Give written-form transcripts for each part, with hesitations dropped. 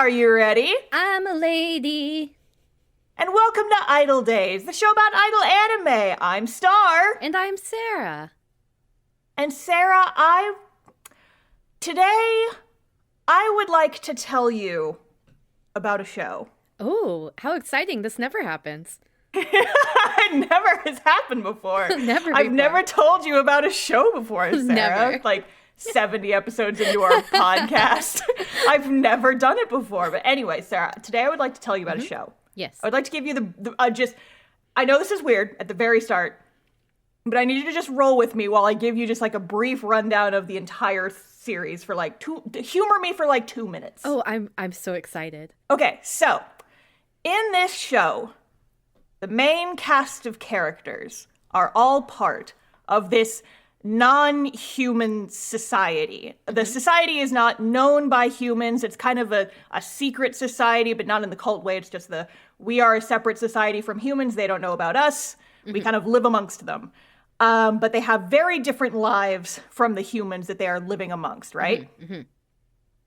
Are you ready? I'm a lady. And welcome to Idol Days, the show about idol anime. I'm Star. And I'm Sarah. And Sarah, today I would like to tell you about a show. Oh, how exciting. This never happens. It never has happened before. I've never told you about a show before, Sarah. Never. Like 70 episodes into our podcast. I've never done it before. But anyway, Sarah, today I would like to tell you about a show. Yes. I would like to give you I know this is weird at the very start, but I need you to just roll with me while I give you just like a brief rundown of the entire series for like humor me for like 2 minutes. Oh, I'm so excited. Okay, so in this show, the main cast of characters are all part of this non-human society. The society is not known by humans. It's kind of a secret society, but not in the cult way. It's just we are a separate society from humans. They don't know about us. We kind of live amongst them. But they have very different lives from the humans that they are living amongst, right?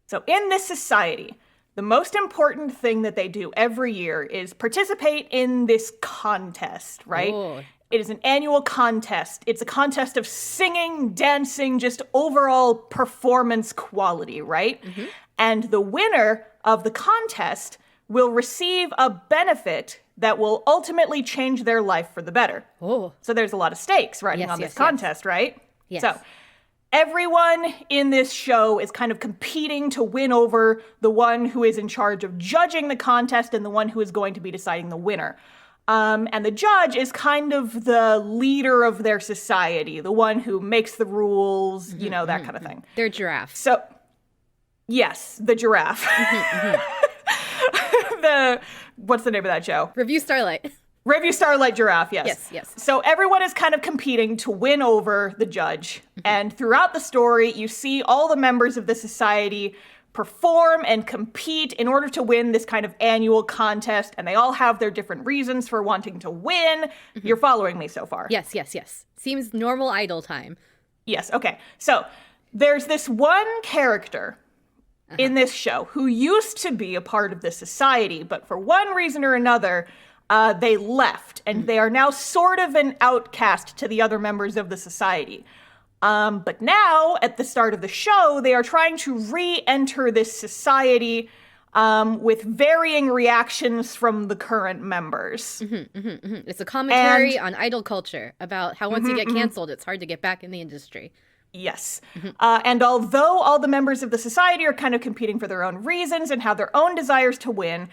So in this society, the most important thing that they do every year is participate in this contest, right? Oh. It is an annual contest. It's a contest of singing, dancing, just overall performance quality, right? And the winner of the contest will receive a benefit that will ultimately change their life for the better. Oh. So there's a lot of stakes riding on this contest, right? Yes. So everyone in this show is kind of competing to win over the one who is in charge of judging the contest and the one who is going to be deciding the winner. And the judge is kind of the leader of their society, the one who makes the rules, that kind of thing. They're giraffe. So, yes, the giraffe. What's the name of that show? Review Starlight. Review Starlight Giraffe, yes. Yes. So everyone is kind of competing to win over the judge. And throughout the story, you see all the members of the society perform and compete in order to win this kind of annual contest, and they all have their different reasons for wanting to win. You're following me so far? Yes. Seems normal idol time. Yes, okay. So there's this one character in this show who used to be a part of the society, but for one reason or another, they left, and they are now sort of an outcast to the other members of the society. But now, at the start of the show, they are trying to re-enter this society with varying reactions from the current members. It's a commentary on idol culture about how once you get canceled, it's hard to get back in the industry. Yes. And although all the members of the society are kind of competing for their own reasons and have their own desires to win,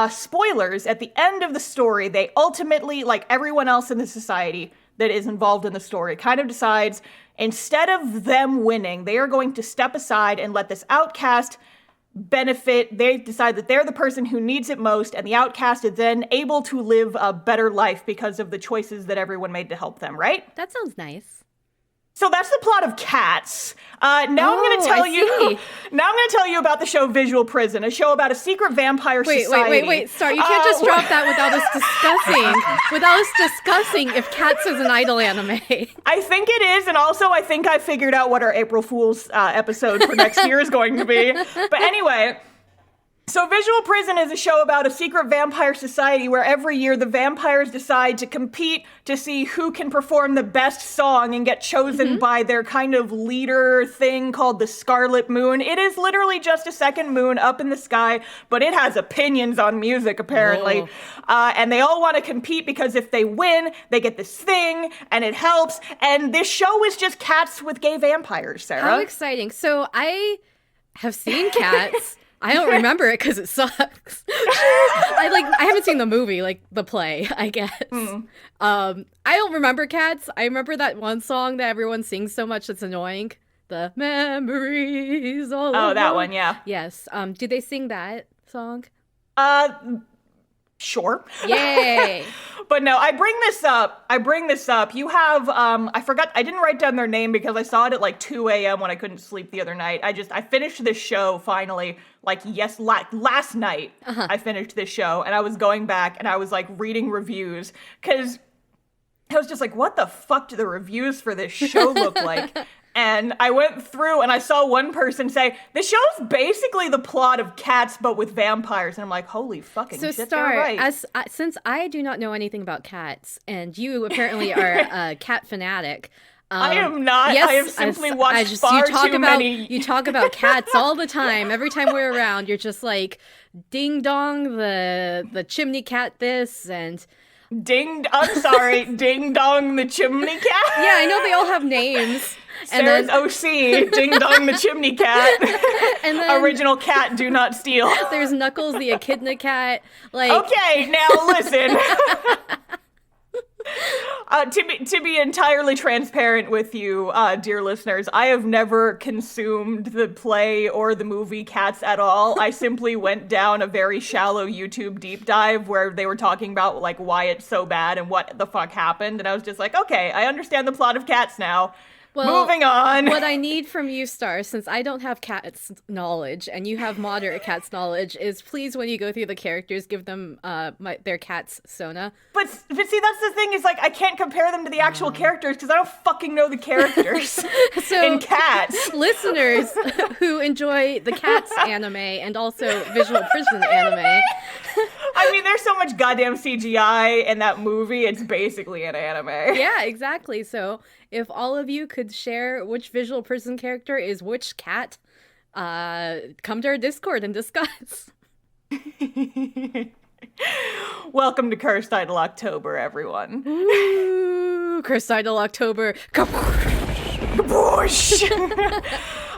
spoilers, at the end of the story, they ultimately, like everyone else in the society that is involved in the story, kind of decides instead of them winning, they are going to step aside and let this outcast benefit. They decide that they're the person who needs it most, and the outcast is then able to live a better life because of the choices that everyone made to help them, right? That sounds nice. So that's the plot of Cats. Now I'm going to tell you. Now I'm going to tell you about the show Visual Prison, a show about a secret vampire society. Wait. Sorry, you can't just drop that without us discussing if Cats is an idol anime. I think it is, and also I think I figured out what our April Fool's episode for next year is going to be. But anyway. So Visual Prison is a show about a secret vampire society where every year the vampires decide to compete to see who can perform the best song and get chosen by their kind of leader thing called the Scarlet Moon. It is literally just a second moon up in the sky, but it has opinions on music, apparently. And they all want to compete because if they win, they get this thing, and it helps. And this show is just Cats with gay vampires, Sarah. How exciting. So I have seen Cats. I don't remember it because it sucks. I haven't seen the movie, like the play, I guess. I don't remember Cats. I remember that one song that everyone sings so much that's annoying. The memories all Oh, alone. that one, yeah. Yes. Do they sing that song? Sure. Yay. But no, I bring this up. You have, I didn't write down their name because I saw it at like 2 a.m. when I couldn't sleep the other night. I finished this show finally, last night. I finished this show and I was going back and I was like reading reviews because I was just like, what the fuck do the reviews for this show look like? And I went through and I saw one person say, this show's basically the plot of Cats, but with vampires. And I'm like, holy fucking shit, Star, they're right. Since I do not know anything about cats, and you apparently are a cat fanatic. I am not. Yes, I have simply watched far too many. You talk about cats all the time. Every time we're around, you're just like, ding dong, the chimney cat this, and... I'm sorry, Ding Dong the Chimney Cat? Yeah, I know they all have names. Sarah's OC, Ding Dong the Chimney Cat. And then Original cat, do not steal. there's Knuckles the echidna cat. Like, Okay, now listen. To be entirely transparent with you, dear listeners, I have never consumed the play or the movie Cats at all. I simply went down a very shallow YouTube deep dive where they were talking about like why it's so bad and what the fuck happened, and I was just like, okay, I understand the plot of Cats now. well, Moving on. What I need from you, Star, since I don't have cats knowledge and you have moderate cats knowledge, is please, when you go through the characters, give them their cat's sona. But see, that's the thing, is like I can't compare them to the actual characters because I don't fucking know the characters So, in Cats. listeners who enjoy the Cats anime and also Visual Prison anime. I mean, there's so much goddamn CGI in that movie, it's basically an anime. Yeah, exactly. So if all of you could share which Visual Prison character is which cat, come to our Discord and discuss. Welcome to Cursed Idol October, everyone. Ooh, Cursed Idol October.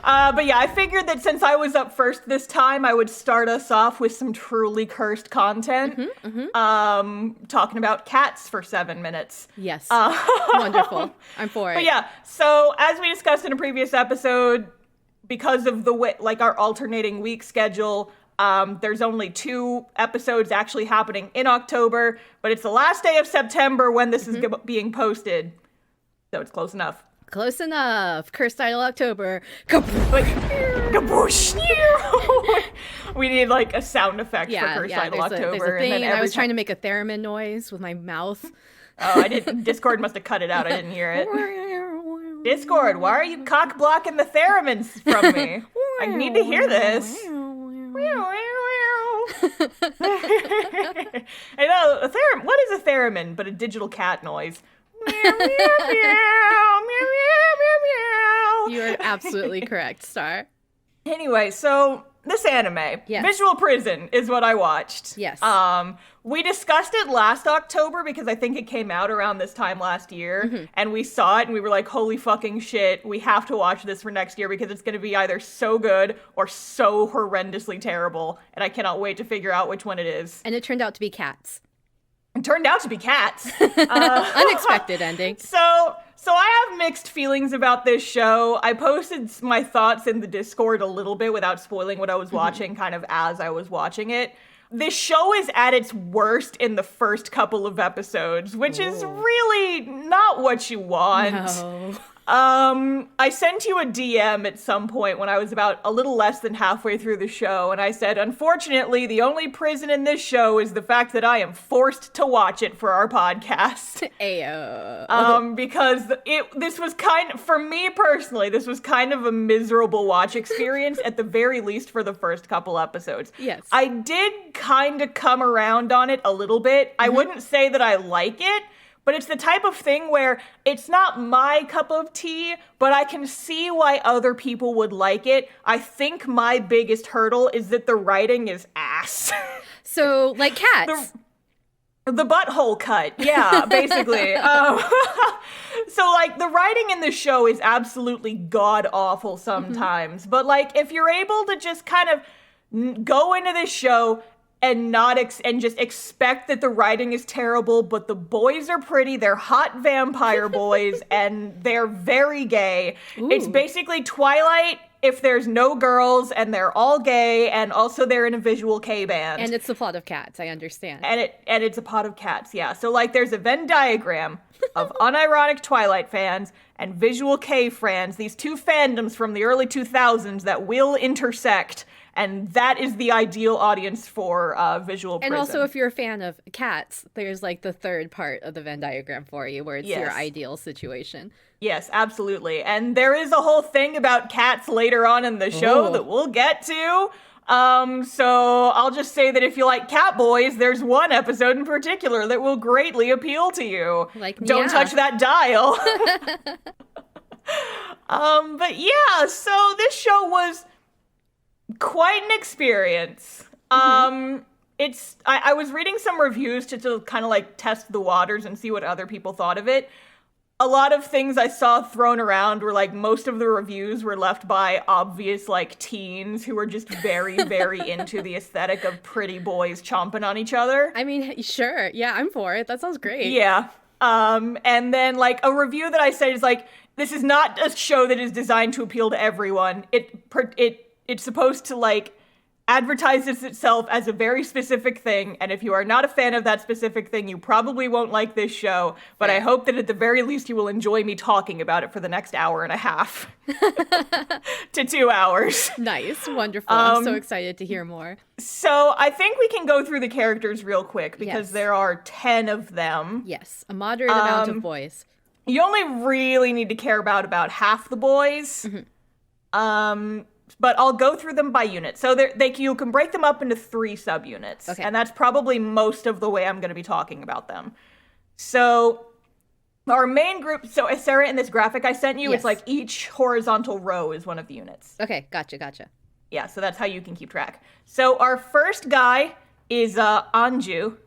But yeah, I figured that since I was up first this time, I would start us off with some truly cursed content. Talking about cats for 7 minutes. Yes. Wonderful. I'm for it. But yeah, so as we discussed in a previous episode, because of the way, like our alternating week schedule, there's only 2 episodes actually happening in October, but it's the last day of September when this is being posted. So it's close enough. Close enough. Cursed Idol October. Kaboosh! We need like a sound effect for Cursed Idol October. There's a thing, and then I was trying to make a theremin noise with my mouth. Oh, I didn't. Discord must have cut it out. I didn't hear it. Discord, why are you cock blocking the theremins from me? I need to hear this. I know, a theremin. What is a theremin but a digital cat noise? You are absolutely correct, Star. Anyway, so this anime, Yes. Visual Prison, is what I watched. Yes. We discussed it last October because I think it came out around this time last year, and we saw it and we were like, holy fucking shit, we have to watch this for next year because it's going to be either so good or so horrendously terrible, and I cannot wait to figure out which one it is. And it turned out to be cats. It turned out to be cats. Unexpected ending. So I have mixed feelings about this show. I posted my thoughts in the Discord a little bit without spoiling what I was watching, kind of as I was watching it. This show is at its worst in the first couple of episodes, which is really not what you want. No. I sent you a DM at some point when I was about a little less than halfway through the show, and I said, unfortunately, the only prison in this show is the fact that I am forced to watch it for our podcast. Ayo. Because this was for me personally, this was kind of a miserable watch experience, at the very least for the first couple episodes. Yes. I did kind of come around on it a little bit. I wouldn't say that I like it, but it's the type of thing where it's not my cup of tea, but I can see why other people would like it. I think my biggest hurdle is that the writing is ass. So, like cats. The butthole cut, yeah, basically. So, like, the writing in the show is absolutely god-awful sometimes, but, like, if you're able to just kind of go into this show and and just expect that the writing is terrible, but the boys are pretty, they're hot vampire boys, and they're very gay. Ooh. It's basically Twilight if there's no girls, and they're all gay, and also they're in a visual K band. And it's the plot of Cats, I understand. And it's a pot of cats, yeah. So, like, there's a Venn diagram of unironic Twilight fans and visual K fans, these two fandoms from the early 2000s that will intersect. And that is the ideal audience for visual prison. And also, if you're a fan of cats, there's like the third part of the Venn diagram for you, where it's your ideal situation. Yes, absolutely. And there is a whole thing about cats later on in the show that we'll get to. So I'll just say that if you like cat boys, there's one episode in particular that will greatly appeal to you. Don't touch that dial. But yeah, so this show was quite an experience. I was reading some reviews to kind of like test the waters and see what other people thought of it. A lot of things I saw thrown around were like, most of the reviews were left by obvious like teens who were just very, very into the aesthetic of pretty boys chomping on each other. I mean, sure. Yeah, I'm for it. That sounds great. Yeah. And then like a review that I said is like, this is not a show that is designed to appeal to everyone. It's supposed to like advertises itself as a very specific thing, and if you are not a fan of that specific thing, you probably won't like this show, but I hope that at the very least you will enjoy me talking about it for the next hour and a half to 2 hours. Nice. Wonderful. I'm so excited to hear more. So I think we can go through the characters real quick, because there are 10 of them. Yes, a moderate amount of boys. You only really need to care about half the boys. But I'll go through them by unit. So you can break them up into 3 subunits. Okay. And that's probably most of the way I'm going to be talking about them. So our main group, so Sarah, in this graphic I sent you, it's like each horizontal row is one of the units. Okay, gotcha. Yeah, so that's how you can keep track. So our first guy is Anju.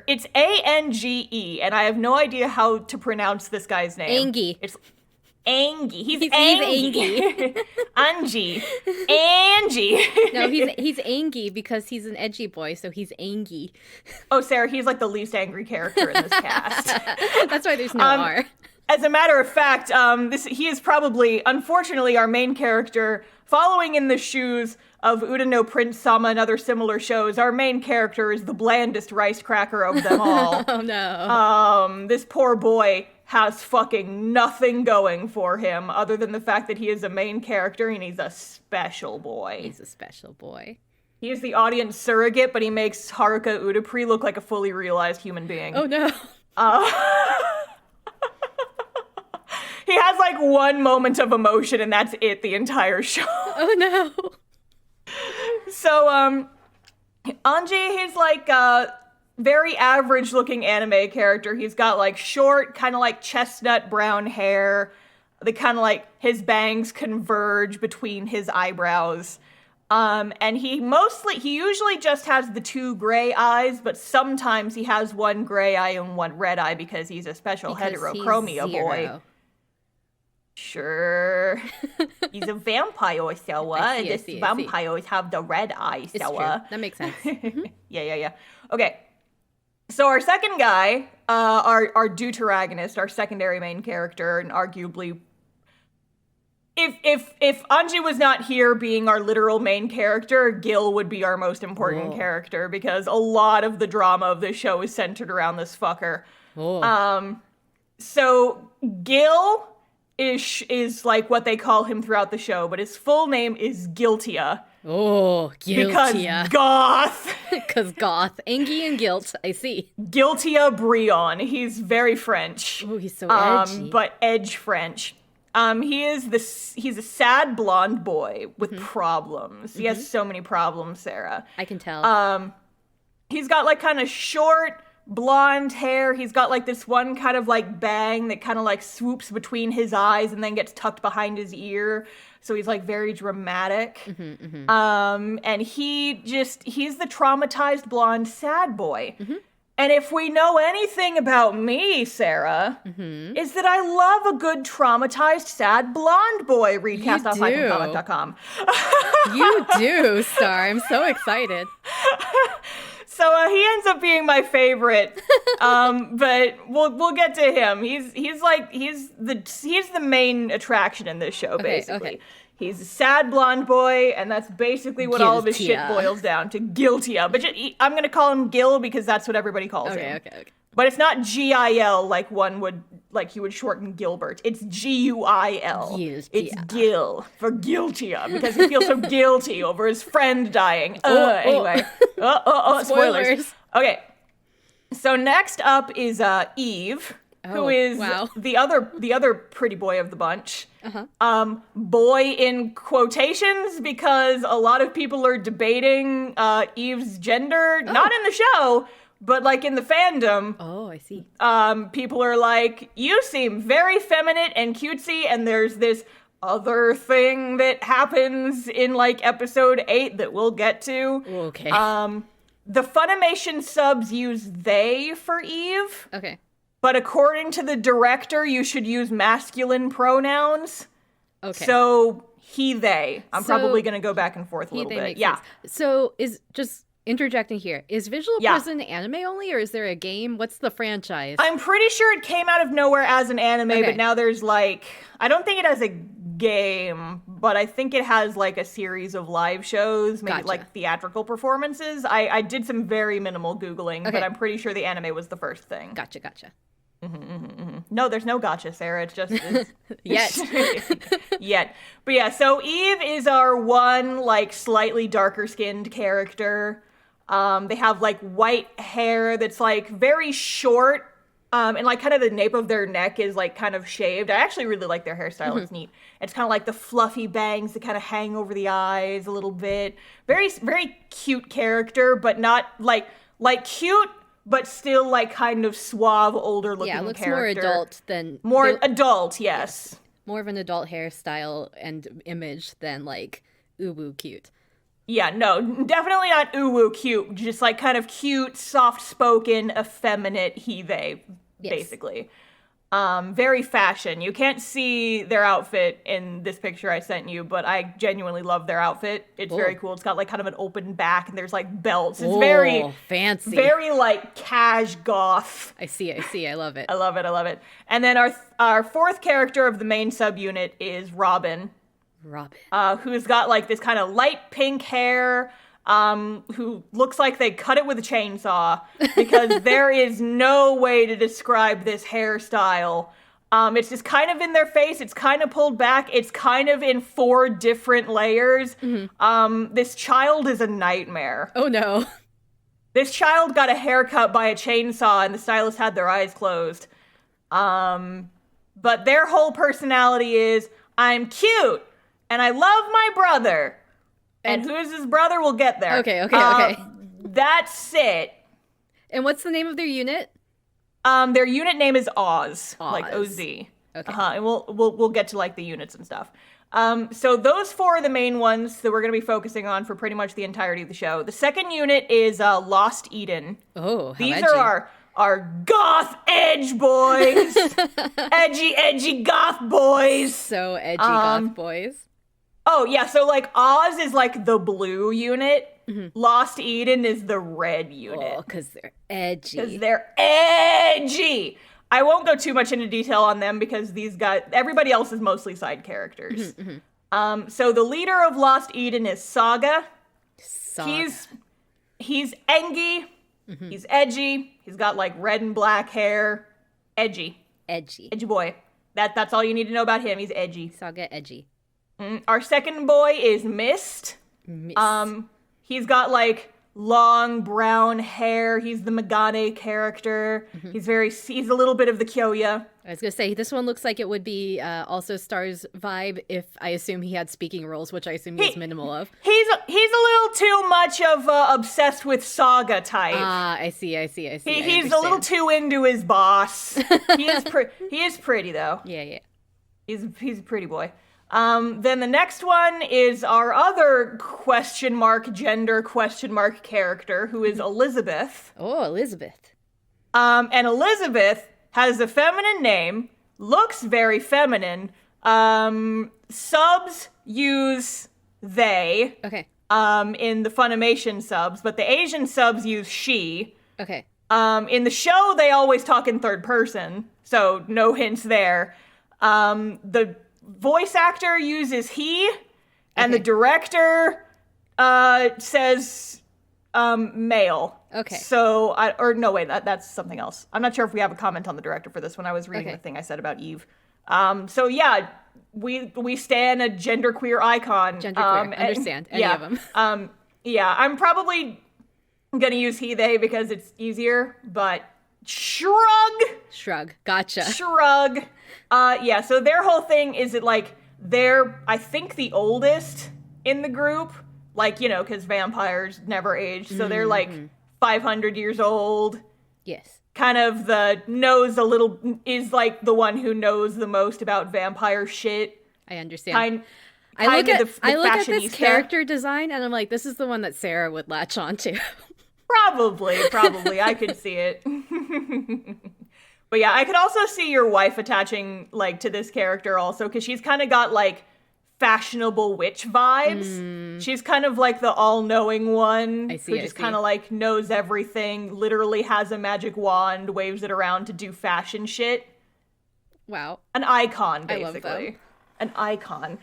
It's Ange, and I have no idea how to pronounce this guy's name. Angie. It's Angie. He's Angie. Angie. Angie. No, he's Angie because he's an edgy boy, so he's Angie. Oh, Sarah, he's like the least angry character in this cast. That's why there's no R. As a matter of fact, he is probably, unfortunately, our main character. Following in the shoes of Uda no Prince Sama and other similar shows, our main character is the blandest rice cracker of them all. Oh, no. This poor boy has fucking nothing going for him other than the fact that he is a main character and he's a special boy. He's a special boy. He is the audience surrogate, but he makes Haruka Udapri look like a fully realized human being. Oh, no. He has like one moment of emotion and that's it the entire show. Oh, no. So, Anji, he's like a very average looking anime character. He's got like short, kind of like chestnut brown hair. The kind of like his bangs converge between his eyebrows. And he usually just has the 2 gray eyes, but sometimes he has 1 gray eye and 1 red eye because he's a special heterochromia boy. Sure. He's a vampire, so vampires have the red eye, so it's true. That makes sense. Yeah. Okay. So our second guy, our deuteragonist, our secondary main character, and arguably, if Anji was not here being our literal main character, Gil would be our most important character, because a lot of the drama of this show is centered around this fucker. So Gil is like what they call him throughout the show, but his full name is Guiltia. Oh, Guiltia. Because goth. Because goth. Angie and guilt, I see. Guiltia Brion. He's very French. Oh, he's so edgy. But edge French. He's a sad blonde boy with problems. He has so many problems, Sarah. I can tell. He's got like kind of short blonde hair. He's got like this one kind of like bang that kind of like swoops between his eyes and then gets tucked behind his ear. So he's like very dramatic. And he's the traumatized blonde sad boy. And if we know anything about me, Sarah, is that I love a good traumatized sad blonde boy. Read cast.com. You do, Star. I'm so excited. So he ends up being my favorite, but we'll get to him. He's the main attraction in this show, basically. Okay. He's a sad blonde boy, and that's basically what all of his shit boils down to. Guiltia. But I'm going to call him Gil because that's what everybody calls him. Okay. But it's not Gil like one would like you would shorten Gilbert. It's Guil. Guiltia. It's Gil for Guiltia because he feels so guilty over his friend dying. Anyway. Spoilers. Okay. So next up is Eve, who is the other pretty boy of the bunch. Boy in quotations because a lot of people are debating Eve's gender, not in the show, but like in the fandom. Oh, I see. People are like, you seem very feminine and cutesy, and there's this other thing that happens in like episode 8 that we'll get to. Okay. The Funimation subs use they for Eve. Okay. But according to the director, you should use masculine pronouns. Okay. So he, they. I'm probably going to go back and forth a little bit. Yeah. Sense. So is just interjecting here. Is Visual Prison anime only, or is there a game? What's the franchise? I'm pretty sure it came out of nowhere as an anime, but now there's like, I don't think it has a game, but I think it has like a series of live shows, maybe like theatrical performances. I did some very minimal Googling, but I'm pretty sure the anime was the first thing. Gotcha. No, there's no gotcha, Sarah. It's just Yet. But yeah, so Eve is our one like slightly darker skinned character. They have like white hair that's like very short, and like kind of the nape of their neck is like kind of shaved. I actually really like their hairstyle. It's neat. It's kind of like the fluffy bangs that kind of hang over the eyes a little bit. Very, very cute character, but not like cute, but still like kind of suave, older looking character. Yeah, looks more adult than... adult, yes. More of an adult hairstyle and image than like uwu cute. Yeah, no, definitely not uwu cute. Just like kind of cute, soft-spoken, effeminate he-they, basically. Very fashion. You can't see their outfit in this picture I sent you, but I genuinely love their outfit. It's very cool. It's got like kind of an open back and there's like belts. It's very fancy. Very like cash goth. I see. I love it. I love it. And then our fourth character of the main subunit is Robin. Who's got like this kind of light pink hair, who looks like they cut it with a chainsaw because there is no way to describe this hairstyle. It's just kind of in their face. It's kind of pulled back. It's kind of in 4 different layers. This child is a nightmare. Oh no. This child got a haircut by a chainsaw and the stylist had their eyes closed. But their whole personality is, I'm cute and I love my brother. And who is his brother? We'll get there. Okay. That's it. And what's the name of their unit? Their unit name is Oz. Like O-Z. Okay. And we'll get to like the units and stuff. So those 4 are the main ones that we're going to be focusing on for pretty much the entirety of the show. The second unit is Lost Eden. Oh, how These edgy. are our goth edge boys. edgy goth boys. So edgy goth boys. Oh, yeah, so, like, Oz is, like, the blue unit. Lost Eden is the red unit. Oh, because they're edgy. I won't go too much into detail on them because these guys, everybody else is mostly side characters. So the leader of Lost Eden is Saga. He's Engi. He's edgy. He's got, like, red and black hair. Edgy boy. That's all you need to know about him. He's edgy. Saga edgy. Our second boy is Mist. He's got like long brown hair. He's the Megane character. He's a little bit of the Kyoya. I was gonna say this one looks like it would be also Star's vibe if I assume he had speaking roles, which I assume he has minimal of. He's a little too much of obsessed with Saga type. I see. He's a little too into his boss. He is pretty though. Yeah. He's a pretty boy. Then the next one is our other gender character, who is Elizabeth. Oh, Elizabeth. And Elizabeth has a feminine name, looks very feminine. Subs use they. Okay. In the Funimation subs, but the Asian subs use she. Okay. In the show, they always talk in third person, so no hints there. The voice actor uses he, and the director says Male. Okay. So, no, wait, that's something else. I'm not sure if we have a comment on the director for this one. I was reading the thing I said about Eve. So yeah, we stan a genderqueer icon. Genderqueer, understand any of them. Yeah, I'm probably gonna use he, they because it's easier, but shrug. Gotcha. Shrug. Yeah, so their whole thing is that, like, they're, I think, the oldest in the group. Like, you know, because vampires never age. So they're, like, 500 years old. Yes. Kind of is, like, the one who knows the most about vampire shit. I understand. I look at this character design, and I'm like, this is the one that Sarah would latch onto. Probably. I could see it. But yeah, I could also see your wife attaching, like, to this character also, because she's kind of got, like, fashionable witch vibes. She's kind of like the all-knowing one who just kind of like knows everything, literally has a magic wand, waves it around to do fashion shit. Wow. An icon, basically. I love them. An icon.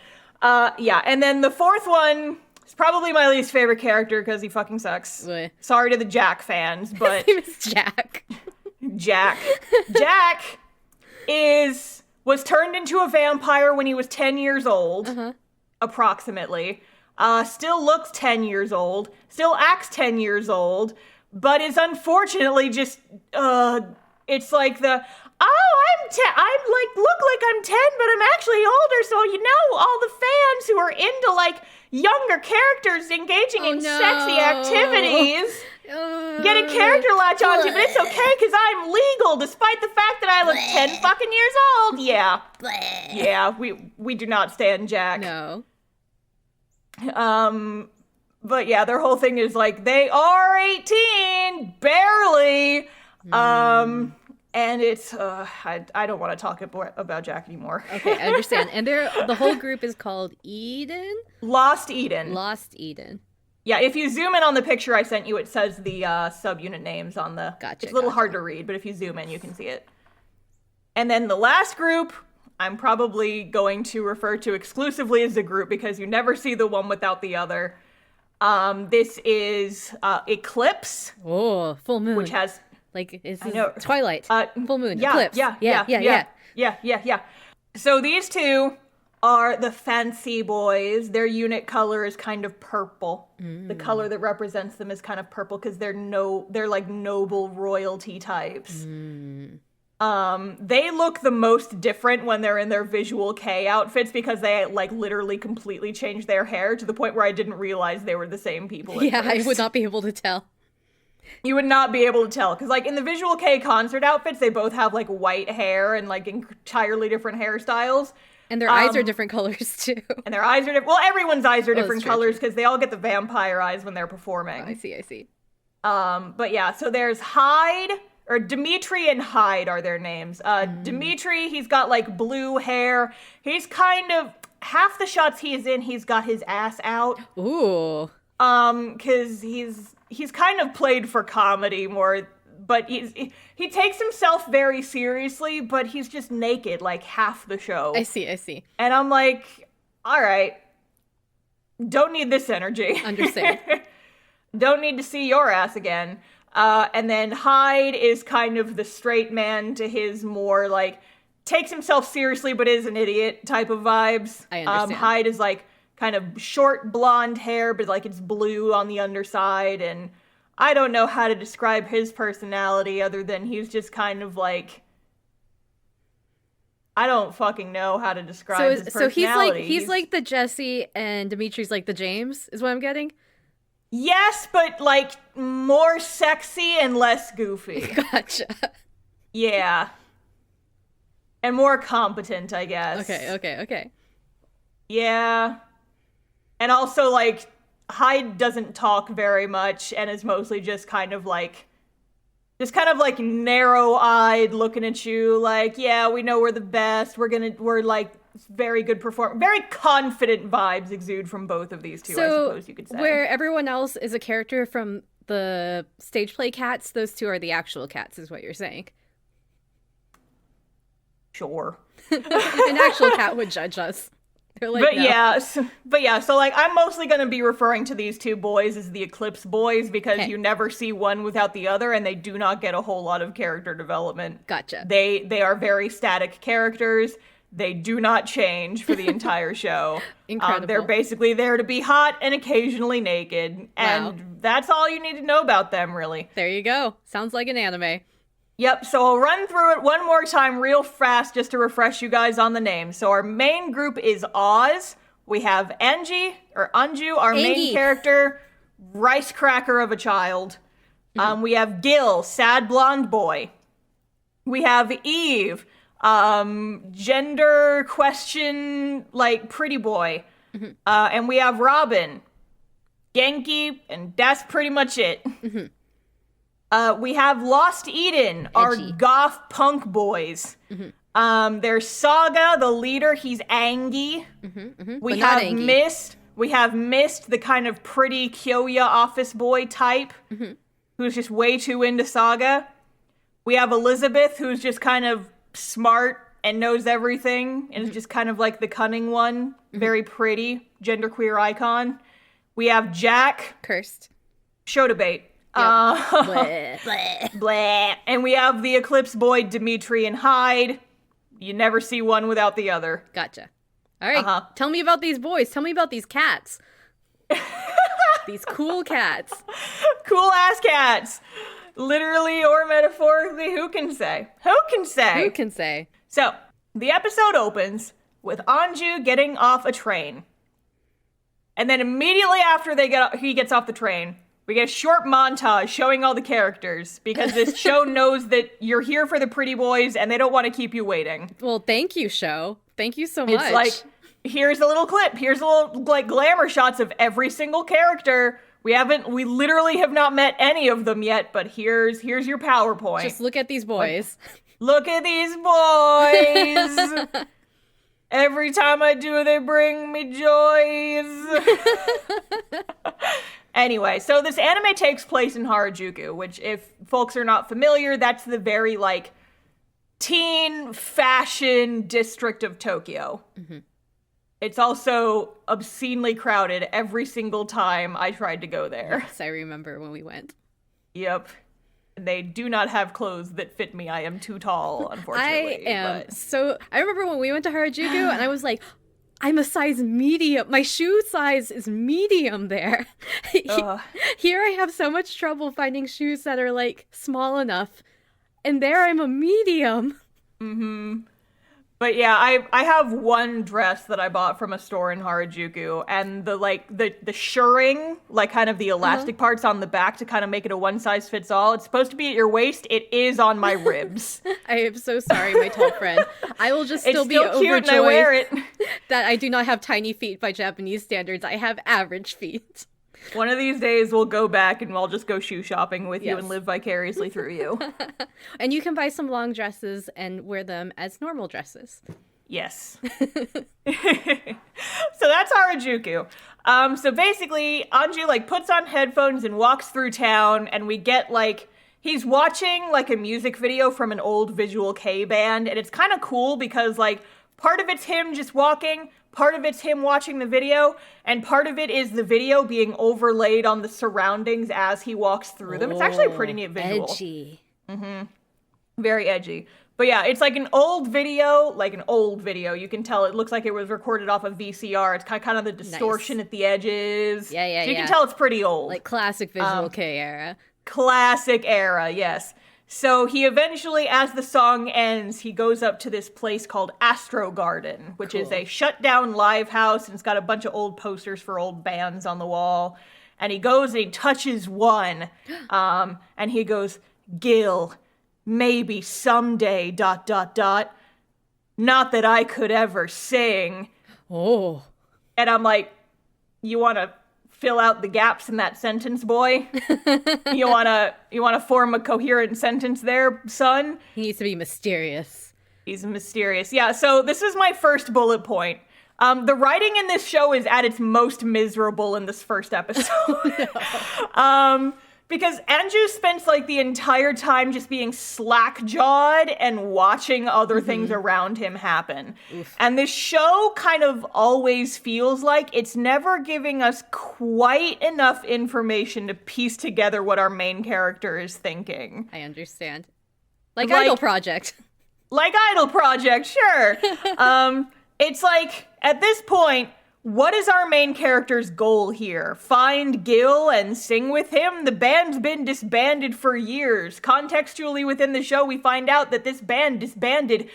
Yeah, and then the fourth one is probably my least favorite character because he fucking sucks. Bleh. Sorry to the Jack fans, but... His name is Jack. Jack was turned into a vampire when he was 10 years old, approximately. Still looks 10 years old, still acts 10 years old, but is unfortunately just, it's like look like I'm 10, but I'm actually older, so, you know, all the fans who are into, like, younger characters engaging in sexy activities get a character latch onto, but it's okay because I'm legal despite the fact that I look 10 fucking years old. Yeah. Yeah, we do not stand Jack. No. But yeah, their whole thing is like, they are 18, barely. And it's, I don't want to talk about Jack anymore. Okay, I understand. And the whole group is called Eden? Lost Eden. Lost Eden. Yeah, if you zoom in on the picture I sent you, it says the subunit names on the... Gotcha. It's a little hard to read, but if you zoom in, you can see it. And then the last group, I'm probably going to refer to exclusively as a group because you never see the one without the other. This is Eclipse. Oh, full moon. Which has... Like, it's Twilight. Full moon. Yeah, Eclipse. Yeah. So these two are the fancy boys. Their unit color is kind of purple. The color that represents them is kind of purple because they're like noble royalty types. They look the most different when they're in their visual K outfits because they like literally completely changed their hair to the point where I didn't realize they were the same people. Yeah, I would not be able to tell. You would not be able to tell because, like, in the Visual K concert outfits, they both have like white hair and like entirely different hairstyles. And their eyes are different colors too. And their eyes are different. Well, everyone's eyes are different colors because they all get the vampire eyes when they're performing. Oh, I see. But yeah, so there's Dimitri and Hyde are their names. Dimitri, he's got like blue hair. He's kind of half the shots he is in, he's got his ass out. Ooh. Because he's kind of played for comedy more, but he takes himself very seriously, but he's just naked like half the show. I see. And I'm like, all right, don't need this energy. Understand. Don't need to see your ass again. And then Hyde is kind of the straight man to his more like takes himself seriously but is an idiot type of vibes. I understand. Hyde is like kind of short blonde hair, but like it's blue on the underside, and I don't know how to describe his personality other than he's just kind of like, I don't fucking know how to describe his personality. So he's like the Jesse and Dimitri's like the James, is what I'm getting? Yes, but like more sexy and less goofy. Gotcha. Yeah. And more competent, I guess. Okay. Yeah. And also, like, Hyde doesn't talk very much and is mostly just kind of like narrow-eyed looking at you like, yeah, we know we're the best. We're like very good very confident vibes exude from both of these two, I suppose you could say. Where everyone else is a character from the stage play cats, those two are the actual cats, is what you're saying. Sure. An actual cat would judge us. They're like, no. So like I'm mostly going to be referring to these two boys as the Eclipse boys because you never see one without the other, and they do not get a whole lot of character development. Gotcha. They are very static characters. They do not change for the entire show. Incredible. They're basically there to be hot and occasionally naked, and that's all you need to know about them, really. There you go. Sounds like an anime. Yep, so I'll run through it one more time real fast just to refresh you guys on the names. So our main group is Oz. We have Anju, our main character, rice cracker of a child. We have Gil, sad blonde boy. We have Eve, gender question, like pretty boy. And we have Robin, Genki, and that's pretty much it. We have Lost Eden, our goth punk boys. There's Saga, the leader. He's Angie. We have Mist. We have Mist, the kind of pretty Kyoya office boy type, who's just way too into Saga. We have Elizabeth, who's just kind of smart and knows everything, and is just kind of like the cunning one. Very pretty, genderqueer icon. We have Jack. Cursed. Show debate. Bleh, bleh. Blah. And we have the Eclipse boy, Dimitri and Hyde. You never see one without the other. Gotcha. All right. Tell me about these boys. Tell me about these cats. These cool cats. Cool ass cats. Literally or metaphorically, who can say? Who can say? Who can say? So, the episode opens with Anju getting off a train. And then immediately after he gets off the train, we get a short montage showing all the characters because this show knows that you're here for the pretty boys and they don't want to keep you waiting. Well, thank you, show. Thank you so much. It's like, here's a little clip. Here's a little, like, glamour shots of every single character. We literally have not met any of them yet, but here's your PowerPoint. Just look at these boys. Look at these boys. Every time I do, they bring me joys. Anyway, so this anime takes place in Harajuku, which, if folks are not familiar, that's the very, like, teen fashion district of Tokyo. It's also obscenely crowded every single time I tried to go there. Yes, I remember when we went. Yep. They do not have clothes that fit me. I am too tall, unfortunately. I remember when we went to Harajuku and I was like, I'm a size medium. My shoe size is medium there. Here I have so much trouble finding shoes that are, like, small enough. And there I'm a medium. But yeah, I have one dress that I bought from a store in Harajuku, and the shirring, like kind of the elastic parts on the back to kind of make it a one size fits all. It's supposed to be at your waist. It is on my ribs. I am so sorry, my tall friend. I will just still be overjoyed cute and I wear it. that I do not have tiny feet by Japanese standards. I have average feet. One of these days we'll go back and I'll just go shoe shopping with you and live vicariously through you. And you can buy some long dresses and wear them as normal dresses. Yes. So that's Harajuku. So basically, Anju, like, puts on headphones and walks through town, and we get, like, he's watching, like, a music video from an old Visual K band, and it's kind of cool because, like, part of it's him just walking, part of it's him watching the video, and part of it is the video being overlaid on the surroundings as he walks through them. It's actually a pretty neat visual. Edgy. Very edgy. But yeah, it's like an old video. You can tell it looks like it was recorded off of VCR. It's kind of the distortion at the edges. Yeah, so you can tell it's pretty old. Like classic Visual K era. Classic era, yes. So he eventually, as the song ends, he goes up to this place called Astro Garden, which is a shut-down live house, and it's got a bunch of old posters for old bands on the wall. And he goes and he touches one, and he goes, Gil, maybe someday, ... Not that I could ever sing. Oh. And I'm like, you want to fill out the gaps in that sentence, boy? You want to form a coherent sentence there, son? He needs to be mysterious. He's mysterious. Yeah, so this is my first bullet point. The writing in this show is at its most miserable in this first episode. Because Anju spends like the entire time just being slack-jawed and watching other things around him happen. Oof. And this show kind of always feels like it's never giving us quite enough information to piece together what our main character is thinking. I understand. Like iDOL Project. Like iDOL Project, sure. It's like, at this point, what is our main character's goal here? Find Gil and sing with him? The band's been disbanded for years. Contextually within the show, we find out that this band disbanded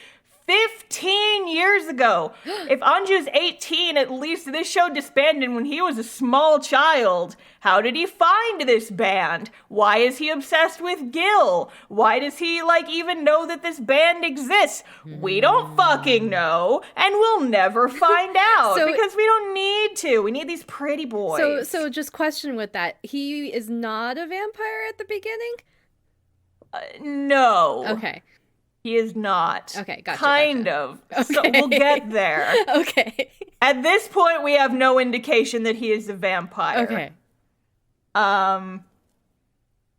15 years ago. If Anju's 18, at least this show disbanded when he was a small child. How did he find this band? Why is he obsessed with Gil? Why does he, like, even know that this band exists? We don't fucking know, and we'll never find out because we don't need to. We need these pretty boys. So just question with that. He is not a vampire at the beginning? No. Okay. He is not. Okay, gotcha. Kind of. Okay. So we'll get there. Okay. At this point, we have no indication that he is a vampire. Okay.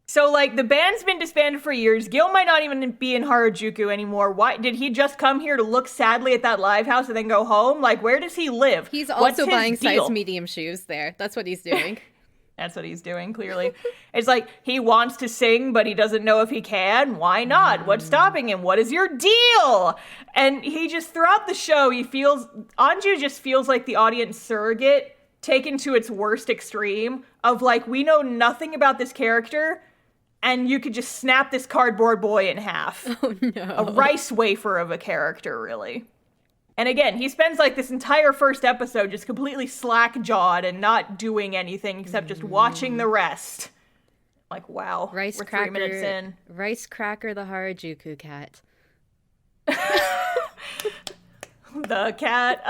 So, like, the band's been disbanded for years. Gil might not even be in Harajuku anymore. Why did he just come here to look sadly at that live house and then go home? Like, where does he live? He's What's also his buying deal? size medium shoes there. That's what he's doing. That's what he's doing, clearly. It's like, he wants to sing, but he doesn't know if he can. Why not? What's stopping him? What is your deal? And he just, throughout the show, Anju just feels like the audience surrogate taken to its worst extreme of, like, we know nothing about this character, and you could just snap this cardboard boy in half. Oh, no. A rice wafer of a character, really. And again, he spends like this entire first episode just completely slack-jawed and not doing anything except just watching the rest. Like, wow, we're 3 minutes in. Rice Cracker the Harajuku cat. The cat.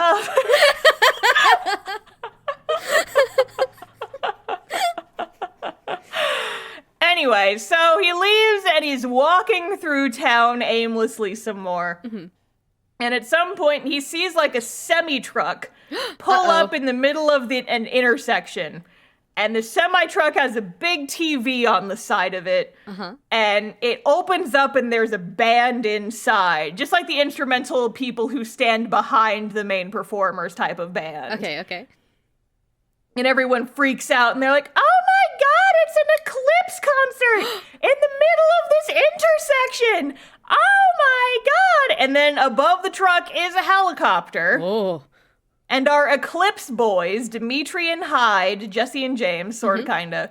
Anyway, so he leaves and he's walking through town aimlessly some more. Mm-hmm. And at some point, he sees like a semi-truck pull up in the middle of an intersection. And the semi-truck has a big TV on the side of it. And it opens up and there's a band inside. Just like the instrumental people who stand behind the main performers type of band. Okay. And everyone freaks out and they're like, oh my god, it's an Eclipse concert in the middle of this intersection. Oh my god. And then above the truck is a helicopter. Oh. And our Eclipse boys, Dimitri and Hyde, Jesse and James, sort of, kind of,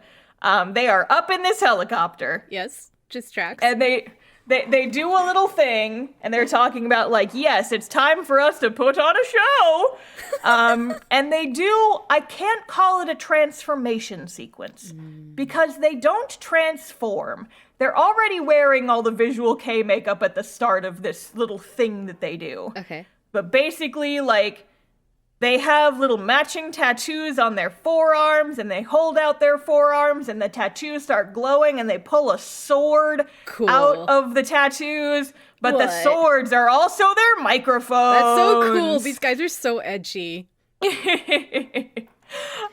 they are up in this helicopter. Yes, just tracks. And they do a little thing, and they're talking about, like, yes, it's time for us to put on a show. And they do, I can't call it a transformation sequence, because they don't transform. They're already wearing all the visual K makeup at the start of this little thing that they do. Okay. But basically, like, they have little matching tattoos on their forearms, and they hold out their forearms, and the tattoos start glowing, and they pull a sword out of the tattoos, but the swords are also their microphones. That's so cool. These guys are so edgy. Dimitri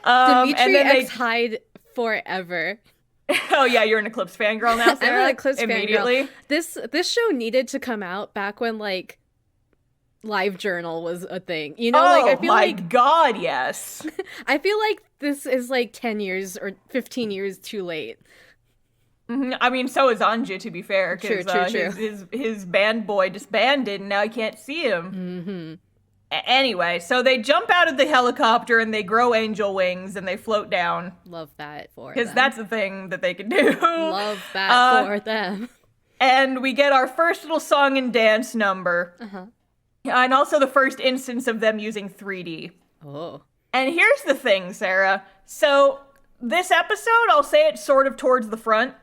X Hyde forever. Oh yeah, you're an Eclipse fangirl now, Sarah? I'm an Eclipse immediately. Fangirl. This show needed to come out back when, like, Live Journal was a thing. You know, like, I feel like god, yes. I feel like this is like 10 years or 15 years too late. Mm-hmm. I mean, so is Anju, to be fair, because true. His band boy disbanded, and now I can't see him. Mm-hmm. Anyway, so they jump out of the helicopter, and they grow angel wings, and they float down. Love that for them. Because that's a thing that they can do. Love that for them. And we get our first little song and dance number. Uh-huh. And also the first instance of them using 3D. Oh. And here's the thing, Sarah. So this episode, I'll say it sort of towards the front.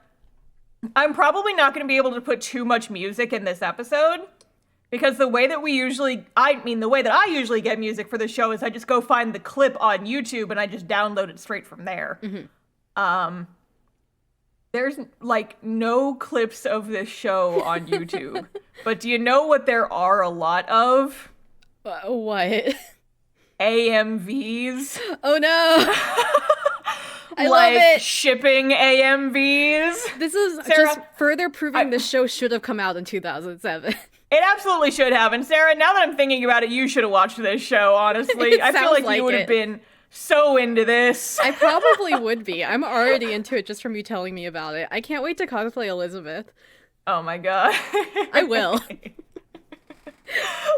I'm probably not going to be able to put too much music in this episode. Because the way that I usually get music for the show is I just go find the clip on YouTube and I just download it straight from there. Mm-hmm. There's, like, no clips of this show on YouTube. But do you know what there are a lot of? What? AMVs. Oh, no. I love it. shipping AMVs. This is Sarah, just further proving this show should have come out in 2007. It absolutely should have. And Sarah, now that I'm thinking about it, you should have watched this show, honestly. I feel like you would have been so into this. I probably would be. I'm already into it just from you telling me about it. I can't wait to cosplay Elizabeth. Oh my god. I will.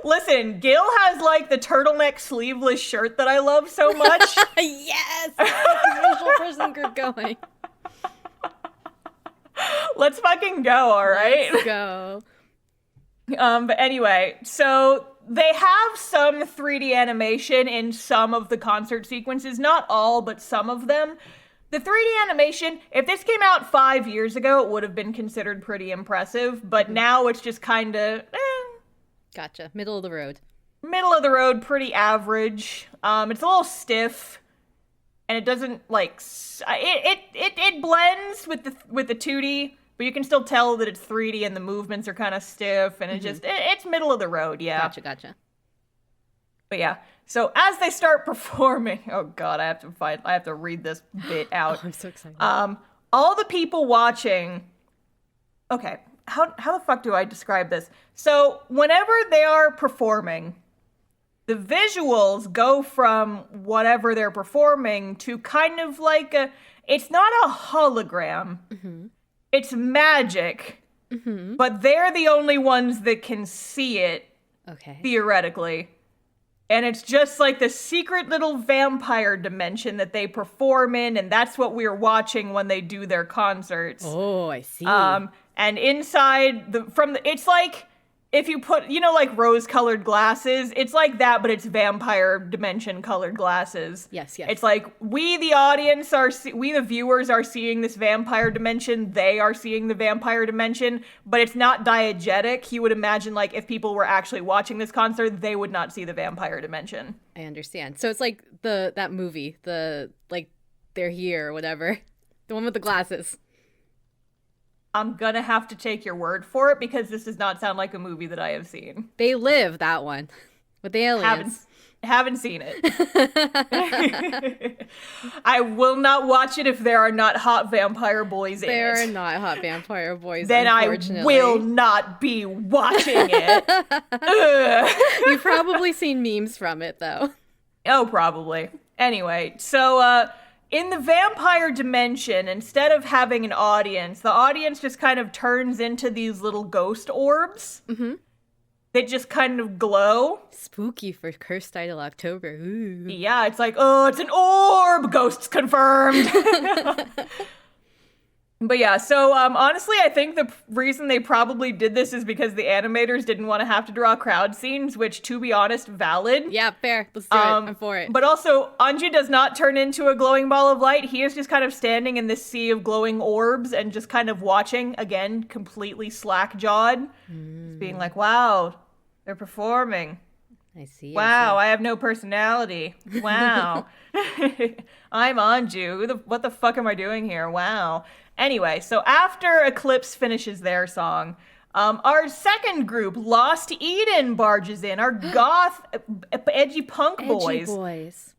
Listen, Gil has like the turtleneck sleeveless shirt that I love so much. Yes! Visual person group going. Let's fucking go, alright? Let's go. But anyway, so they have some 3D animation in some of the concert sequences. Not all, but some of them. The 3D animation, if this came out 5 years ago, it would have been considered pretty impressive. But now it's just kind of, Gotcha. Middle of the road. Middle of the road, pretty average. It's a little stiff. And it doesn't, like, it blends with the 2D. But you can still tell that it's 3D and the movements are kind of stiff. And it's middle of the road, yeah. Gotcha. But yeah, so as they start performing, oh god, I have to read this bit out. Oh, I'm so excited. All the people watching, okay, how the fuck do I describe this? So whenever they are performing, the visuals go from whatever they're performing to kind of like it's not a hologram, it's magic, but they're the only ones that can see it, theoretically. And it's just like the secret little vampire dimension that they perform in, and that's what we're watching when they do their concerts. Oh, I see. And inside it's like if you put, like rose-colored glasses, it's like that, but it's vampire dimension-colored glasses. Yes. It's like we, the audience, we, the viewers, are seeing this vampire dimension. They are seeing the vampire dimension, but it's not diegetic. You would imagine, like, if people were actually watching this concert, they would not see the vampire dimension. I understand. So it's like that movie, They're Here or whatever. The one with the glasses. I'm gonna have to take your word for it because this does not sound like a movie that I have seen. They Live, that one. With the aliens. Haven't seen it. I will not watch it if there are not hot vampire boys in it. There are not hot vampire boys, then I will not be watching it. You've probably seen memes from it, though. Oh, probably. Anyway, so, in the vampire dimension, instead of having an audience, the audience just kind of turns into these little ghost orbs. They just kind of glow. Spooky for Cursed Idol October. Ooh. Yeah, it's like, oh, it's an orb! Ghosts confirmed! But yeah, so honestly, I think the reason they probably did this is because the animators didn't want to have to draw crowd scenes, which, to be honest, valid. Yeah, fair. Let's do it. I'm for it. But also, Anju does not turn into a glowing ball of light. He is just kind of standing in this sea of glowing orbs and just kind of watching, again, completely slack-jawed. Just being like, wow, they're performing. I see. Wow, I have no personality. Wow. I'm Anju. What the fuck am I doing here? Wow. Anyway, so after Eclipse finishes their song, our second group, Lost Eden, barges in. Our goth, edgy punk boys. Edgy boys.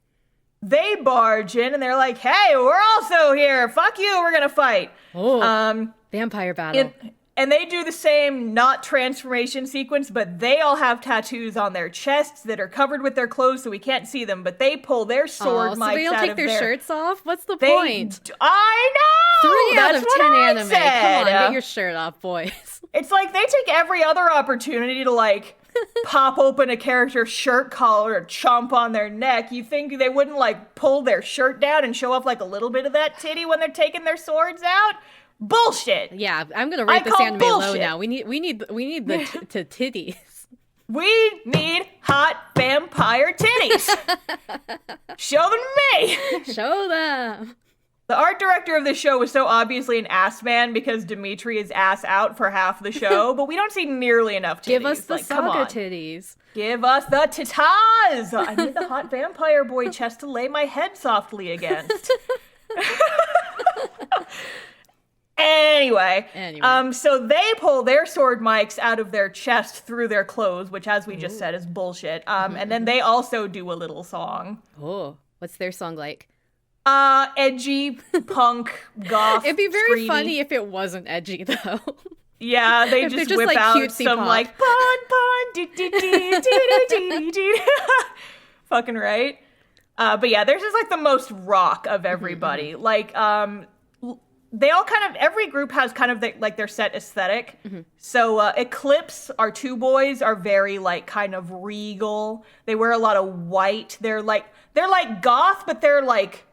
They barge in and they're like, hey, we're also here. Fuck you, we're gonna fight. Oh, vampire battle. And they do the same not transformation sequence, but they all have tattoos on their chests that are covered with their clothes so we can't see them, but they pull their sword mics out of so they don't take their shirts off? What's the point? I know! 3 out of 10 anime. Said. Come on, get your shirt off, boys. It's like they take every other opportunity to, like, pop open a character's shirt collar or chomp on their neck. You think they wouldn't, like, pull their shirt down and show off, like, a little bit of that titty when they're taking their swords out? Bullshit. Yeah, I'm gonna rate this anime low now. We need the titties. We need hot vampire titties. Show them to me. Show them. The art director of the show was so obviously an ass man because Dimitri is ass out for half the show, but we don't see nearly enough titties. Give us the come saga on. titties. Give us the titas. I need the hot vampire boy chest to lay my head softly against. Anyway, so they pull their sword mics out of their chest through their clothes, which, as we just said, is bullshit. And then they also do a little song. Oh, what's their song like? Edgy, punk, goth. It'd be very screamy. funny if it wasn't edgy, though. Yeah, they If they're just just, whip like, out cutesy some pop. like pun pun dee dee dee dee dee dee. Fucking right. But yeah, theirs is like the most rock of everybody. Like they all kind of, every group has kind of like their set aesthetic. So Eclipse, our two boys, are very like kind of regal. They wear a lot of white. They're like goth, but they're like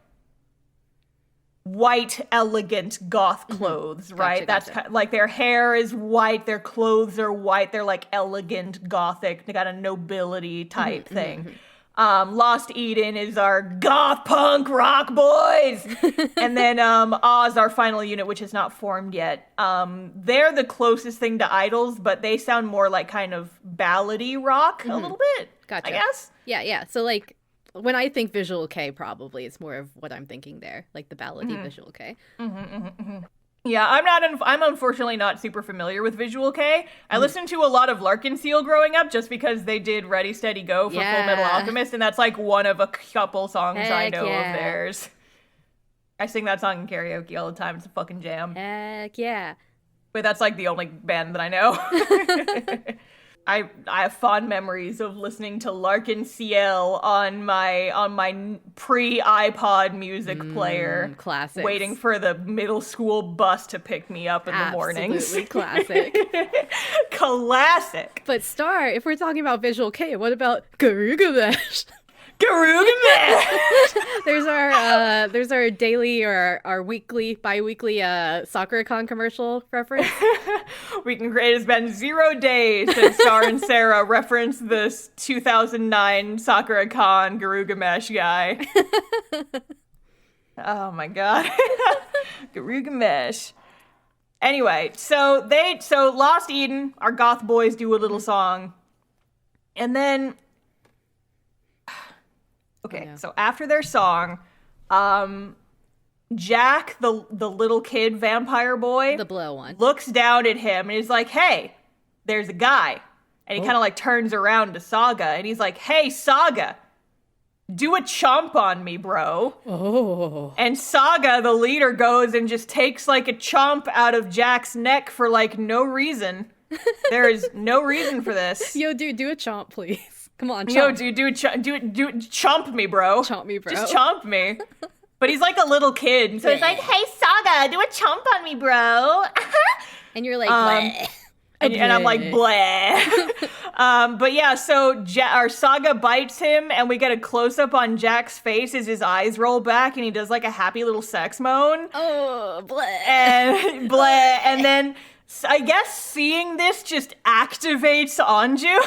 white, elegant goth clothes, right? That's Gotcha. kind of, like their hair is white, their clothes are white. They're like elegant, gothic. They got a nobility type thing. Lost Eden is our goth punk rock boys. And then Oz, our final unit, which is not formed yet. They're the closest thing to iDOLs, but they sound more like kind of ballady rock a little bit. Gotcha. I guess. Yeah. So, like, when I think visual K, probably it's more of what I'm thinking there, like the ballady visual K. Yeah, I'm unfortunately not super familiar with Visual K. I listened to a lot of Larkin Seal growing up just because they did Ready, Steady, Go for Full Metal Alchemist, and that's like one of a couple songs I Heck know yeah. of theirs. I sing that song in karaoke all the time. It's a fucking jam. Heck yeah. But that's like the only band that I know. I have fond memories of listening to Larkin Ciel on my pre-iPod music player. Classics. Waiting for the middle school bus to pick me up in the mornings. Absolutely classic. Classic. But Star, if we're talking about visual K, what about Garugamesh? Garugamesh! There's our daily or our weekly, bi-weekly Sakura-con commercial reference. We can create. It's been 0 days since Star and Sarah referenced this 2009 Sakura-con Garugamesh guy. Oh my god. Garugamesh. Anyway, so Lost Eden, our goth boys do a little song. And then okay, so after their song, Jack, the little kid vampire boy, The blow one. looks down at him and is like, "Hey, there's a guy." And he kind of like turns around to Saga and he's like, "Hey, Saga, do a chomp on me, bro." Oh. And Saga, the leader, goes and just takes like a chomp out of Jack's neck for like no reason. There is no reason for this. Yo, dude, do a chomp, please. Come on, chomp. Yo, dude, chomp me, bro. Chomp me, bro. Just chomp me. But he's like a little kid, so he's like, "Hey, Saga, do a chomp on me, bro." And you're like, bleh. And I'm like, bleh. But yeah, so our Saga bites him, and we get a close-up on Jack's face as his eyes roll back, and he does like a happy little sex moan. Oh, bleh. And bleh. And then I guess seeing this just activates Anju.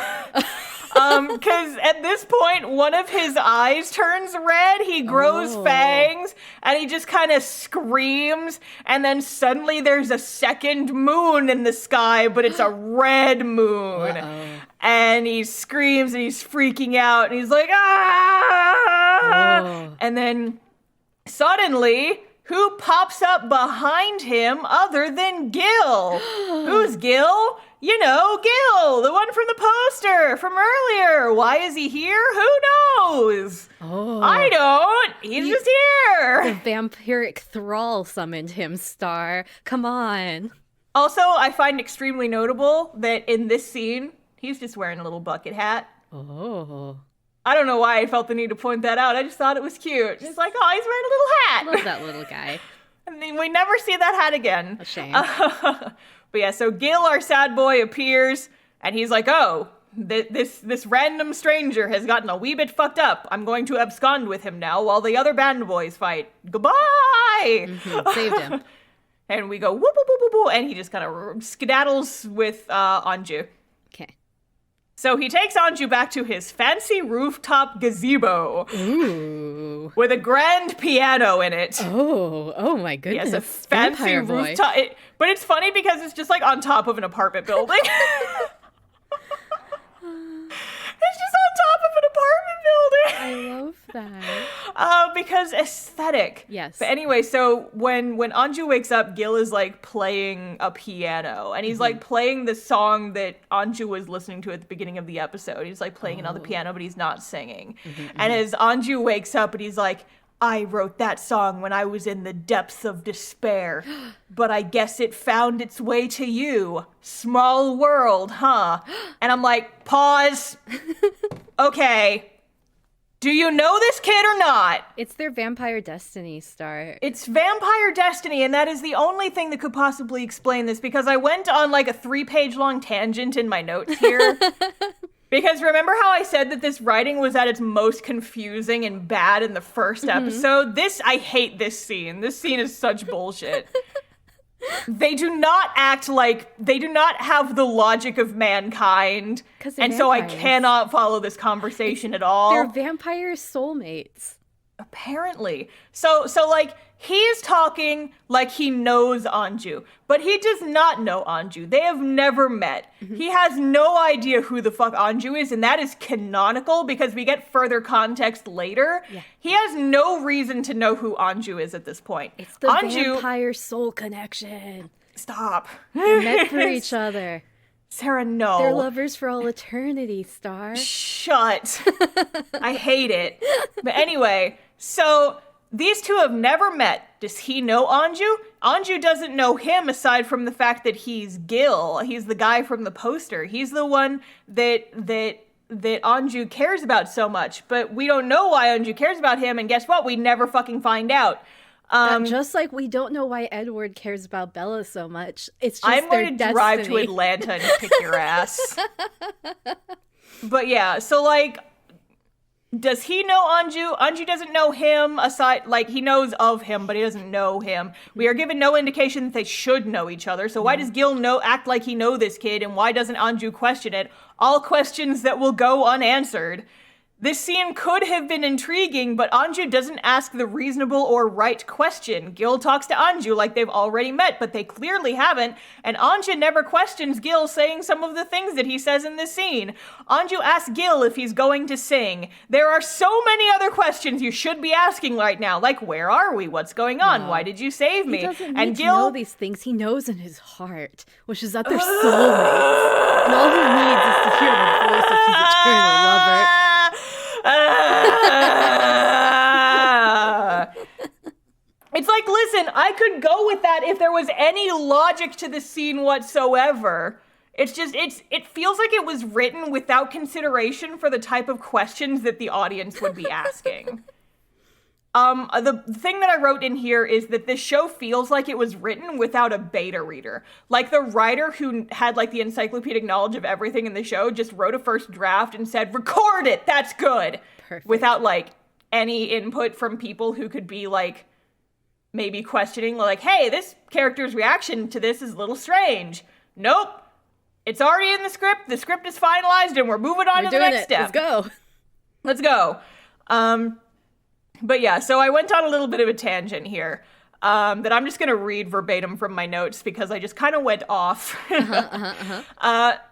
Because at this point, one of his eyes turns red, he grows fangs, and he just kind of screams, and then suddenly there's a second moon in the sky, but it's a red moon. And he screams, and he's freaking out, and he's like, "Ah!" And then suddenly, who pops up behind him other than Gil? Who's Gil? You know, Gil, the one from the poster from earlier. Why is he here? Who knows? I don't. He's just here. The vampiric thrall summoned him, Star. Come on. Also, I find extremely notable that in this scene, he's just wearing a little bucket hat. Oh. I don't know why I felt the need to point that out. I just thought it was cute. Just like, oh, he's wearing a little hat. Love that little guy. I mean, we never see that hat again. A shame. But yeah, so Gil, our sad boy, appears, and he's like, "Oh, this random stranger has gotten a wee bit fucked up. I'm going to abscond with him now while the other band boys fight. Goodbye!" Saved him. And we go, whoop, whoop, whoop, whoop, whoop, and he just kind of skedaddles with Anju. Okay. So he takes Anju back to his fancy rooftop gazebo. Ooh. With a grand piano in it. Oh my goodness. Yes, a fancy Vampire boy. rooftop. But it's funny because it's just like on top of an apartment building. It's just on top of an apartment building. I love that. Because aesthetic. Yes. But anyway, so when Anju wakes up, Gil is like playing a piano, and he's like playing the song that Anju was listening to at the beginning of the episode. He's like playing it on the piano, but he's not singing. And as Anju wakes up, and he's like, I wrote that song when I was in the depths of despair, but I guess it found its way to you. Small world, huh? And I'm like, pause. Okay. Do you know this kid or not? It's their Vampire Destiny star. It's Vampire Destiny, and that is the only thing that could possibly explain this, because I went on like a 3-page long tangent in my notes here. Because remember how I said that this writing was at its most confusing and bad in the first episode? I hate this scene. This scene is such bullshit. They do not have the logic of mankind. And so I cannot follow this conversation at all. They're vampire soulmates. Apparently. So like, he is talking like he knows Anju, but he does not know Anju. They have never met. He has no idea who the fuck Anju is, and that is canonical because we get further context later. Yeah. He has no reason to know who Anju is at this point. It's the vampire soul connection. Stop. They're meant for each other. Sarah, no. They're lovers for all eternity, Star. Shut. I hate it. But anyway, so these two have never met. Does he know Anju? Anju doesn't know him aside from the fact that he's Gil. He's the guy from the poster. He's the one that Anju cares about so much. But we don't know why Anju cares about him, and guess what? We never fucking find out. Just like we don't know why Edward cares about Bella so much. It's just I'm their going to destiny. drive to Atlanta and kick your ass. But yeah, so like, does he know Anju? Anju doesn't know him aside, like, he knows of him, but he doesn't know him. We are given no indication that they should know each other. So why does Gil act like he know this kid, and why doesn't Anju question it? All questions that will go unanswered. This scene could have been intriguing, but Anju doesn't ask the reasonable or right question. Gil talks to Anju like they've already met, but they clearly haven't, and Anju never questions Gil saying some of the things that he says in this scene. Anju asks Gil if he's going to sing. There are so many other questions you should be asking right now, like, where are we? What's going on? No. Why did you save me? He doesn't need to know these things. He knows in his heart, which is that they're soulmates. And all he needs is to hear the voice of his eternal lover. It's like, listen, I could go with that if there was any logic to the scene whatsoever. It's just, it feels like it was written without consideration for the type of questions that the audience would be asking. The thing that I wrote in here is that this show feels like it was written without a beta reader. Like, the writer who had, like, the encyclopedic knowledge of everything in the show just wrote a first draft and said, record it, that's good. Perfect. Without, like, any input from people who could be, like, maybe questioning, like, hey, this character's reaction to this is a little strange. Nope. It's already in the script is finalized, and we're moving on to the next step. Let's go. But yeah, so I went on a little bit of a tangent here that I'm just going to read verbatim from my notes because I just kind of went off.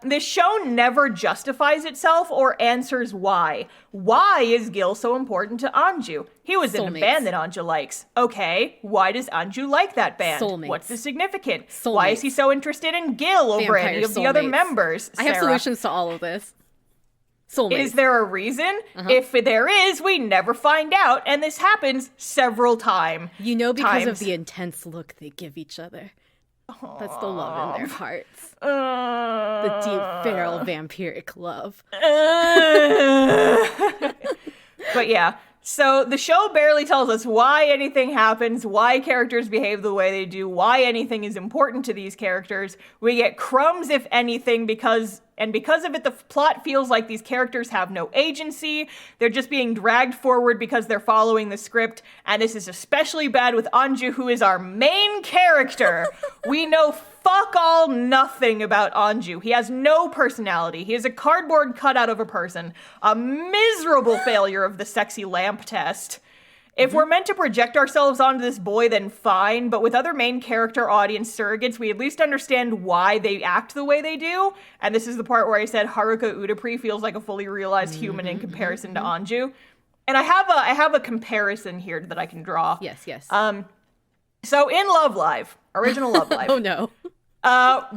This show never justifies itself or answers why. Why is Gil so important to Anju? He was in a band that Anju likes. Okay, why does Anju like that band? Soulmates. What's the significance? Why is he so interested in Gil over any of the other members? I have solutions to all of this. Soulmates. Is there a reason? If there is, we never find out, and this happens several times. You know, because of the intense look they give each other. That's the love in their hearts. The deep, feral, vampiric love. But yeah, so the show barely tells us why anything happens, why characters behave the way they do, why anything is important to these characters. We get crumbs, if anything, because of it, the plot feels like these characters have no agency. They're just being dragged forward because they're following the script. And this is especially bad with Anju, who is our main character. We know fuck all nothing about Anju. He has no personality. He is a cardboard cutout of a person. A miserable failure of the sexy lamp test. If we're meant to project ourselves onto this boy, then fine, but with other main character audience surrogates, we at least understand why they act the way they do. And this is the part where I said Haruka Udapri feels like a fully realized human in comparison to Anju. And I have a comparison here that I can draw. Yes. So in Love Live, original Love Live. Oh no.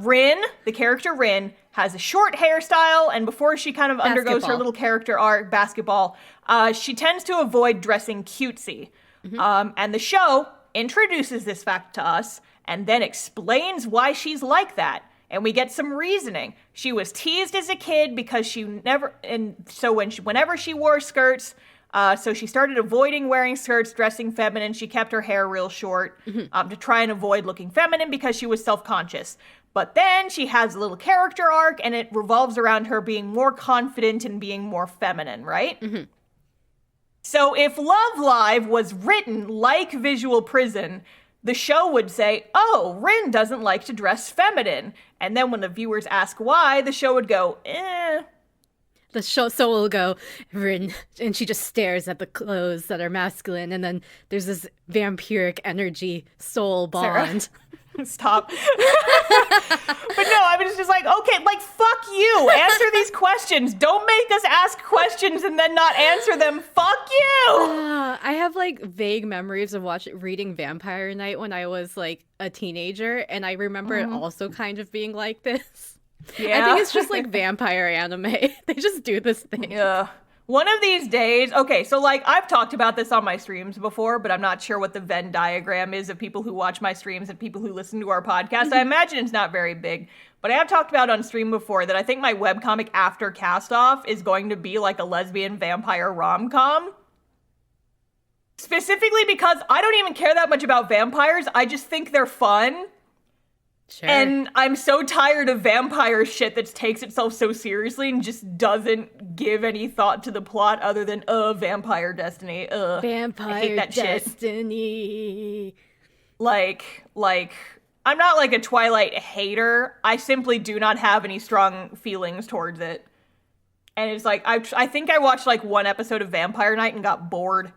Rin, the character Rin, has a short hairstyle, and before she kind of undergoes her little character arc, basketball, she tends to avoid dressing cutesy. And the show introduces this fact to us and then explains why she's like that. And we get some reasoning. She was teased as a kid because whenever she wore skirts, so she started avoiding wearing skirts, dressing feminine. She kept her hair real short to try and avoid looking feminine because she was self-conscious. But then she has a little character arc, and it revolves around her being more confident and being more feminine, right? So if Love Live was written like Visual Prison, the show would say, oh, Rin doesn't like to dress feminine. And then when the viewers ask why, the show would go, eh. The show will go, Rin, and she just stares at the clothes that are masculine, and then there's this vampiric energy soul bond. Sarah? Stop. But no, I was just like, okay, like, fuck you. Answer these questions. Don't make us ask questions and then not answer them. Fuck you. I have like vague memories of reading Vampire Night when I was like a teenager, and I remember it also kind of being like this. Yeah. I think it's just like vampire anime. They just do this thing. Yeah. One of these days, okay, so like I've talked about this on my streams before, but I'm not sure what the Venn diagram is of people who watch my streams and people who listen to our podcast. I imagine it's not very big, but I have talked about on stream before that I think my webcomic after Cast Off is going to be like a lesbian vampire rom-com. Specifically because I don't even care that much about vampires. I just think they're fun. Sure. And I'm so tired of vampire shit that takes itself so seriously and just doesn't give any thought to the plot other than, vampire destiny. Vampire I hate that destiny. Shit. Like, I'm not like a Twilight hater. I simply do not have any strong feelings towards it. And it's like, I think I watched like one episode of Vampire Night and got bored.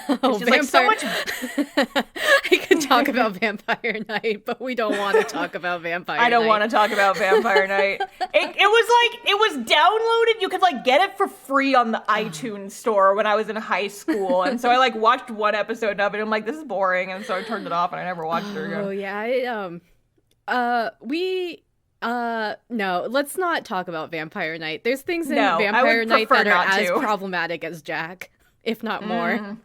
Oh, Vampire. Like so much. I could talk about Vampire Night, but we don't want to talk about Vampire Night. I don't want to talk about Vampire Night. It was downloaded. You could like get it for free on the iTunes store when I was in high school, and so I like watched one episode of it. And I'm like, this is boring, and so I turned it off, and I never watched it again. Oh yeah, no, let's not talk about Vampire Night. There's things in Vampire Night that are as problematic as Jack, if not more.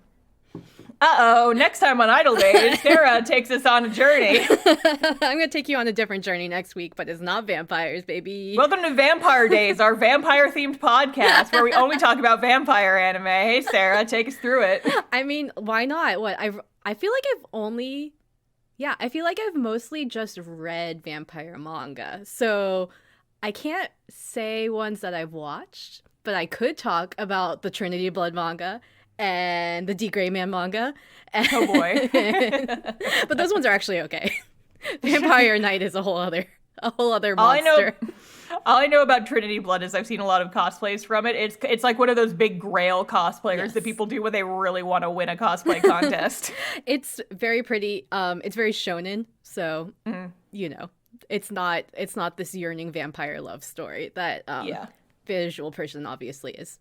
Uh-oh, next time on Idol Days, Sarah takes us on a journey. I'm going to take you on a different journey next week, but it's not vampires, baby. Welcome to Vampire Days, our vampire-themed podcast where we only talk about vampire anime. Hey, Sarah, take us through it. I mean, why not? I feel like I feel like I've mostly just read vampire manga. So I can't say ones that I've watched, but I could talk about the Trinity Blood manga and the D. Gray Man manga. Oh boy. But those ones are actually okay. Vampire Night is a whole other monster. All I know about Trinity Blood is I've seen a lot of cosplays from it. It's like one of those big Grail cosplayers that people do when they really want to win a cosplay contest. It's very pretty. It's very shonen, so you know, it's not this yearning vampire love story that Visual Person obviously is.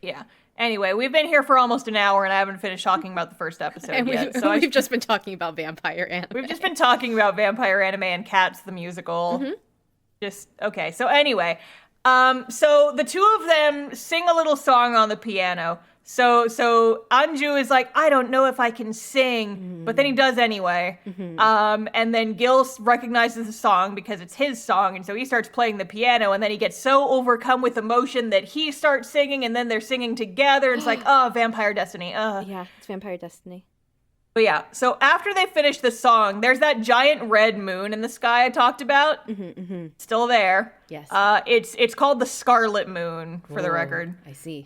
Yeah. Anyway, we've been here for almost an hour, and I haven't finished talking about the first episode yet. So we've just been talking about vampire anime. We've just been talking about vampire anime and Cats the musical. Okay. So anyway, so the two of them sing a little song on the piano. So Anju is like, I don't know if I can sing, but then he does anyway. And then Gil recognizes the song because it's his song, and so he starts playing the piano, and then he gets so overcome with emotion that he starts singing, and then they're singing together. It's like, vampire destiny. Yeah, it's vampire destiny. But yeah, so after they finish the song, there's that giant red moon in the sky I talked about. Still there. Yes. It's called the Scarlet Moon, for the record. I see.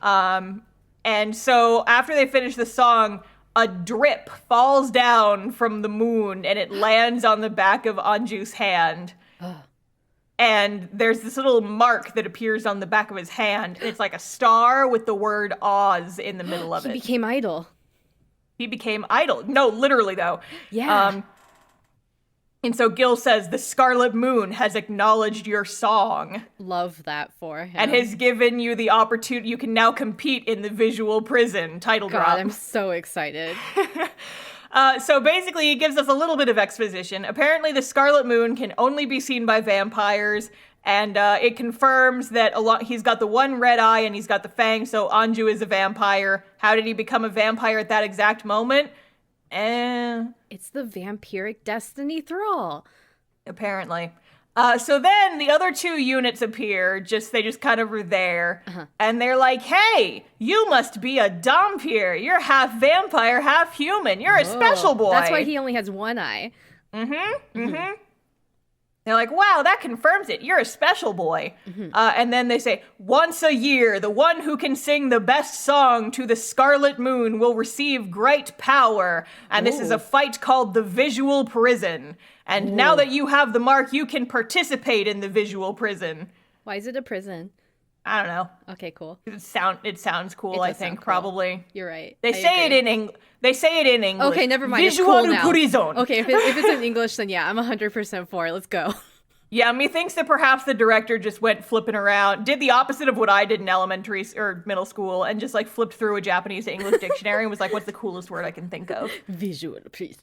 And so after they finish the song, a drip falls down from the moon and it lands on the back of Anju's hand. And there's this little mark that appears on the back of his hand. And it's like a star with the word Oz in the middle of it. He became iDOL. He became iDOL. No, literally though. Yeah. And so Gil says, the Scarlet Moon has acknowledged your song. Love that for him. And has given you the opportunity. You can now compete in the Visual Prison title drop. God, I'm so excited. So basically, he gives us a little bit of exposition. Apparently, the Scarlet Moon can only be seen by vampires. And it confirms that he's got the one red eye and he's got the fangs, so Anju is a vampire. How did he become a vampire at that exact moment? It's the vampiric destiny thrall. Apparently. So then the other two units appear, they just kind of are there, and they're like, hey, you must be a Dhampir. You're half vampire, half human. You're a special boy. That's why he only has one eye. They're like, wow, that confirms it. You're a special boy. And then they say, once a year, the one who can sing the best song to the Scarlet Moon will receive great power. And this is a fight called the Visual Prison. And now that you have the mark, you can participate in the Visual Prison. Why is it a prison? I don't know. Okay, cool. It sounds cool, I think, cool. probably. You're right. They say it in English. Okay, never mind. Visual It's cool now. Prison. Okay, if it's in English, then yeah, I'm 100% for it. Let's go. Yeah, methinks that perhaps the director just went flipping around, did the opposite of what I did in elementary or middle school, and just like flipped through a Japanese to English dictionary and was like, what's the coolest word I can think of? Visual prison.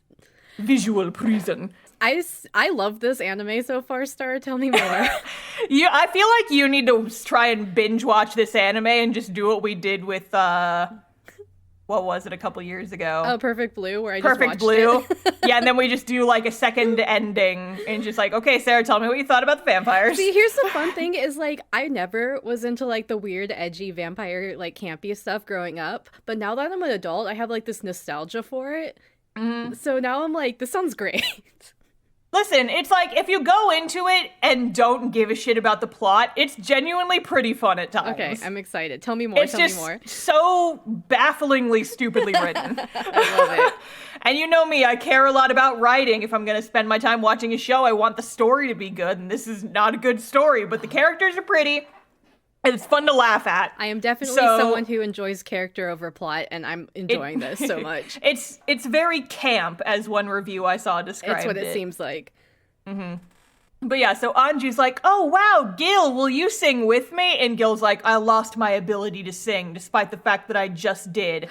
Visual prison. I love this anime so far, Star. Tell me more. I feel like you need to try and binge watch this anime and just do what we did with, what was it, a couple years ago? Oh, Perfect Blue, where I just Perfect watched Blue. it. Yeah, and then we just do like a second ending and just like, okay, Sarah, tell me what you thought about the vampires. See, here's the fun thing is like, I never was into like the weird, edgy vampire, like campy stuff growing up. But now that I'm an adult, I have like this nostalgia for it. So now I'm like, this sounds great. Listen, it's like, if you go into it and don't give a shit about the plot, it's genuinely pretty fun at times. Okay, I'm excited. Tell me more. It's just so bafflingly stupidly written. I love it. And you know me, I care a lot about writing. If I'm going to spend my time watching a show, I want the story to be good, and this is not a good story, but the characters are pretty, and it's fun to laugh at. I am definitely someone who enjoys character over plot, and I'm enjoying this so much. It's very camp, as one review I saw described It's what it seems like. But yeah, so Anju's like, oh wow, Gil, will you sing with me? And Gil's like, I lost my ability to sing, despite the fact that I just did.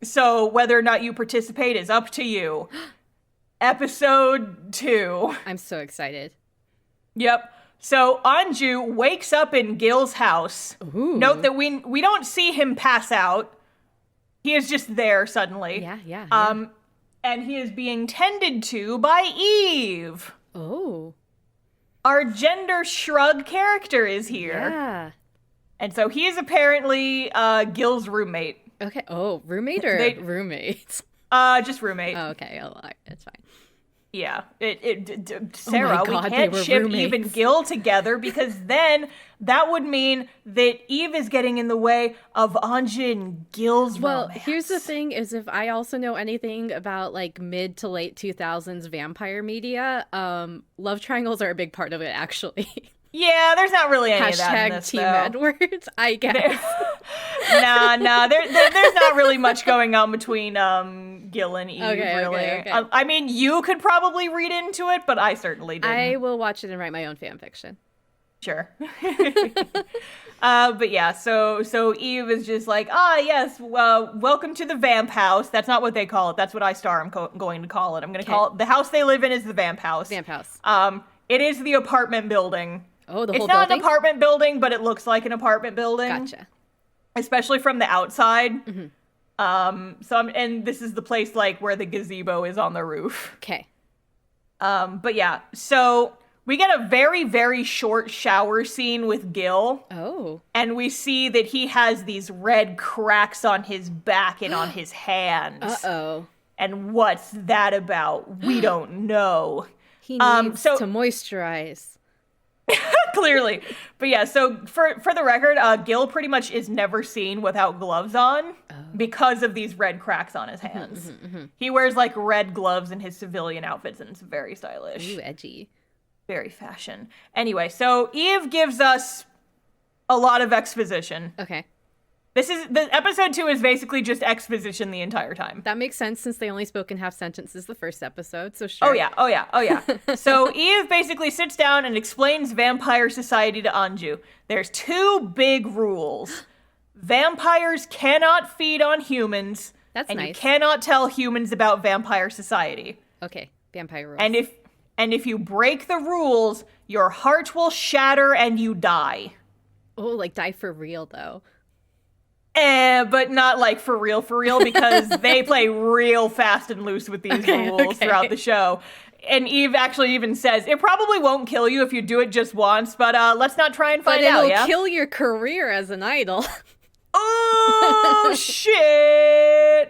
So whether or not you participate is up to you. Episode 2. I'm so excited. Yep. So Anju wakes up in Gil's house. Ooh. Note that we don't see him pass out. He is just there suddenly. Yeah. And he is being tended to by Eve. Oh. Our gender shrug character is here. Yeah. And so he is apparently Gil's roommate. Okay. Oh, roommate or roommates? Just roommate. Oh, okay. Oh, it's fine. Yeah. Sarah, oh my God, we can't ship roommates. Eve and Gil together because then that would mean that Eve is getting in the way of Anju and Gil's romance. Here's the thing is if I also know anything about like mid to late 2000s vampire media, love triangles are a big part of it, actually. Yeah, there's not really any of that in this, Team though. Edwards, I guess. Nah, there's not really much going on between Gil and Eve, really. Okay. I mean, you could probably read into it, but I certainly didn't. I will watch it and write my own fan fiction. Sure. But yeah, so Eve is just like, yes, welcome to the Vamp House. That's not what they call it. That's what I'm going to call it. I'm going to call it, the house they live in is the Vamp House. Vamp House. It is the apartment building. Oh, the It's whole not building? an apartment building, but it looks like an apartment building. Gotcha. Especially from the outside. And this is the place like where the gazebo is on the roof. Okay. But yeah, so we get a very, very short shower scene with Gil. Oh. And we see that he has these red cracks on his back and on his hands. Uh-oh. And what's that about? We don't know. He needs to moisturize. Clearly. But yeah, so for the record, Gil pretty much is never seen without gloves on because of these red cracks on his hands. He wears like red gloves in his civilian outfits and it's very stylish. Ooh, edgy. Very fashion. Anyway, so Eve gives us a lot of exposition. Okay. The episode 2 is basically just exposition the entire time. That makes sense since they only spoke in half sentences the first episode, so sure. Oh yeah. So Eve basically sits down and explains vampire society to Anju. There's 2 big rules. Vampires cannot feed on humans. That's and nice. You cannot tell humans about vampire society. Okay, vampire rules. And if you break the rules, your heart will shatter and you die. Oh, like die for real, though. but not like for real, because they play real fast and loose with these rules throughout the show. And Eve actually even says, it probably won't kill you if you do it just once, but let's not try and find out, It'll kill your career as an idol. Oh, shit!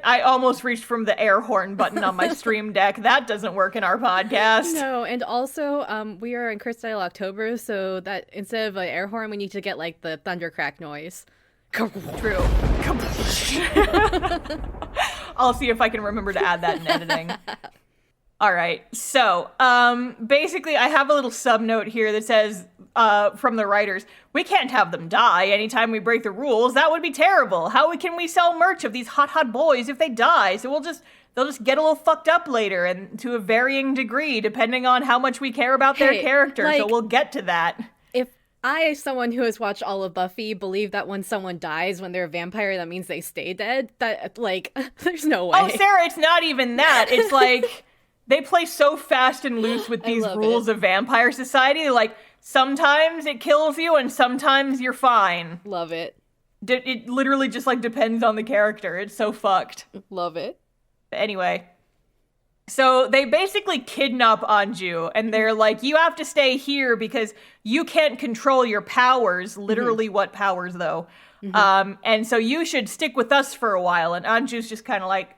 I almost reached from the air horn button on my stream deck. That doesn't work in our podcast. No, and also, we are in Crystal October, so that instead of an air horn, we need to get, like, the thundercrack noise. True. I'll see if I can remember to add that in editing. All right, so basically I have a little sub-note here that says, from the writers, we can't have them die anytime we break the rules. That would be terrible. How can we sell merch of these hot boys if they die? So they'll just get a little fucked up later, and to a varying degree, depending on how much we care about their character. So we'll get to that. If I, as someone who has watched all of Buffy, believe that when someone dies when they're a vampire, that means they stay dead, that, like, there's no way. Oh, Sarah, it's not even that. It's like... They play so fast and loose with these rules of vampire society. Like, sometimes it kills you and sometimes you're fine. Love it. It literally just, like, depends on the character. It's so fucked. Love it. Anyway. So they basically kidnap Anju, and they're like, you have to stay here because you can't control your powers. Literally what powers, though? And so you should stick with us for a while. And Anju's just kind of like,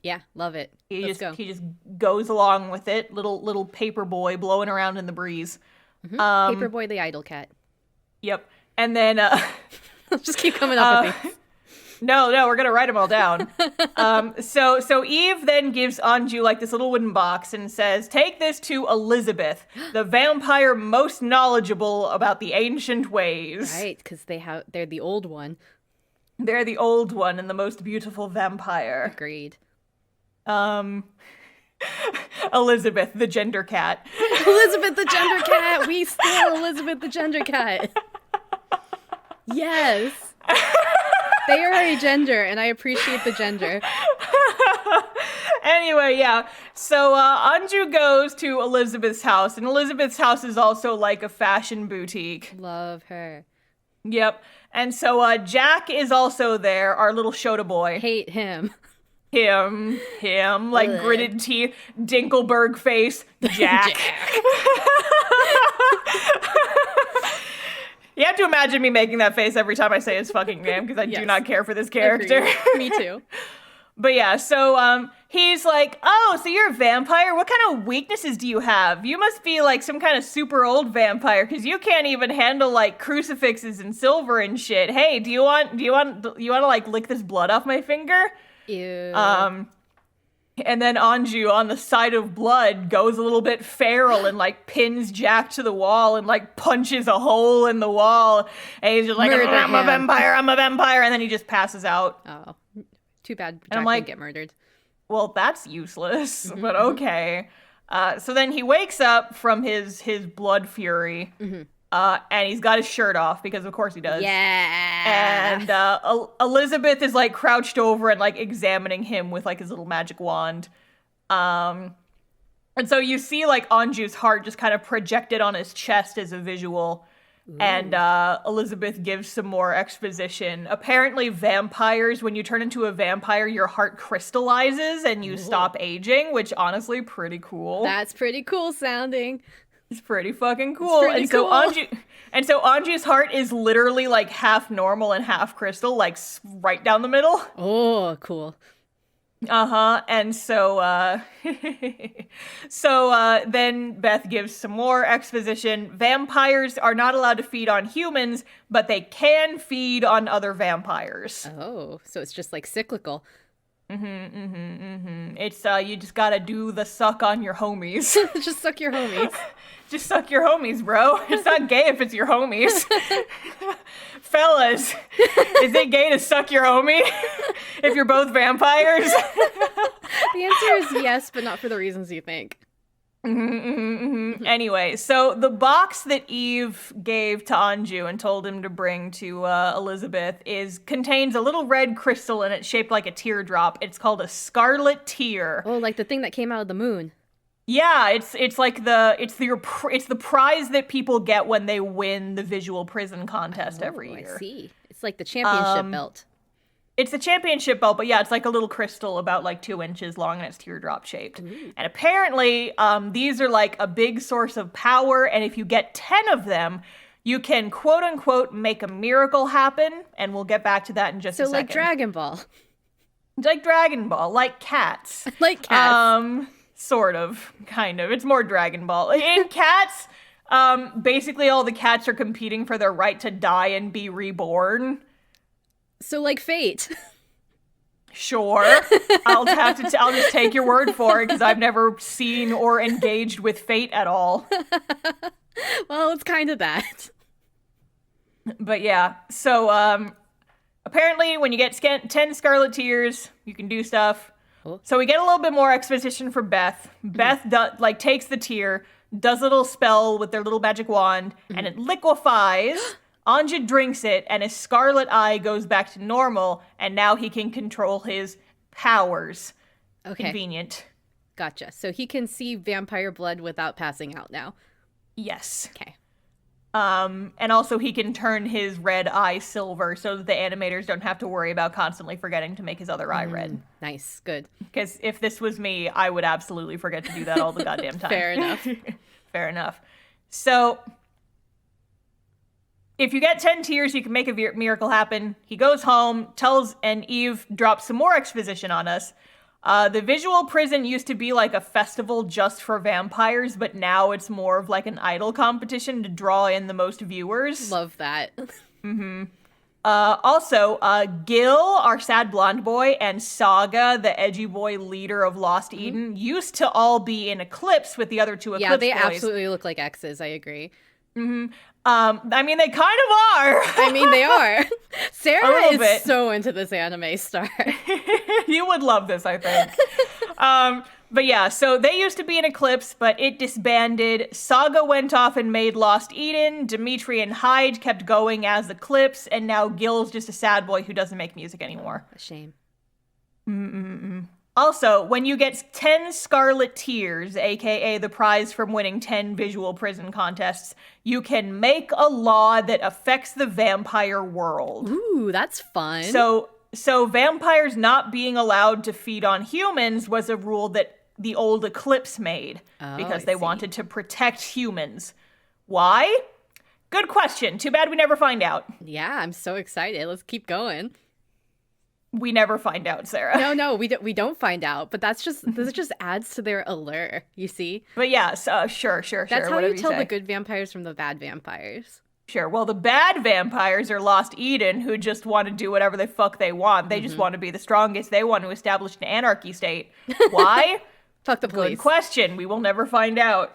Yeah, love it. He just goes along with it. Little paper boy blowing around in the breeze. Paper boy the idol cat. Yep. And then just keep coming up with these. No, we're gonna write them all down. So Eve then gives Anju like this little wooden box and says, take this to Elizabeth, the vampire most knowledgeable about the ancient ways. Right, because they're the old one. They're the old one and the most beautiful vampire. Agreed. Elizabeth, the gender cat. Elizabeth, the gender cat. We steal Elizabeth, the gender cat. Yes. They are a gender, and I appreciate the gender. Anyway, yeah. So Anju goes to Elizabeth's house, and Elizabeth's house is also like a fashion boutique. Love her. Yep. And so Jack is also there, our little Shota boy. Hate him. Him, like Ugh. gritted teeth, Dinkelberg face, Jack. You have to imagine me making that face every time I say his fucking name, because I do not care for this character. Me too. But yeah, so he's like, oh, so you're a vampire? What kind of weaknesses do you have? You must be like some kind of super old vampire, because you can't even handle like crucifixes and silver and shit. Hey, do you want to like lick this blood off my finger? Ew. And then Anju, on the side of blood, goes a little bit feral and like pins Jack to the wall and like punches a hole in the wall. And he's just like, I'm a vampire. And then he just passes out. Oh, too bad Jack and I'm like, didn't get murdered. Well, that's useless, but okay. So then he wakes up from his blood fury. And he's got his shirt off because of course he does. Yeah. And Elizabeth is like crouched over and like examining him with like his little magic wand. And so you see like Anju's heart just kind of projected on his chest as a visual. Ooh. And Elizabeth gives some more exposition. Apparently vampires, when you turn into a vampire, your heart crystallizes and you stop aging, which honestly pretty cool. That's pretty cool sounding. It's pretty fucking cool. So Anju's heart is literally like half normal and half crystal, like right down the middle. Oh, cool. And so then Beth gives some more exposition. Vampires are not allowed to feed on humans, but they can feed on other vampires. Oh, so it's just like cyclical. It's you just gotta do the suck on your homies. Just suck your homies. Just suck your homies, bro. It's not gay if it's your homies. Fellas, is it gay to suck your homie if you're both vampires? The answer is yes, but not for the reasons you think. Anyway, so the box that Eve gave to Anju and told him to bring to Elizabeth contains a little red crystal in it shaped like a teardrop. It's called a scarlet tear. Oh, like the thing that came out of the moon. Yeah, it's the prize that people get when they win the visual prison contest every year. I see. It's like the championship belt. It's the championship belt, but yeah, it's like a little crystal about like 2 inches long and it's teardrop shaped. Ooh. And apparently, these are like a big source of power, and if you get 10 of them, you can quote unquote make a miracle happen, and we'll get back to that in just a So second. like Dragon Ball. Like Dragon Ball, like cats. Like cats. Sort of, kind of. It's more Dragon Ball. In cats, basically all the cats are competing for their right to die and be reborn. So like Fate. Sure. I'll just take your word for it because I've never seen or engaged with Fate at all. Well, it's kind of that. But yeah, so apparently when you get 10 Scarlet Tears, you can do stuff. Cool. So we get a little bit more exposition for Beth. Beth takes the tear, does a little spell with their little magic wand, and it liquefies. Anju drinks it, and his scarlet eye goes back to normal, and now he can control his powers. Okay. Convenient. Gotcha. So he can see vampire blood without passing out now. Yes. Okay. And also he can turn his red eye silver so that the animators don't have to worry about constantly forgetting to make his other eye red. Nice. Good. Because if this was me, I would absolutely forget to do that all the goddamn time. Fair enough. Fair enough. So, if you get 10 tears, you can make a miracle happen. He goes home, and Eve drops some more exposition on us. The visual prison used to be like a festival just for vampires, but now it's more of like an idol competition to draw in the most viewers. Love that. Also, Gil, our sad blonde boy, and Saga, the edgy boy leader of Lost Eden, used to all be in Eclipse with the other two Eclipse boys. Yeah, they absolutely look like exes. I agree. I mean, they kind of are. I mean, they are. Sarah is bit. so into this anime star. You would love this, I think. But yeah, so they used to be in Eclipse, but it disbanded. Saga went off and made Lost Eden. Dimitri and Hyde kept going as Eclipse, and now Gil's just a sad boy who doesn't make music anymore. A shame. Also, when you get 10 Scarlet Tears, aka the prize from winning 10 visual prison contests, you can make a law that affects the vampire world. Ooh, that's fun. So vampires not being allowed to feed on humans was a rule that the old Eclipse made because they wanted to protect humans. Why? Good question. Too bad we never find out. Yeah, I'm so excited. Let's keep going. We never find out, Sarah. No, we don't find out. But this just adds to their allure. You see? But yeah, so sure. That's how whatever you tell say. the good vampires from the bad vampires. Sure. Well, the bad vampires are Lost Eden, who just want to do whatever the fuck they want. They just want to be the strongest. They want to establish an anarchy state. Why? Fuck the police. Good question. We will never find out.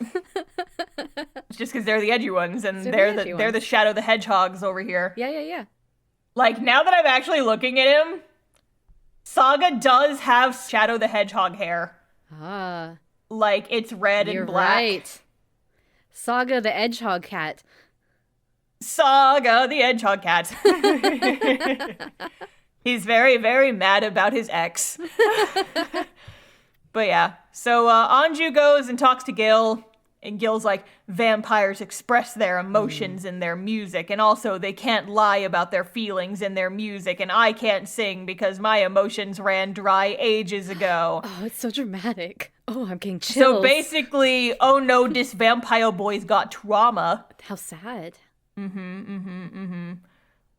It's just because they're the edgy ones, and they're the Shadow the Hedgehogs over here. Yeah. Like, now that I'm actually looking at him, Saga does have Shadow the Hedgehog hair. Ah. Like, it's red and black. Right. Saga the Edgehog Cat. Saga the Hedgehog Cat. He's very, very mad about his ex. But yeah, so Anju goes and talks to Gil, and Gil's like, vampires express their emotions in their music, and also they can't lie about their feelings in their music, and I can't sing because my emotions ran dry ages ago. Oh, it's so dramatic. Oh, I'm getting chills. So basically, oh no, this vampire boy's got trauma. How sad.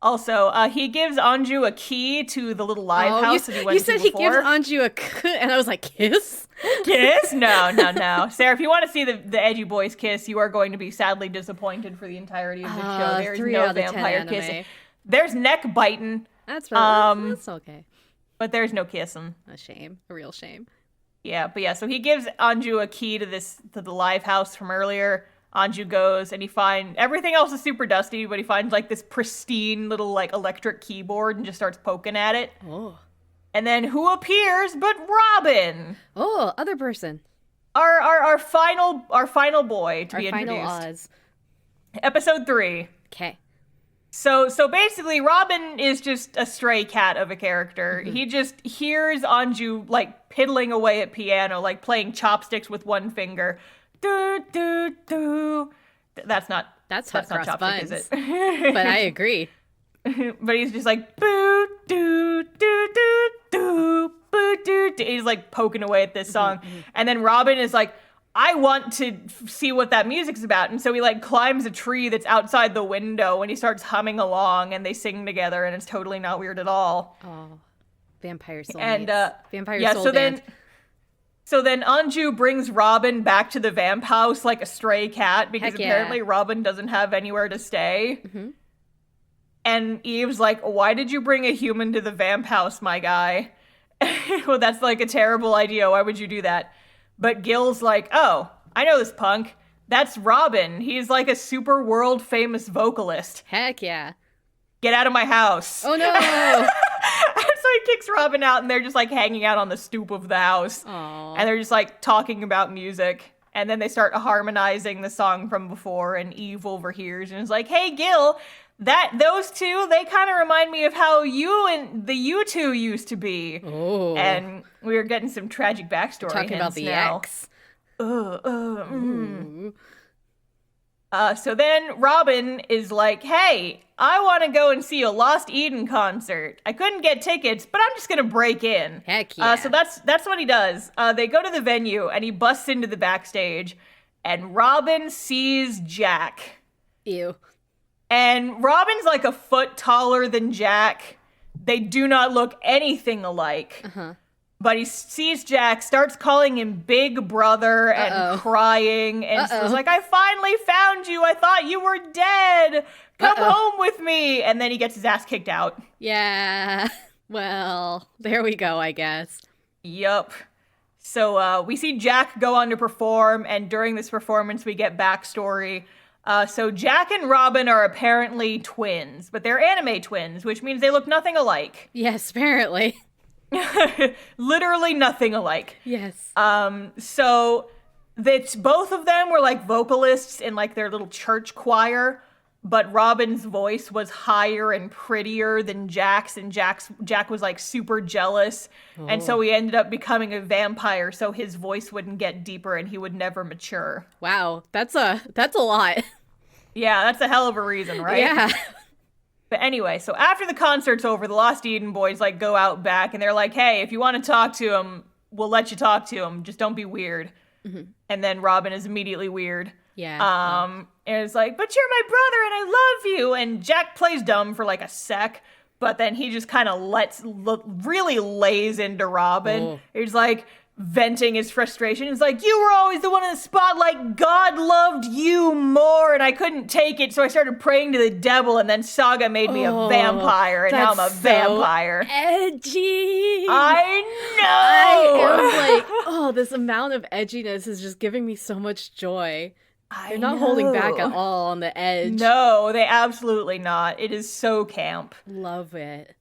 Also, he gives Anju a key to the little live house that he went to before. You said he gives Anju a kiss, and I was like, kiss? Kiss? No. Sarah, if you want to see the edgy boys kiss, you are going to be sadly disappointed for the entirety of the show. There's 3 no out of 10 vampire anime. kissing. There's neck biting. That's okay. But there's no kissing. A shame. A real shame. Yeah, but yeah, so he gives Anju a key to the live house from earlier. Anju goes and he finds everything else is super dusty, but he finds like this pristine little like electric keyboard and just starts poking at it. Oh. And then who appears but Robin? Oh, other person. Our final boy to be introduced. Final Oz. Episode 3. Okay. So basically Robin is just a stray cat of a character. He just hears Anju like piddling away at piano, like playing chopsticks with one finger. Do, do, do. That's not Hot Cross chopstick, Buns. is it? But I agree. But he's just like, boo, doo, doo, doo, doo, boo, doo, doo. He's like poking away at this song. And then Robin is like, I want to see what that music's about. And so he like climbs a tree that's outside the window and he starts humming along and they sing together and it's totally not weird at all. Oh, vampire soulmates. And vampire soul dance. So then Anju brings Robin back to the vamp house like a stray cat because apparently Robin doesn't have anywhere to stay. And Eve's like, why did you bring a human to the vamp house, my guy? Well, that's like a terrible idea. Why would you do that? But Gil's like, oh, I know this punk. That's Robin. He's like a super world famous vocalist. Heck yeah. Get out of my house. Oh no. So he kicks Robin out and they're just like hanging out on the stoop of the house. Aww. And they're just like talking about music. And then they start harmonizing the song from before and Eve overhears and is like, hey, Gil, those two, they kind of remind me of how you two used to be. Oh. And we were getting some tragic backstory. Talking about the ex. So then Robin is like, hey, I want to go and see a Lost Eden concert. I couldn't get tickets, but I'm just going to break in. Heck yeah. So that's what he does. They go to the venue and he busts into the backstage and Robin sees Jack. Ew. And Robin's like a foot taller than Jack. They do not look anything alike. But he sees Jack, starts calling him Big Brother and crying. And was like, I finally found you. I thought you were dead. Come home with me. And then he gets his ass kicked out. Yeah. Well, there we go, I guess. Yup. So we see Jack go on to perform. And during this performance, we get backstory. So Jack and Robin are apparently twins. But they're anime twins, which means they look nothing alike. Yes, apparently. Literally nothing alike. Yes. So that's both of them were like vocalists in like their little church choir, but Robin's voice was higher and prettier than Jack's, and Jack was like super jealous, and so he ended up becoming a vampire so his voice wouldn't get deeper and he would never mature. Wow, that's a lot. Yeah, that's a hell of a reason, right? Yeah. But anyway, so after the concert's over, the Lost Eden boys like go out back and they're like, hey, if you want to talk to him, we'll let you talk to him. Just don't be weird. And then Robin is immediately weird. Yeah. And it's like, but you're my brother and I love you. And Jack plays dumb for like a sec, but then he just kind of really lays into Robin. Oh. He's like venting his frustration. He's like, you were always the one in the spotlight. God loved you more and I couldn't take it. So I started praying to the devil and then Saga made me a vampire and now I'm a vampire. Edgy. I know. I am like, oh, this amount of edginess is just giving me so much joy. They're not holding back at all on the edge. No, they absolutely not. It is so camp. Love it.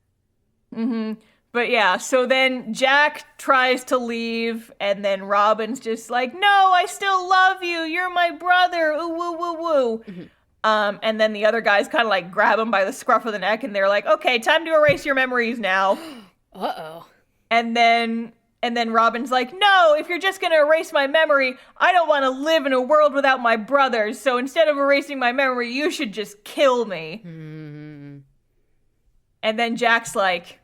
But yeah, so then Jack tries to leave, and then Robin's just like, no, I still love you. You're my brother. Ooh, woo, woo, woo. And then the other guys kind of like grab him by the scruff of the neck, and they're like, okay, time to erase your memories now. Uh-oh. And then Robin's like, no, if you're just going to erase my memory, I don't want to live in a world without my brothers. So instead of erasing my memory, you should just kill me. And then Jack's like,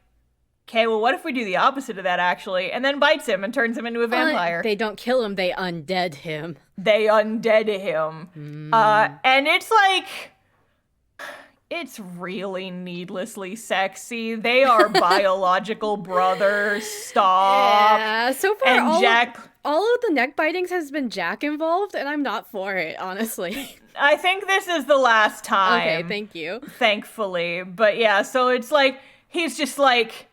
okay, well, what if we do the opposite of that, actually? And then bites him and turns him into a vampire. They don't kill him, they undead him. They undead him. And it's like, it's really needlessly sexy. They are biological brothers. Stop. Yeah, so far And all of the neck bitings has been Jack involved, and I'm not for it, honestly. I think this is the last time. Okay, thank you. Thankfully. But yeah, so it's like, he's just like,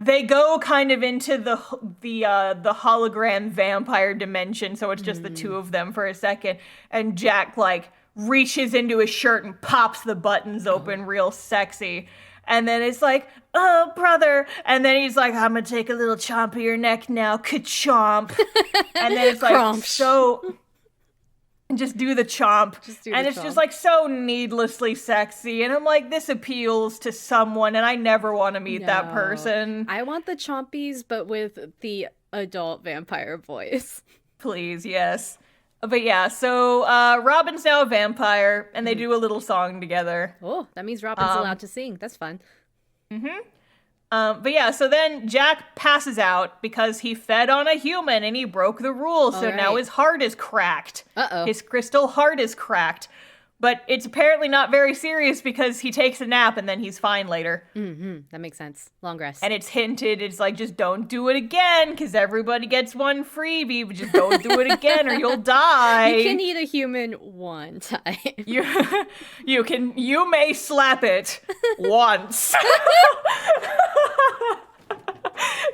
they go kind of into the hologram vampire dimension, so it's just the two of them for a second, and Jack like reaches into his shirt and pops the buttons open real sexy, and then it's like, oh brother, and then he's like, I'm gonna take a little chomp of your neck now, ka-chomp. And then it's like Cromp. so just do the chomp. And it's chomp. just like so needlessly sexy. And I'm like, this appeals to someone and I never want to meet that No. person. I want the chompies, but with the adult vampire voice. Please, yes. But yeah, so Robin's now a vampire, and they do a little song together. Oh, that means Robin's allowed to sing. That's fun. But yeah, so then Jack passes out because he fed on a human and he broke the rules. So now his heart is cracked. Uh-oh. His crystal heart is cracked. But it's apparently not very serious because he takes a nap and then he's fine later. That makes sense. Long rest. And it's hinted, it's like, just don't do it again because everybody gets one freebie, but just don't do it again or you'll die. You can eat a human one time. You may slap it once.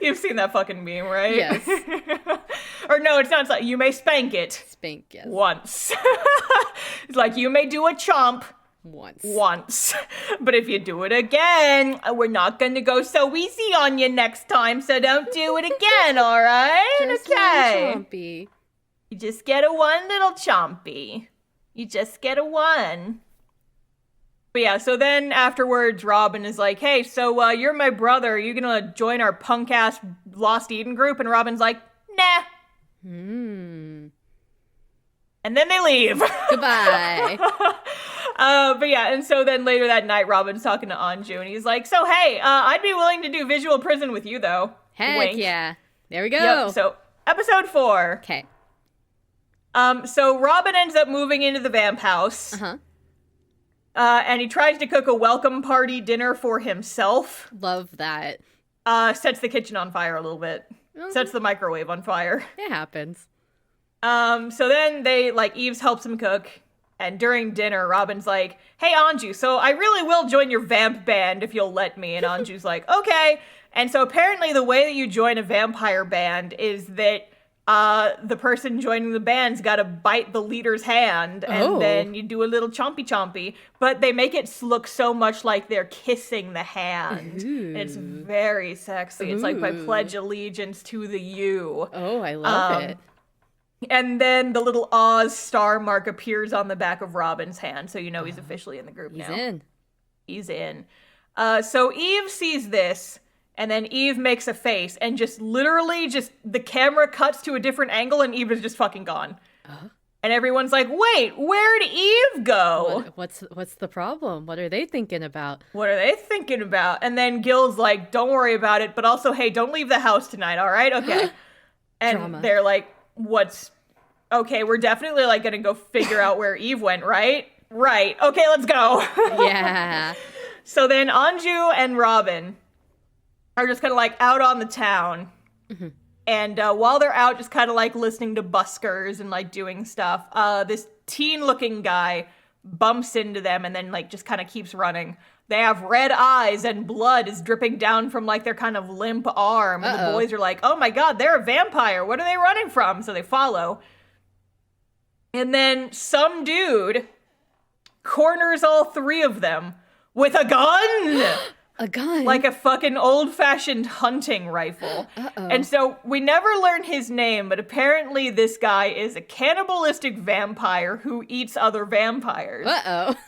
You've seen that fucking meme, right? Yes. Or no, it's not. It's like, you may spank it. Spank, yes. Once. It's like, you may do a chomp. Once. But if you do it again, we're not going to go so easy on you next time, so don't do it again, all right? Just okay. one chompy. You just get a one little chompy. You just get a one. But yeah, so then afterwards, Robin is like, hey, so you're my brother. Are you going to join our punk-ass Lost Eden group? And Robin's like, nah. And then they leave. Goodbye. But yeah, and so then later that night, Robin's talking to Anju, and he's like, so hey, I'd be willing to do visual prison with you, though. Heck Wink. yeah. There we go. Yep, so episode 4. Okay. So Robin ends up moving into the vamp house. And he tries to cook a welcome party dinner for himself. Love that. Sets the kitchen on fire a little bit. Sets the microwave on fire. It happens. So then Eves helps him cook. And during dinner, Robin's like, hey, Anju, so I really will join your vamp band if you'll let me. And Anju's like, okay. And so apparently the way that you join a vampire band is that the person joining the band's got to bite the leader's hand, and then you do a little chompy. But they make it look so much like they're kissing the hand. And it's very sexy. It's like, I pledge allegiance to the you. Oh, I love it. And then the little Oz star mark appears on the back of Robin's hand, so you know he's officially in the group now. He's in. So Eve sees this, and then Eve makes a face, and just literally the camera cuts to a different angle, and Eve is just fucking gone. And everyone's like, wait, where'd Eve go? What's the problem? What are they thinking about? And then Gil's like, don't worry about it, but also, hey, don't leave the house tonight, all right? Okay. And Drama. They're like, okay, we're definitely like gonna go figure out where Eve went, right? Right. Okay, let's go. Yeah. So then Anju and Robin are just kind of like out on the town. And while they're out just kind of like listening to buskers and like doing stuff, this teen looking guy bumps into them and then like just kind of keeps running. They have red eyes and blood is dripping down from like their kind of limp arm. And the boys are like, oh my God, they're a vampire. What are they running from? So they follow. And then some dude corners all 3 of them with a gun. A gun? Like a fucking old-fashioned hunting rifle. And so we never learn his name, but apparently this guy is a cannibalistic vampire who eats other vampires.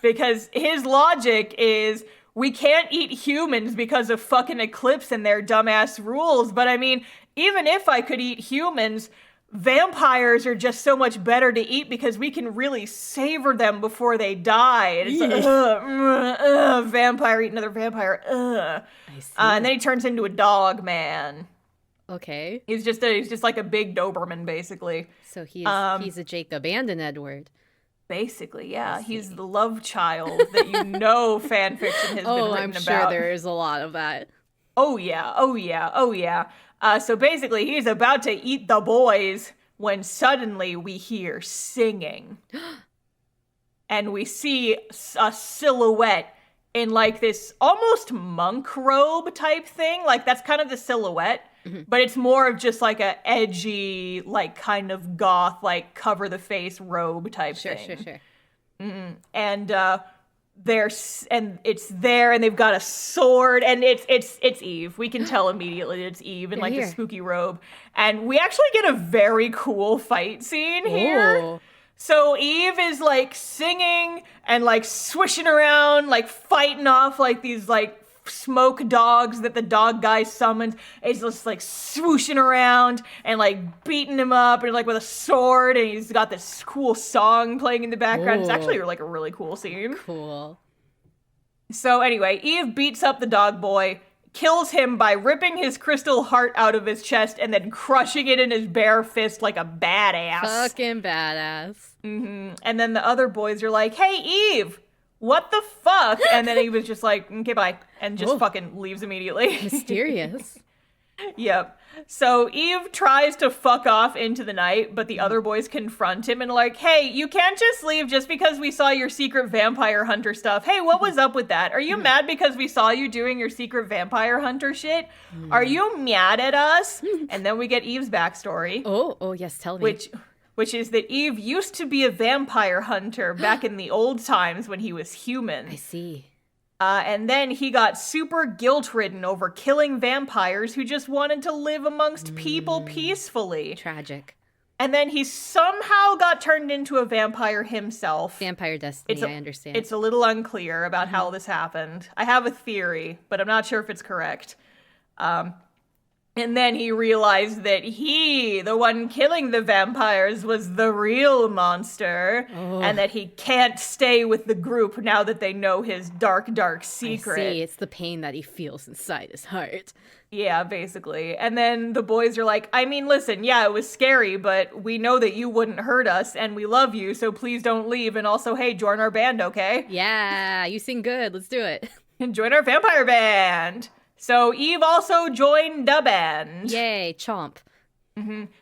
Because his logic is, we can't eat humans because of fucking Eclipse and their dumbass rules. But I mean, even if I could eat humans, vampires are just so much better to eat because we can really savor them before they die. It's like, vampire eating another vampire. I see. And then he turns into a dog man. Okay. He's just like a big Doberman, basically. So he's a Jacob and an Edward. Basically, yeah. He's the love child that fanfiction has been written about. I'm sure there is a lot of that. Oh yeah. So basically, he's about to eat the boys when suddenly we hear singing. And we see a silhouette in like this almost monk robe type thing. Like that's kind of the silhouette. But it's more of just like a edgy, like kind of goth, like cover the face robe type thing. Sure. And it's there, and they've got a sword, and it's Eve. We can tell immediately that it's Eve in like the spooky robe. And we actually get a very cool fight scene here. Ooh. So Eve is like singing and like swishing around, like fighting off like these like smoke dogs that the dog guy summons. He's just like swooshing around and like beating him up and like with a sword, and he's got this cool song playing in the background. Ooh. It's actually like a really cool scene. Cool. So anyway, Eve beats up the dog boy, kills him by ripping his crystal heart out of his chest and then crushing it in his bare fist like a badass. Fucking badass. Mm-hmm. And then the other boys are like, hey, Eve, what the fuck? And then Eve was just like, okay, bye. And just fucking leaves immediately. Mysterious. Yep. So Eve tries to fuck off into the night, but the other boys confront him and like, hey, you can't just leave just because we saw your secret vampire hunter stuff. Hey, what was up with that? Are you mad because we saw you doing your secret vampire hunter shit? Are you mad at us? And then we get Eve's backstory. Oh, yes, tell me. Which is that Eve used to be a vampire hunter back in the old times when he was human. I see. And then he got super guilt-ridden over killing vampires who just wanted to live amongst people peacefully. Tragic. And then he somehow got turned into a vampire himself. Vampire destiny, I understand. It's a little unclear about how this happened. I have a theory, but I'm not sure if it's correct. And then he realized that he, the one killing the vampires, was the real monster, and that he can't stay with the group now that they know his dark, dark secret. I see. It's the pain that he feels inside his heart. Yeah, basically. And then the boys are like, I mean, listen, yeah, it was scary, but we know that you wouldn't hurt us, and we love you, so please don't leave. And also, hey, join our band, okay? Yeah, you sing good. Let's do it. And join our vampire band. So Eve also joined the band. Yay, chomp.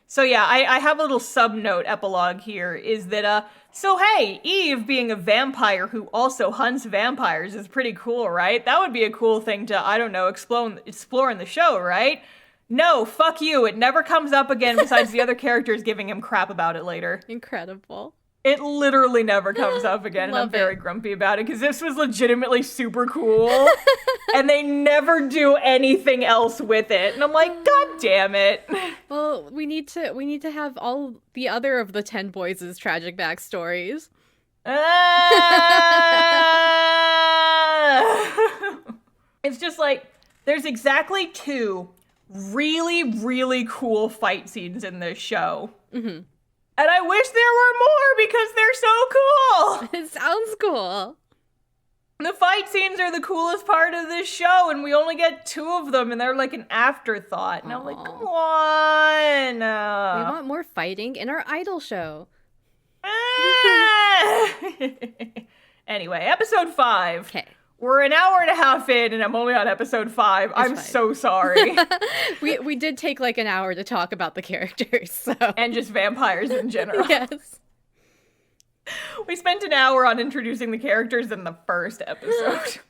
So yeah, I have a little sub-note epilogue here, is that, so hey, Eve being a vampire who also hunts vampires is pretty cool, right? That would be a cool thing to, I don't know, explore in the show, right? No, fuck you, it never comes up again besides the other characters giving him crap about it later. Incredible. It literally never comes up again, and I'm very grumpy about it, because this was legitimately super cool, and they never do anything else with it, and I'm like, god damn it. Well, we need to have all the other of the 10 boys' tragic backstories. It's just like, there's exactly 2 really, really cool fight scenes in this show. Mm-hmm. And I wish there were more because they're so cool. It sounds cool. The fight scenes are the coolest part of this show, and we only get 2 of them, and they're like an afterthought. And I'm like, come on. We want more fighting in our iDOL show. Anyway, episode 5. Okay. We're an hour and a half in, and I'm only on episode 5. I'm fine. so sorry. We did take like an hour to talk about the characters, so. And just vampires in general. Yes. We spent an hour on introducing the characters in the first episode.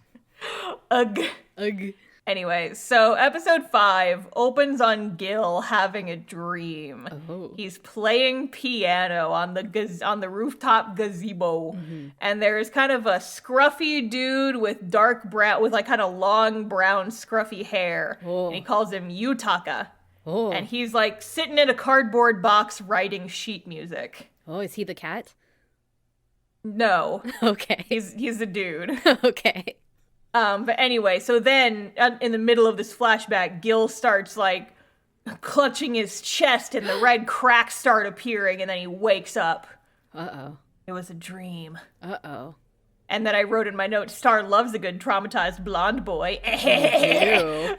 Ugh. Ugh. Anyway, so episode 5 opens on Gil having a dream. Oh. He's playing piano on the rooftop gazebo, and there's kind of a scruffy dude with dark brown, with like kind of long brown scruffy hair, and he calls him Yutaka. Oh. And he's like sitting in a cardboard box writing sheet music. Oh, is he the cat? No. Okay. He's a dude. Okay. But anyway, so then in the middle of this flashback, Gil starts like clutching his chest and the red cracks start appearing, and then he wakes up. Uh-oh. It was a dream. Uh-oh. And then I wrote in my notes, Star loves a good traumatized blonde boy. Ew.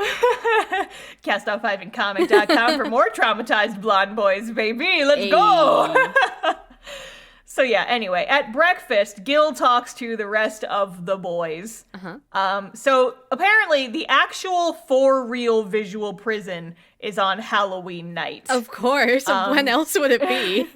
Castoff-comic.com for more traumatized blonde boys, baby. Let's go. So yeah, anyway, at breakfast, Gil talks to the rest of the boys. So apparently the actual for real visual prison is on Halloween night. Of course. When else would it be?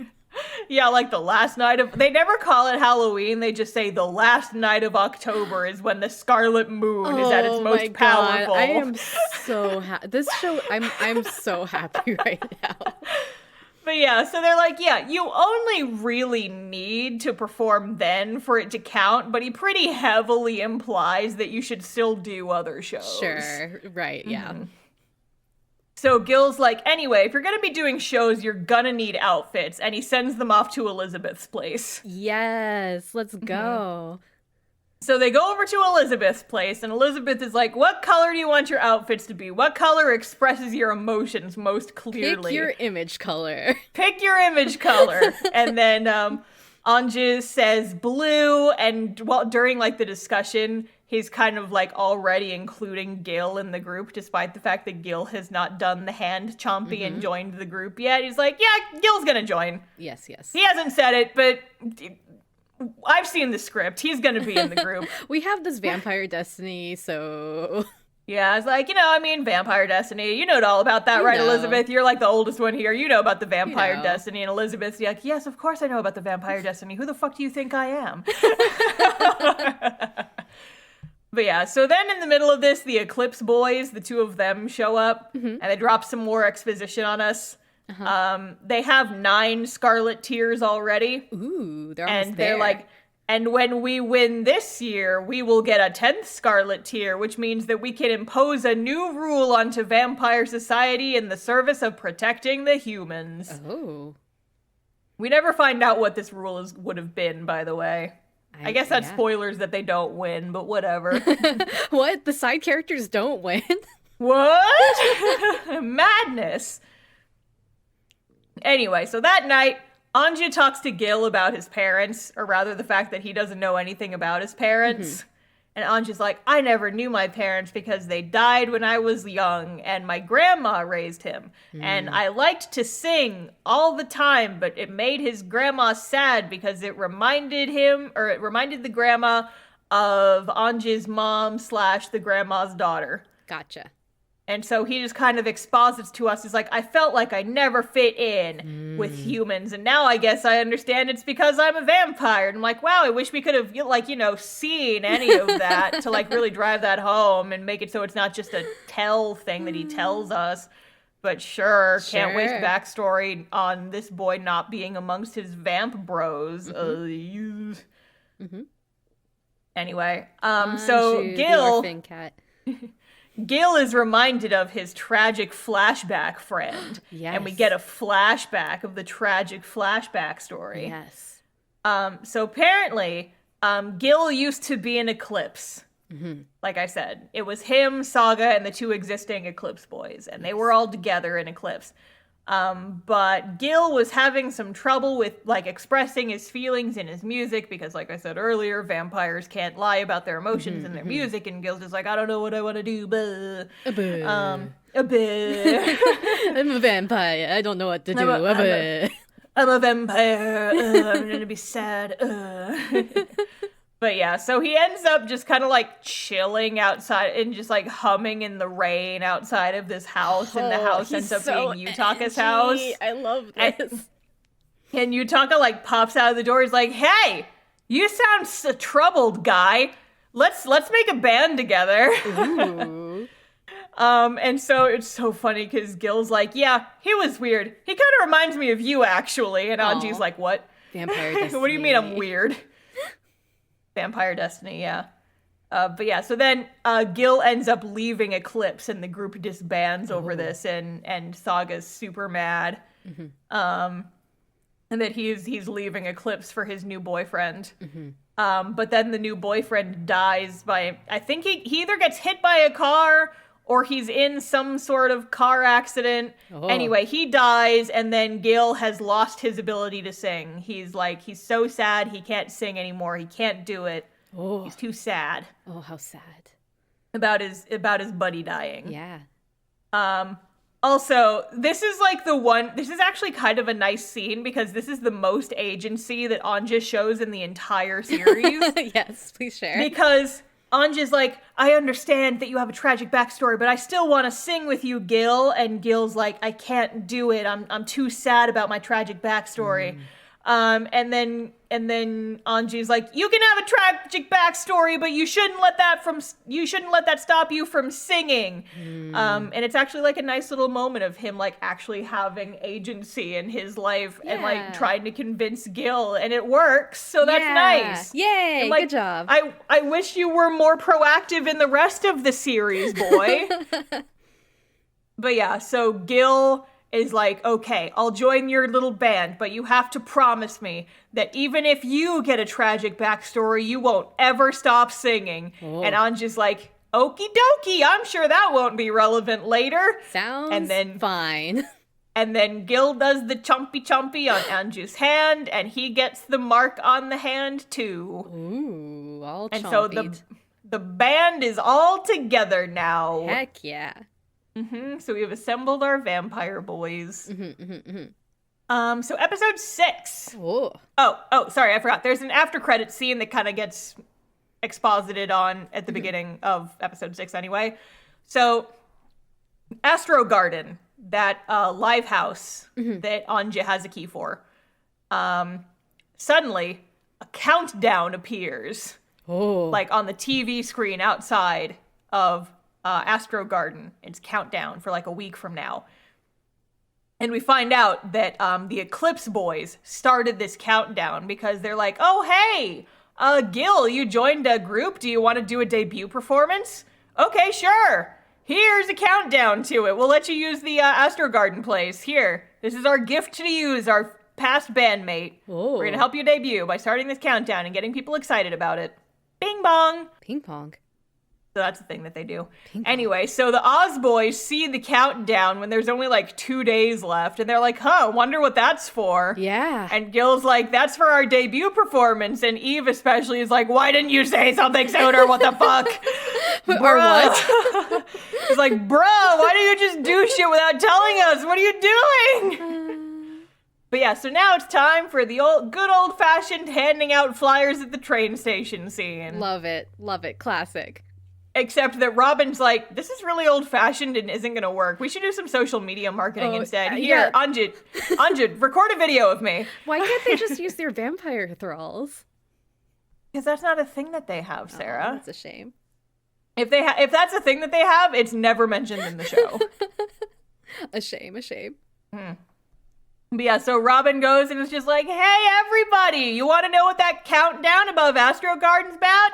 Yeah, like the last night of... They never call it Halloween. They just say the last night of October is when the Scarlet Moon is at its most powerful. I am so happy. This show, I'm so happy right now. But yeah, so they're like, yeah, you only really need to perform then for it to count, but he pretty heavily implies that you should still do other shows. Sure, right, yeah. So Gil's like, anyway, if you're gonna be doing shows, you're gonna need outfits, and he sends them off to Elizabeth's place. Yes, let's go. So they go over to Elizabeth's place, and Elizabeth is like, what color do you want your outfits to be? What color expresses your emotions most clearly? Pick your image color. Pick your image color. And then Anju says blue, and during like the discussion, he's kind of like already including Gil in the group, despite the fact that Gil has not done the hand chompy and joined the group yet. He's like, yeah, Gil's gonna join. Yes. He hasn't said it, but I've seen the script. He's gonna be in the group. We have this Vampire Destiny, so... Yeah, I was like, Vampire Destiny. You know all about that, right, Elizabeth? You're like the oldest one here. You know about the Vampire Destiny. And Elizabeth's like, yes, of course I know about the Vampire Destiny. Who the fuck do you think I am? But yeah, so then in the middle of this, the Eclipse boys, the two of them show up, and they drop some more exposition on us. They have 9 Scarlet Tears already. Ooh, they're almost and there. They're like, and when we win this year, we will get a 10th Scarlet Tear, which means that we can impose a new rule onto vampire society in the service of protecting the humans. Oh. We never find out what this rule would have been, by the way. I guess that's spoilers that they don't win, but whatever. What? The side characters don't win? What? Madness. Anyway, so that night, Anju talks to Gil about his parents, or rather the fact that he doesn't know anything about his parents. And Anju's like, I never knew my parents because they died when I was young, and my grandma raised him. And I liked to sing all the time, but it made his grandma sad because it reminded the grandma of Anju's mom / the grandma's daughter. Gotcha. And so he just kind of exposits to us. He's like, I felt like I never fit in with humans. And now I guess I understand it's because I'm a vampire. And I'm like, wow, I wish we could have, seen any of that to, really drive that home and make it so it's not just a tell thing that he tells us. But sure, can't waste backstory on this boy not being amongst his vamp bros. Anyway, so Gil... Gil is reminded of his tragic flashback friend. Yes. And we get a flashback of the tragic flashback story. Yes. So apparently, Gil used to be an Eclipse. Like I said, it was him, Saga, and the 2 existing Eclipse boys. And they were all together in Eclipse. But Gil was having some trouble with, expressing his feelings in his music because, like I said earlier, vampires can't lie about their emotions in their music, and Gil's just like, I don't know what I want to do, but... I'm a vampire. I don't know what to do. I'm a vampire. I'm gonna be sad. But yeah, so he ends up just kind of chilling outside and just humming in the rain outside of this house, and the house ends up being Yutaka's house. I love this. And Yutaka pops out of the door. He's like, "Hey, you sound troubled, guy. Let's make a band together." Ooh. And so it's so funny because Gil's like, "Yeah, he was weird. He kind of reminds me of you, actually." And Anju's like, "What? Vampire Destiny. What do you mean I'm weird?" Vampire Destiny, yeah. But yeah, so then Gil ends up leaving Eclipse, and the group disbands over this, and Saga's super mad. And that he's leaving Eclipse for his new boyfriend. But then the new boyfriend dies by, I think he either gets hit by a car or he's in some sort of car accident. Anyway, he dies, and then Gil has lost his ability to sing. He's so sad he can't sing anymore. He can't do it. He's too sad. Oh, how sad. About his buddy dying. Yeah. Also, this is this is actually kind of a nice scene because this is the most agency that Anja shows in the entire series. Yes, please share. Because Anja's like, I understand that you have a tragic backstory, but I still want to sing with you, Gil. And Gil's like, I can't do it. I'm too sad about my tragic backstory. And then Anju's like, you can have a tragic backstory, but you shouldn't let that stop you from singing. And it's actually a nice little moment of him actually having agency in his life and trying to convince Gil, and it works. So that's nice. Yay, good job. I wish you were more proactive in the rest of the series, boy. But yeah, so Gil is like, okay, I'll join your little band, but you have to promise me that even if you get a tragic backstory, you won't ever stop singing. Oh. And Anja's like, okie dokie, I'm sure that won't be relevant later. Sounds fine. And then Gil does the chompy chompy on Anju's hand, and he gets the mark on the hand too. Ooh, all and chompied. so the band is all together now. Heck yeah. So we've assembled our vampire boys. So episode 6. Oh, sorry, I forgot. There's an after credit scene that kind of gets exposited on at the beginning of episode 6 anyway. So Astro Garden, that live house that Anja has a key for, suddenly a countdown appears like on the TV screen outside of Astro Garden. It's countdown for like a week from now. And we find out that the Eclipse Boys started this countdown because they're like, oh, hey, Gil, you joined a group. Do you want to do a debut performance? Okay, sure. Here's a countdown to it. We'll let you use the Astro Garden place. Here, this is our gift to you as our past bandmate. We're going to help you debut by starting this countdown and getting people excited about it. Bing bong. Ping pong. So that's the thing that they do. Anyway, so the Oz boys see the countdown when there's only like 2 days left, and they're like, wonder what that's for. Yeah. And Gil's like, that's for our debut performance. And Eve especially is like, why didn't you say something sooner? What the fuck? Or what? He's like, bro, why do you just do shit without telling us? What are you doing? But yeah, so now it's time for the good old-fashioned handing out flyers at the train station scene. Love it. Love it. Classic. Except that Robin's like, this is really old-fashioned and isn't going to work. We should do some social media marketing instead. Here, Anjid, record a video of me. Why can't they just use their vampire thralls? Because that's not a thing that they have, Sarah. That's a shame. If that's a thing that they have, it's never mentioned in the show. A shame. But yeah, so Robin goes and is just like, hey, everybody, you want to know what that countdown above Astro Garden's about?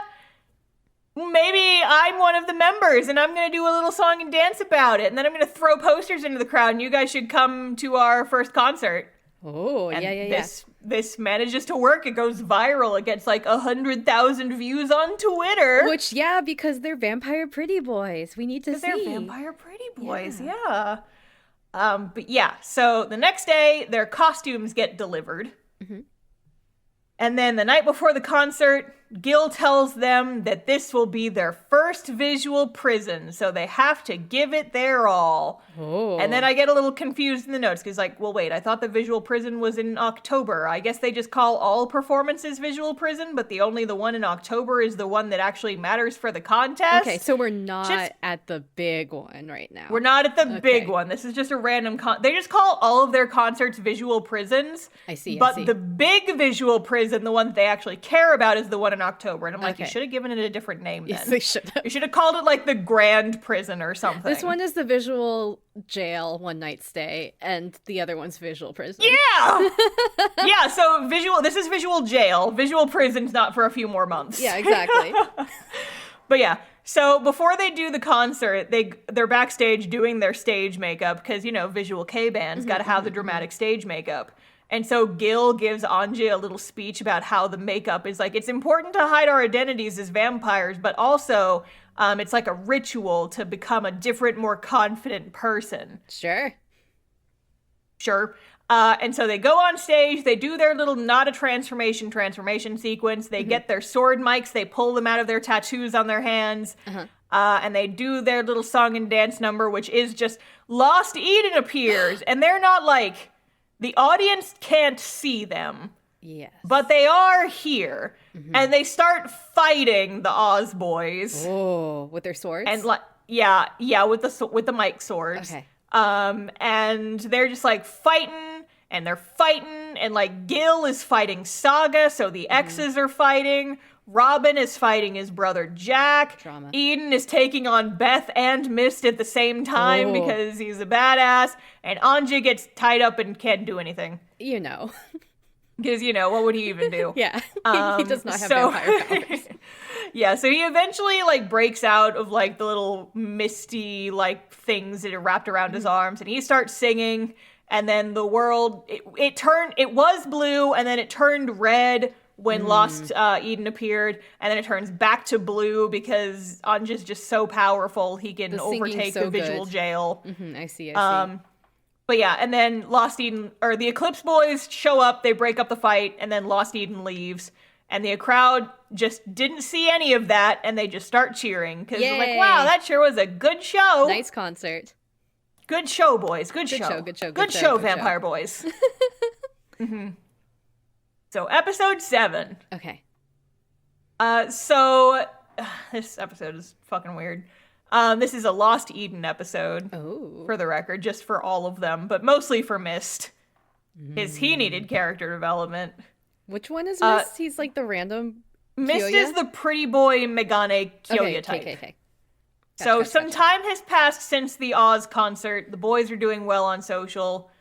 Maybe I'm one of the members, and I'm going to do a little song and dance about it, and then I'm going to throw posters into the crowd, and you guys should come to our first concert. Oh, and yeah. This manages to work. It goes viral. It gets like 100,000 views on Twitter. Which, yeah, because they're vampire pretty boys. We need to see. They're vampire pretty boys, yeah. But yeah, so the next day, their costumes get delivered. And then the night before the concert, Gil tells them that this will be their first visual prison, so they have to give it their all. And then I get a little confused in the notes, because like, well, wait, I thought the visual prison was in October. I guess they just call all performances visual prison, but only the one in October is the one that actually matters for the contest. Okay, so we're not at the big one right now. We're not at the big one. This is just a random they just call all of their concerts visual prisons. I see. But the big visual prison, the one that they actually care about, is the one in October. And I'm like, you should have given it a different name then. Yes, they should have. You should have called it like the Grand Prison or something. This one is the visual jail one night stay, and the other one's visual prison. Yeah! Yeah, so this is visual jail. Visual prison's not for a few more months. Yeah, exactly. But yeah, so before they do the concert, they're backstage doing their stage makeup, because, visual K-bands gotta have the dramatic stage makeup. And so Gil gives Anja a little speech about how the makeup is like, it's important to hide our identities as vampires, but also it's like a ritual to become a different, more confident person. Sure. And so they go on stage, they do their little not a transformation sequence, they get their sword mics, they pull them out of their tattoos on their hands, and they do their little song and dance number, which is just Lost Eden appears, and they're not like... The audience can't see them. Yes. But they are here. And they start fighting the Oz boys. Oh, with their swords? And with the mic swords. Okay. And they're just like fighting, and like Gil is fighting Saga, so the X's are fighting. Robin is fighting his brother Jack. Drama. Eden is taking on Beth and Mist at the same time because he's a badass. And Anja gets tied up and can't do anything. Because, what would he even do? Yeah. He does not have vampire powers. Yeah, so he eventually, breaks out of, the little misty, things that are wrapped around his arms, and he starts singing, and then the world, it was blue, and then it turned red when Lost Eden appeared, and then it turns back to blue because Anju's just so powerful, he can overtake the visual jail. I see. But yeah, and then Lost Eden, or the Eclipse boys show up, they break up the fight, and then Lost Eden leaves. And the crowd just didn't see any of that, and they just start cheering. Because they're like, wow, that sure was a good show. Nice concert. Good show, boys. Good show. Good show, Vampire Boys. So, episode 7. Okay. So, this episode is fucking weird. This is a Lost Eden episode, for the record, just for all of them, but mostly for Mist. Because he needed character development. Which one is Mist? He's the random Mist Kyoya? is the pretty boy Megane Kyoya type. Okay. So some time has passed since the Oz concert. The boys are doing well on social.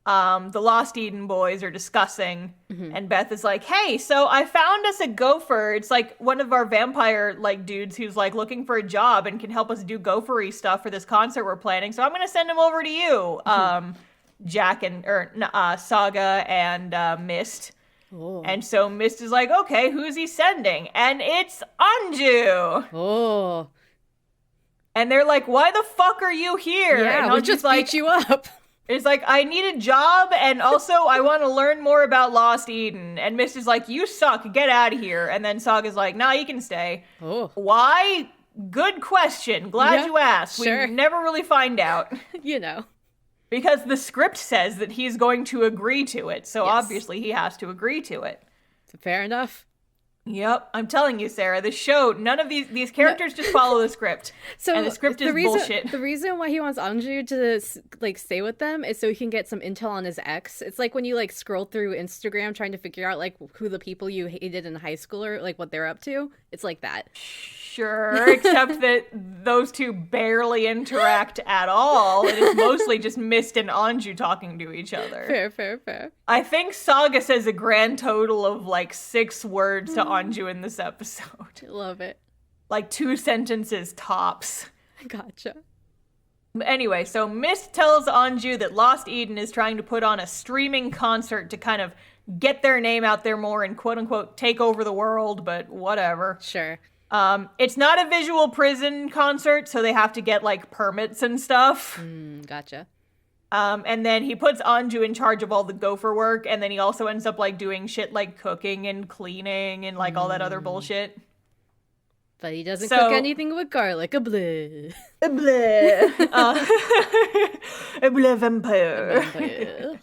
The Lost Eden boys are discussing. And Beth is like, hey, so I found us a gopher. It's one of our vampire dudes who's looking for a job and can help us do gopher-y stuff for this concert we're planning. So I'm going to send him over to you, Jack Saga and Mist. Oh. And so Mist is like, okay, who's he sending? And it's Anju. Oh. And they're like, why the fuck are you here? Yeah, and we'll just beat you up. It's like, I need a job, and also I want to learn more about Lost Eden. And Mist is like, you suck, get out of here. And then Saga's like, nah, you can stay. Oh. Why? Good question. Glad you asked. Sure. We never really find out. Because the script says that he's going to agree to it, so obviously he has to agree to it. Fair enough. Yep, I'm telling you, Sarah, the show, none of these characters just follow the script. And the script is bullshit. The reason why he wants Anju to stay with them is so he can get some intel on his ex. It's like when you scroll through Instagram trying to figure out who the people you hated in high school are, what they're up to. It's like that. Sure, except that those two barely interact at all. It is mostly just Mist and Anju talking to each other. Fair. I think Saga says a grand total of 6 words to Anju in this episode. Love it. 2 sentences tops. Gotcha. Anyway, so Mist tells Anju that Lost Eden is trying to put on a streaming concert to kind of get their name out there more and quote-unquote take over the world, but whatever. Sure. It's not a visual prison concert, so they have to get permits and stuff. Gotcha. And then he puts Anju in charge of all the gopher work, and then he also ends up doing shit like cooking and cleaning and all that other bullshit. But he doesn't cook anything with garlic. A bleh. A bleh. A bleh vampire.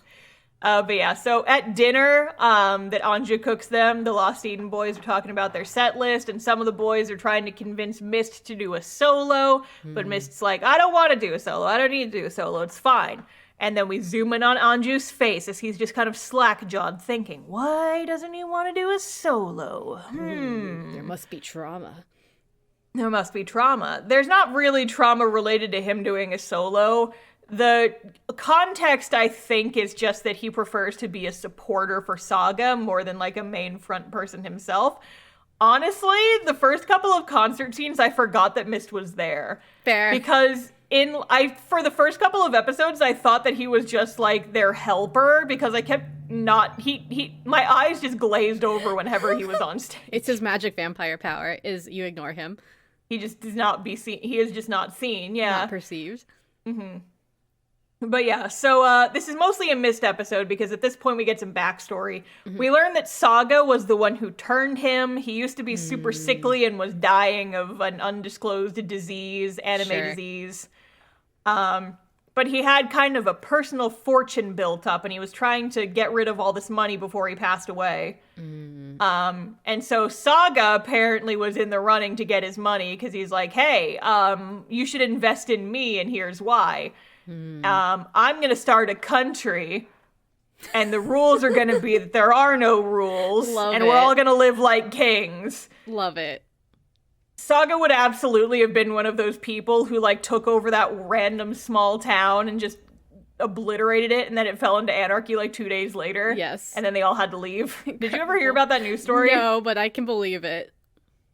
But yeah, so at dinner that Anju cooks them, the Lost Eden boys are talking about their set list, and some of the boys are trying to convince Mist to do a solo, but Mist's like, I don't want to do a solo. I don't need to do a solo. It's fine. And then we zoom in on Anju's face as he's just kind of slack-jawed thinking, why doesn't he want to do a solo? There must be trauma. There must be trauma. There's not really trauma related to him doing a solo. The context, I think, is just that he prefers to be a supporter for Saga more than a main front person himself. Honestly, the first couple of concert scenes, I forgot that Mist was there. Fair. Because for the first couple of episodes, I thought that he was just their helper because I kept my eyes just glazed over whenever he was on stage. It's his magic vampire power is you ignore him. He just does not be seen. He is just not seen. Yeah. Not perceived. But yeah, so this is mostly a Mist episode because at this point we get some backstory. We learn that Saga was the one who turned him. He used to be super sickly and was dying of an undisclosed disease, anime disease. But he had kind of a personal fortune built up and he was trying to get rid of all this money before he passed away. And so Saga apparently was in the running to get his money because he's like, hey, you should invest in me and here's why. I'm going to start a country, and the rules are going to be that there are no rules, we're all going to live like kings. Love it. Saga would absolutely have been one of those people who, took over that random small town and just obliterated it, and then it fell into anarchy like 2 days later. Yes. And then they all had to leave. Did you ever hear about that news story? No, but I can believe it.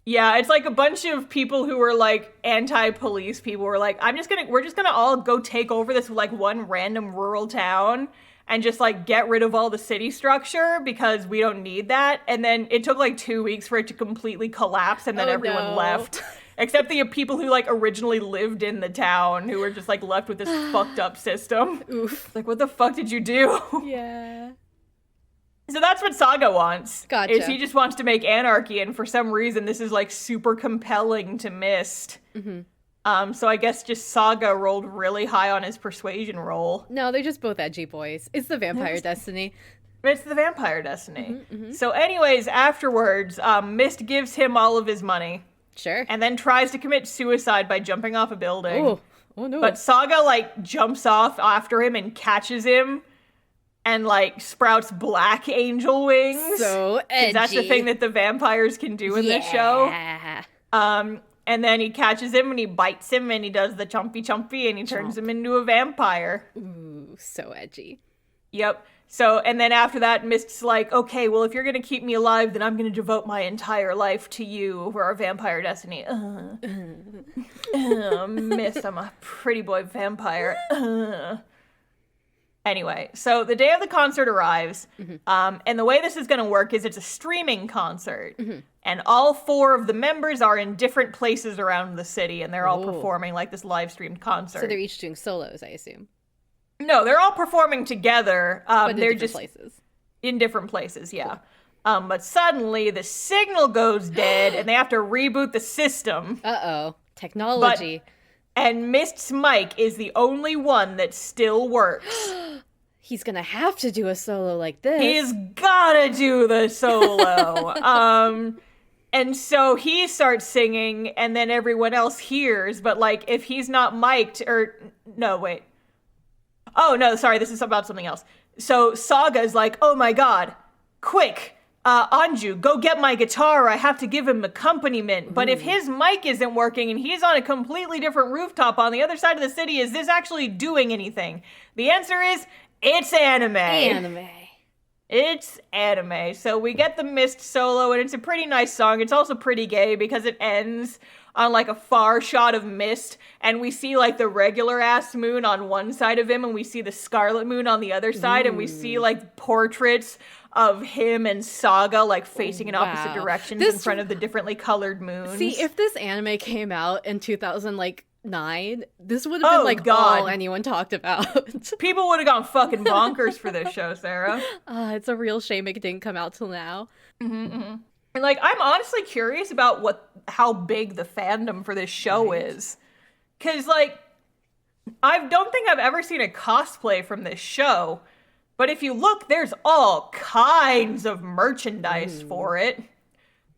Yeah, it's like a bunch of people who were like anti-police people were like, we're just gonna all go take over this like one random rural town and just like get rid of all the city structure because we don't need that. And then it took like 2 weeks for it to completely collapse, and then everyone left. Except the people who like originally lived in the town, who were just like left with this fucked up system. Oof. Like, what the fuck did you do? Yeah. So that's what Saga wants. Gotcha. Is he just wants to make anarchy, and for some reason this is like super compelling to Mist. Mm-hmm. So I guess just Saga rolled really high on his persuasion roll. No, they're just both edgy boys. It's the vampire destiny. It's the vampire destiny. Mm-hmm, mm-hmm. So anyways, afterwards, Mist gives him all of his money. Sure. And then tries to commit suicide by jumping off a building. Oh no. But Saga like jumps off after him and catches him and like sprouts black angel wings. So edgy. That's the thing that the vampires can do in this show. And then he catches him and he bites him and he does the chumpy and he turns him into a vampire. Ooh, so edgy. Yep. So, and then after that, Mist's like, okay, well, if you're going to keep me alive, then I'm going to devote my entire life to you for our vampire destiny. Mist, I'm a pretty boy vampire. Anyway, so the day of the concert arrives, and the way this is going to work is it's a streaming concert, and all 4 of the members are in different places around the city, and they're all performing like this live-streamed concert. So they're each doing solos, I assume. No, they're all performing together. But they're just places. In different places, yeah. Cool. But suddenly the signal goes dead, and they have to reboot the system. Uh-oh. Technology. And Mist's mic is the only one that still works. He's gonna have to do a solo like this. He's gotta do the solo. And so he starts singing, and then everyone else hears, but like if he's not mic'd, or no, wait. Oh, no, sorry, this is about something else. So Saga's like, oh my god, quick, Anju, go get my guitar, I have to give him accompaniment. But if his mic isn't working and he's on a completely different rooftop on the other side of the city, is this actually doing anything? The answer is, it's anime. It's anime. So we get the Mist solo, and it's a pretty nice song. It's also pretty gay because it ends on like a far shot of Mist, and we see like the regular ass moon on one side of him, and we see the scarlet moon on the other side, and we see like portraits of him and Saga like facing in opposite directions in front of the differently colored moons. See, if this anime came out in 2009, this would have been like all anyone talked about. People would have gone fucking bonkers for this show, Sarah. It's a real shame it didn't come out till now. And like, I'm honestly curious about how big the fandom for this show is. Cause like, I don't think I've ever seen a cosplay from this show, but if you look, there's all kinds of merchandise for it.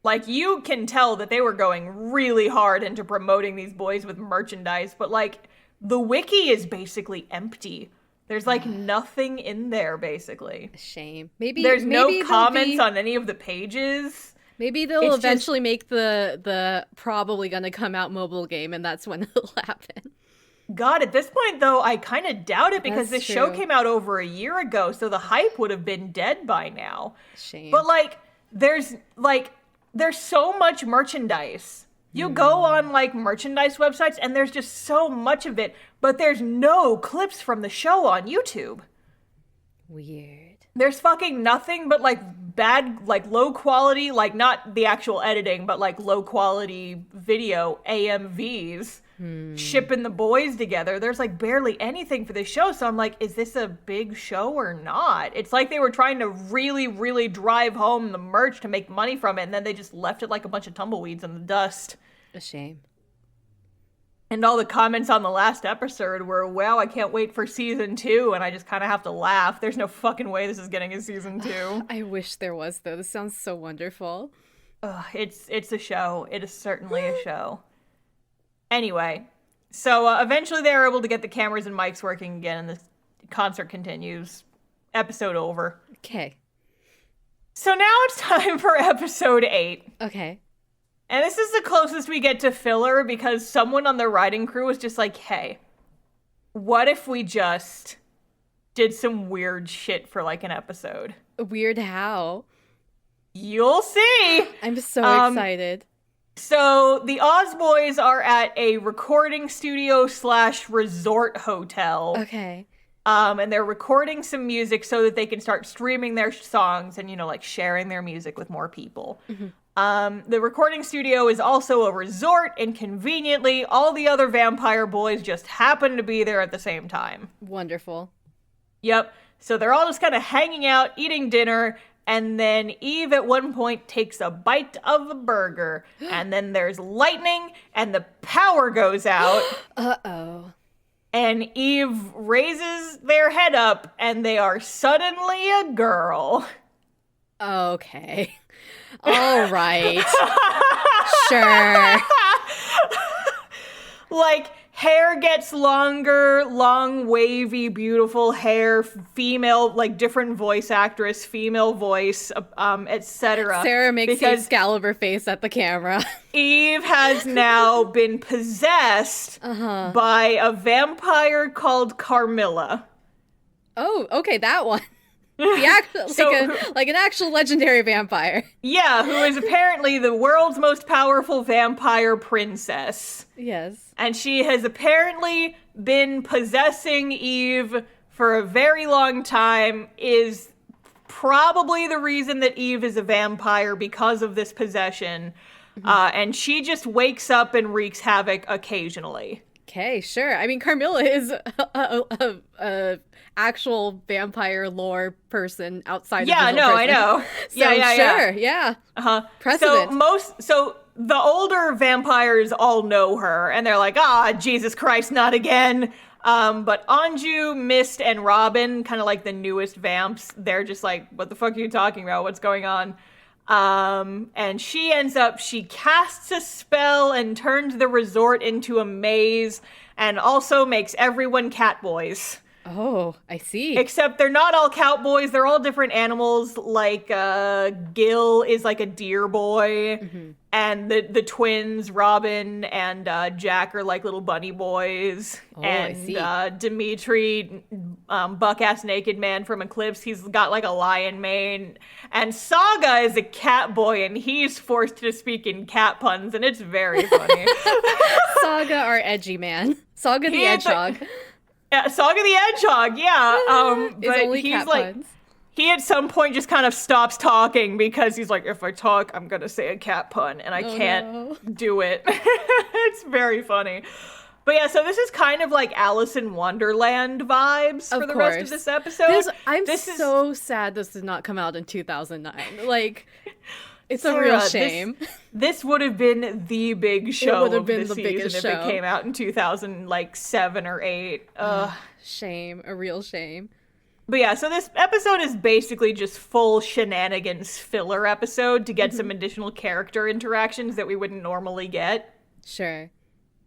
Like, you can tell that they were going really hard into promoting these boys with merchandise, but like, the wiki is basically empty. There's like nothing in there, basically. A shame. Maybe there's no comments on any of the pages. Maybe they'll eventually make the probably gonna come out mobile game, and that's when it'll happen. God, at this point, though, I kind of doubt it because this show came out over a year ago, so the hype would have been dead by now. Shame. But like, there's so much merchandise. You go on like merchandise websites, and there's just so much of it, but there's no clips from the show on YouTube. Weird. There's fucking nothing but like bad, like low quality, like not the actual editing, but like low quality video AMVs shipping the boys together. There's like barely anything for this show. So I'm like, is this a big show or not? It's like they were trying to really, really drive home the merch to make money from it. And then they just left it like a bunch of tumbleweeds in the dust. A shame. And all the comments on the last episode were, wow, I can't wait for season 2. And I just kind of have to laugh. There's no fucking way this is getting a season 2. I wish there was, though. This sounds so wonderful. It's a show. It is certainly a show. Anyway, so eventually they are able to get the cameras and mics working again, and the concert continues. Episode over. Okay. So now it's time for episode 8. Okay. And this is the closest we get to filler because someone on the writing crew was just like, hey, what if we just did some weird shit for like an episode. Weird how? You'll see. I'm so excited. So the Oz Boys are at a recording studio / resort hotel. Okay. And they're recording some music so that they can start streaming their songs and, like sharing their music with more people. Mm-hmm. The recording studio is also a resort, and conveniently, all the other vampire boys just happen to be there at the same time. Wonderful. Yep. So they're all just kind of hanging out, eating dinner, and then Eve at one point takes a bite of a burger, and then there's lightning, and the power goes out. Uh-oh. And Eve raises their head up, and they are suddenly a girl. Okay. All right. Sure. Like, hair gets longer, long, wavy, beautiful hair, female, like, different voice actress, female voice, etc. Sarah makes the Excalibur face at the camera. Eve has now been possessed by a vampire called Carmilla. Oh, okay, that one. The actual, like an actual legendary vampire. Yeah, who is apparently the world's most powerful vampire princess. Yes. And she has apparently been possessing Eve for a very long time, is probably the reason that Eve is a vampire, because of this possession. Mm-hmm. And she just wakes up and wreaks havoc occasionally. Okay, sure. I mean, Carmilla is a actual vampire lore person outside of I know. So yeah. Precedent. So the older vampires all know her, and they're like, Jesus Christ, not again. But Anju, Mist, and Robin, kind of like the newest vamps, they're just like, what the fuck are you talking about? What's going on? And she casts a spell and turns the resort into a maze, and also makes everyone catboys. Oh, I see. Except they're not all cowboys, they're all different animals. Like, Gil is like a deer boy, and the twins, Robin and Jack, are like little bunny boys. Oh, and I see. Dimitri, buck-ass naked man from Eclipse, he's got like a lion mane. And Saga is a cat boy, and he's forced to speak in cat puns, and it's very funny. Saga, our edgy man. Saga the Hedgehog. Yeah, Saga the Hedgehog, yeah. But only he's cat like, puns. he at some point just kind of stops talking, because he's like, if I talk, I'm gonna say a cat pun, and I can't do it. It's very funny. But yeah, so this is kind of like Alice in Wonderland vibes for the rest of this episode. I'm so sad this did not come out in 2009. Like, it's a real shame. This would have been the big show of the season if it came out in 2007 or 8. Shame. A real shame. But yeah, so this episode is basically just full shenanigans filler episode to get some additional character interactions that we wouldn't normally get. Sure.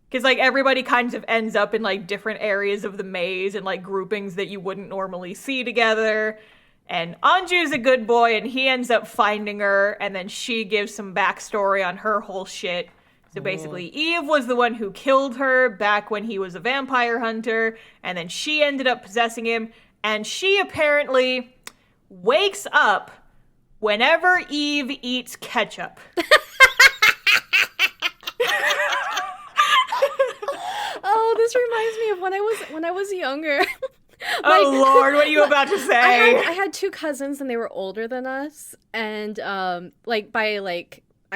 Because, like, everybody kind of ends up in, like, different areas of the maze and, like, groupings that you wouldn't normally see together. And Anju's a good boy, and he ends up finding her, and then she gives some backstory on her whole shit. So basically, Eve was the one who killed her back when he was a vampire hunter, and then she ended up possessing him, and she apparently wakes up whenever Eve eats ketchup. Oh, this reminds me of when I was younger. Oh Lord, what are you about to say? I had two cousins, and they were older than us, and I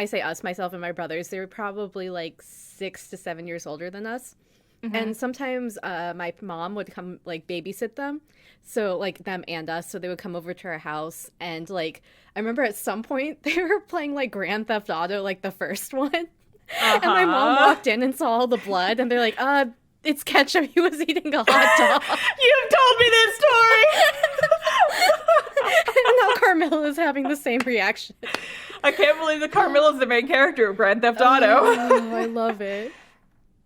say us, myself and my brothers, they were probably like 6 to 7 years older than us. Mm-hmm. And sometimes my mom would come like babysit them, so like them and us, so they would come over to our house, and like I remember at some point they were playing like Grand Theft Auto, like the first one. And my mom walked in and saw all the blood, and they're like, it's ketchup. He was eating a hot dog. You've told me this story! And now Carmilla's having the same reaction. I can't believe that Carmilla's the main character of Grand Theft Auto. Oh, I love it.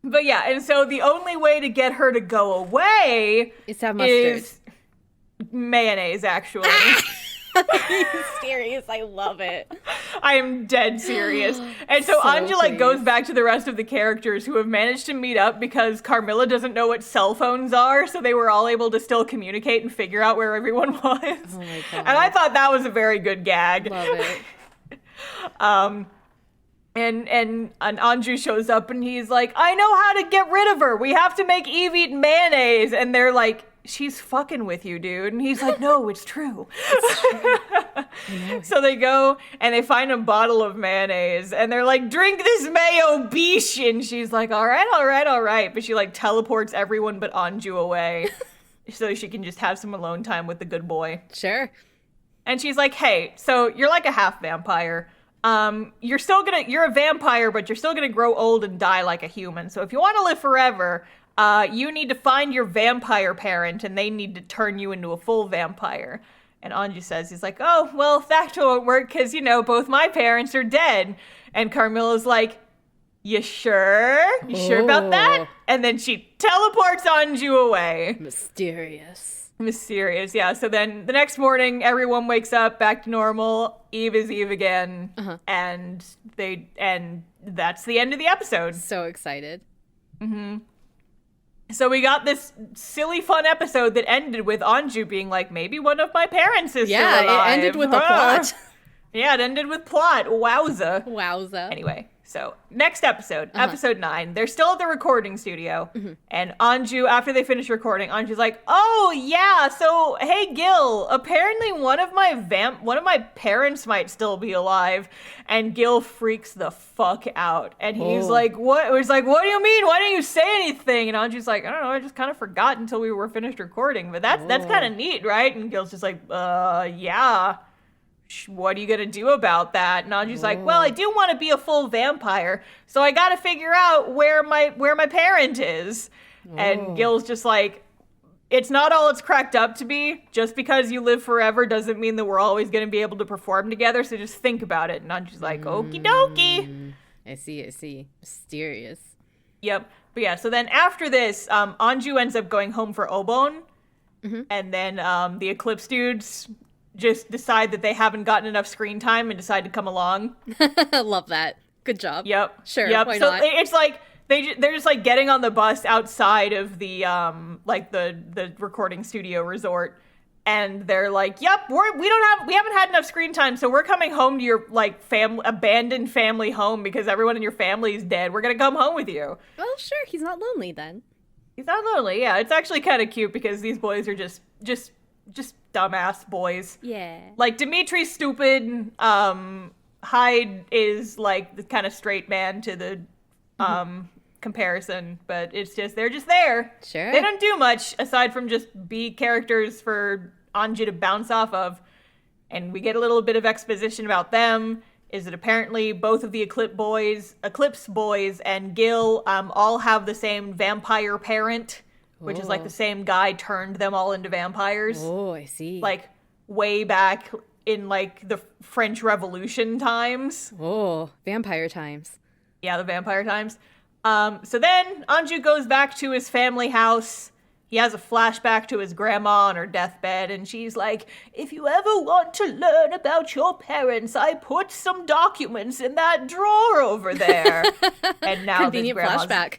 But yeah, and so the only way to get her to go away is to have mustard. Is mayonnaise, actually. He's serious. I love it. I am dead serious. And so Anju like goes back to the rest of the characters who have managed to meet up because Carmilla doesn't know what cell phones are, so they were all able to still communicate and figure out where everyone was. Oh my God. And I thought that was a very good gag. Love it. And Anju shows up and he's like, I know how to get rid of her. We have to make Eve eat mayonnaise. And they're like, she's fucking with you, dude. And he's like, no, it's true. So they go and they find a bottle of mayonnaise and they're like, drink this mayo, beesh. And she's like, all right. But she like teleports everyone but Anju away so she can just have some alone time with the good boy. Sure. And she's like, hey, so you're like a half vampire. You're a vampire, but you're still gonna grow old and die like a human. So if you want to live forever, you need to find your vampire parent and they need to turn you into a full vampire. And Anju says, he's like, oh, well, that won't work because, both my parents are dead. And Carmilla's like, you sure? You sure about that? And then she teleports Anju away. Mysterious, yeah. So then the next morning, everyone wakes up back to normal. Eve is Eve again. And that's the end of the episode. So excited. So we got this silly, fun episode that ended with Anju being like, maybe one of my parents is still alive. Yeah, it ended with a plot. Yeah, it ended with plot. Wowza. Anyway, so next episode, episode 9, they're still at the recording studio. And Anju, after they finish recording, Anju's like, oh yeah, so hey Gil, apparently one of my parents might still be alive. And Gil freaks the fuck out. And he's like, what? He's like, what do you mean? Why didn't you say anything? And Anju's like, I don't know, I just kind of forgot until we were finished recording. But that's kind of neat, right? And Gil's just like, yeah. What are you gonna do about that? And Anju's like, well, I do want to be a full vampire, so I gotta figure out where my parent is. And Gil's just like, it's not all it's cracked up to be. Just because you live forever doesn't mean that we're always gonna be able to perform together, so just think about it. And Anju's like, okie dokie. I see. Mysterious. Yep. But yeah, so then after this, Anju ends up going home for Obon. And then the Eclipse dudes just decide that they haven't gotten enough screen time and decide to come along. Love that. Good job. Yep. Sure. Yep. Why so not? It's like they're just like getting on the bus outside of the the recording studio resort, and they're like, "Yep, we haven't had enough screen time, so we're coming home to your like abandoned family home because everyone in your family is dead. We're gonna come home with you." Well, sure. He's not lonely then. He's not lonely. Yeah, it's actually kind of cute because these boys are just dumbass boys. Yeah. Like, Dimitri's stupid. Hyde is, like, the kind of straight man to the comparison. But it's just, they're just there. Sure. They don't do much aside from just be characters for Anju to bounce off of. And we get a little bit of exposition about them. Is that apparently both of the Eclipse boys and Gil all have the same vampire parent, which is like the same guy turned them all into vampires. Oh, I see. Like way back in like the French Revolution times. Oh, vampire times. Yeah, the vampire times. So then Anju goes back to his family house. He has a flashback to his grandma on her deathbed, and she's like, if you ever want to learn about your parents, I put some documents in that drawer over there. And now Convenient flashback.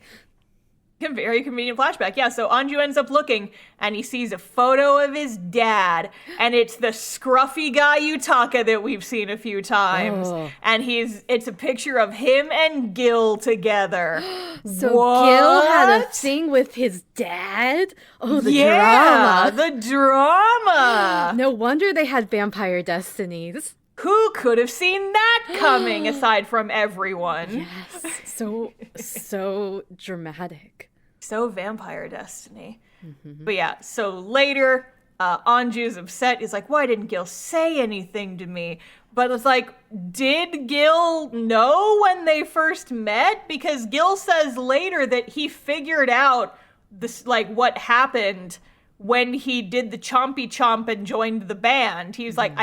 Very convenient flashback. Yeah, so Anju ends up looking, and he sees a photo of his dad, and it's the scruffy guy Yutaka that we've seen a few times. And it's a picture of him and Gil together. So what? Gil had a thing with his dad? Oh, the drama. drama. The drama. No wonder they had vampire destinies. Who could have seen that coming aside from everyone? Yes. So dramatic. So vampire destiny. But yeah, so later, Anju's upset. He's like, why didn't Gil say anything to me? But it's like, did Gil know when they first met? Because Gil says later that he figured out this, like, what happened when he did the chompy chomp and joined the band. He's like,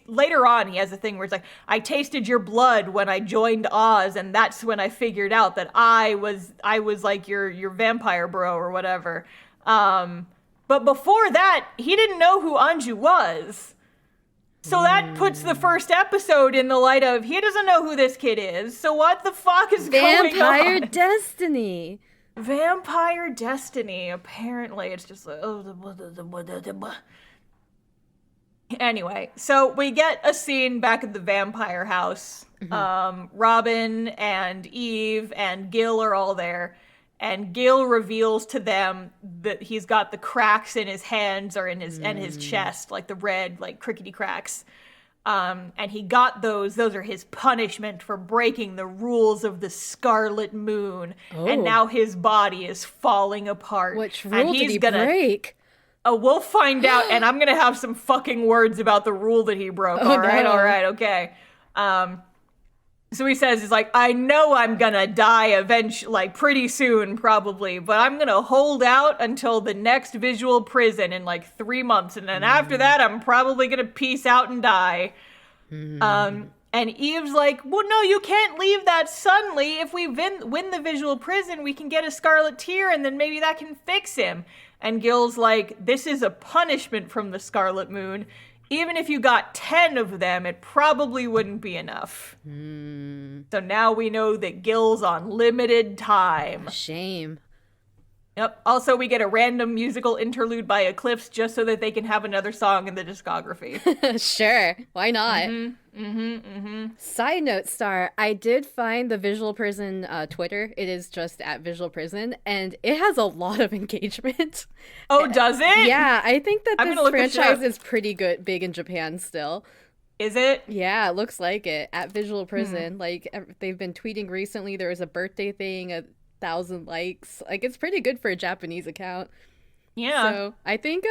later on, he has a thing where it's like, I tasted your blood when I joined Oz, and that's when I figured out that I was like your vampire bro or whatever. But before that, he didn't know who Anju was. So that puts the first episode in the light of, he doesn't know who this kid is, so what the fuck is going on? Vampire Destiny. Vampire Destiny. Apparently, it's just like... Anyway, so we get a scene back at the vampire house. Robin and Eve and Gil are all there. And Gil reveals to them that he's got the cracks in his hands or in his and his chest, like the red, like crickety cracks. And he got those. Those are his punishment for breaking the rules of the Scarlet Moon. Oh. And now his body is falling apart. Which rule did he break? Oh, we'll find out. And I'm going to have some fucking words about the rule that he broke. Oh, all right, no. all right, okay. So he says, he's like, I know I'm gonna die eventually, like pretty soon probably, but I'm gonna hold out until the next visual prison in like 3 months. And then after that, I'm probably gonna peace out and die. And Eve's like, well, no, you can't leave that suddenly. If we win the visual prison, we can get a Scarlet Tear and then maybe that can fix him. And Gil's like, this is a punishment from the Scarlet Moon. Even if you got 10 of them, it probably wouldn't be enough. So now we know that Gil's on limited time. Shame. Yep. Also, we get a random musical interlude by Eclipse just so that they can have another song in the discography. Sure. Why not? Side note, Star, I did find the Visual Prison Twitter. It is just at Visual Prison, and it has a lot of engagement. Oh, does it? Yeah, I think that this franchise is pretty big in Japan still. Is it? Yeah, it looks like it. At Visual Prison. Like, they've been tweeting recently. There was a birthday thing, 1,000 likes. Like, it's pretty good for a Japanese account. Yeah. So I think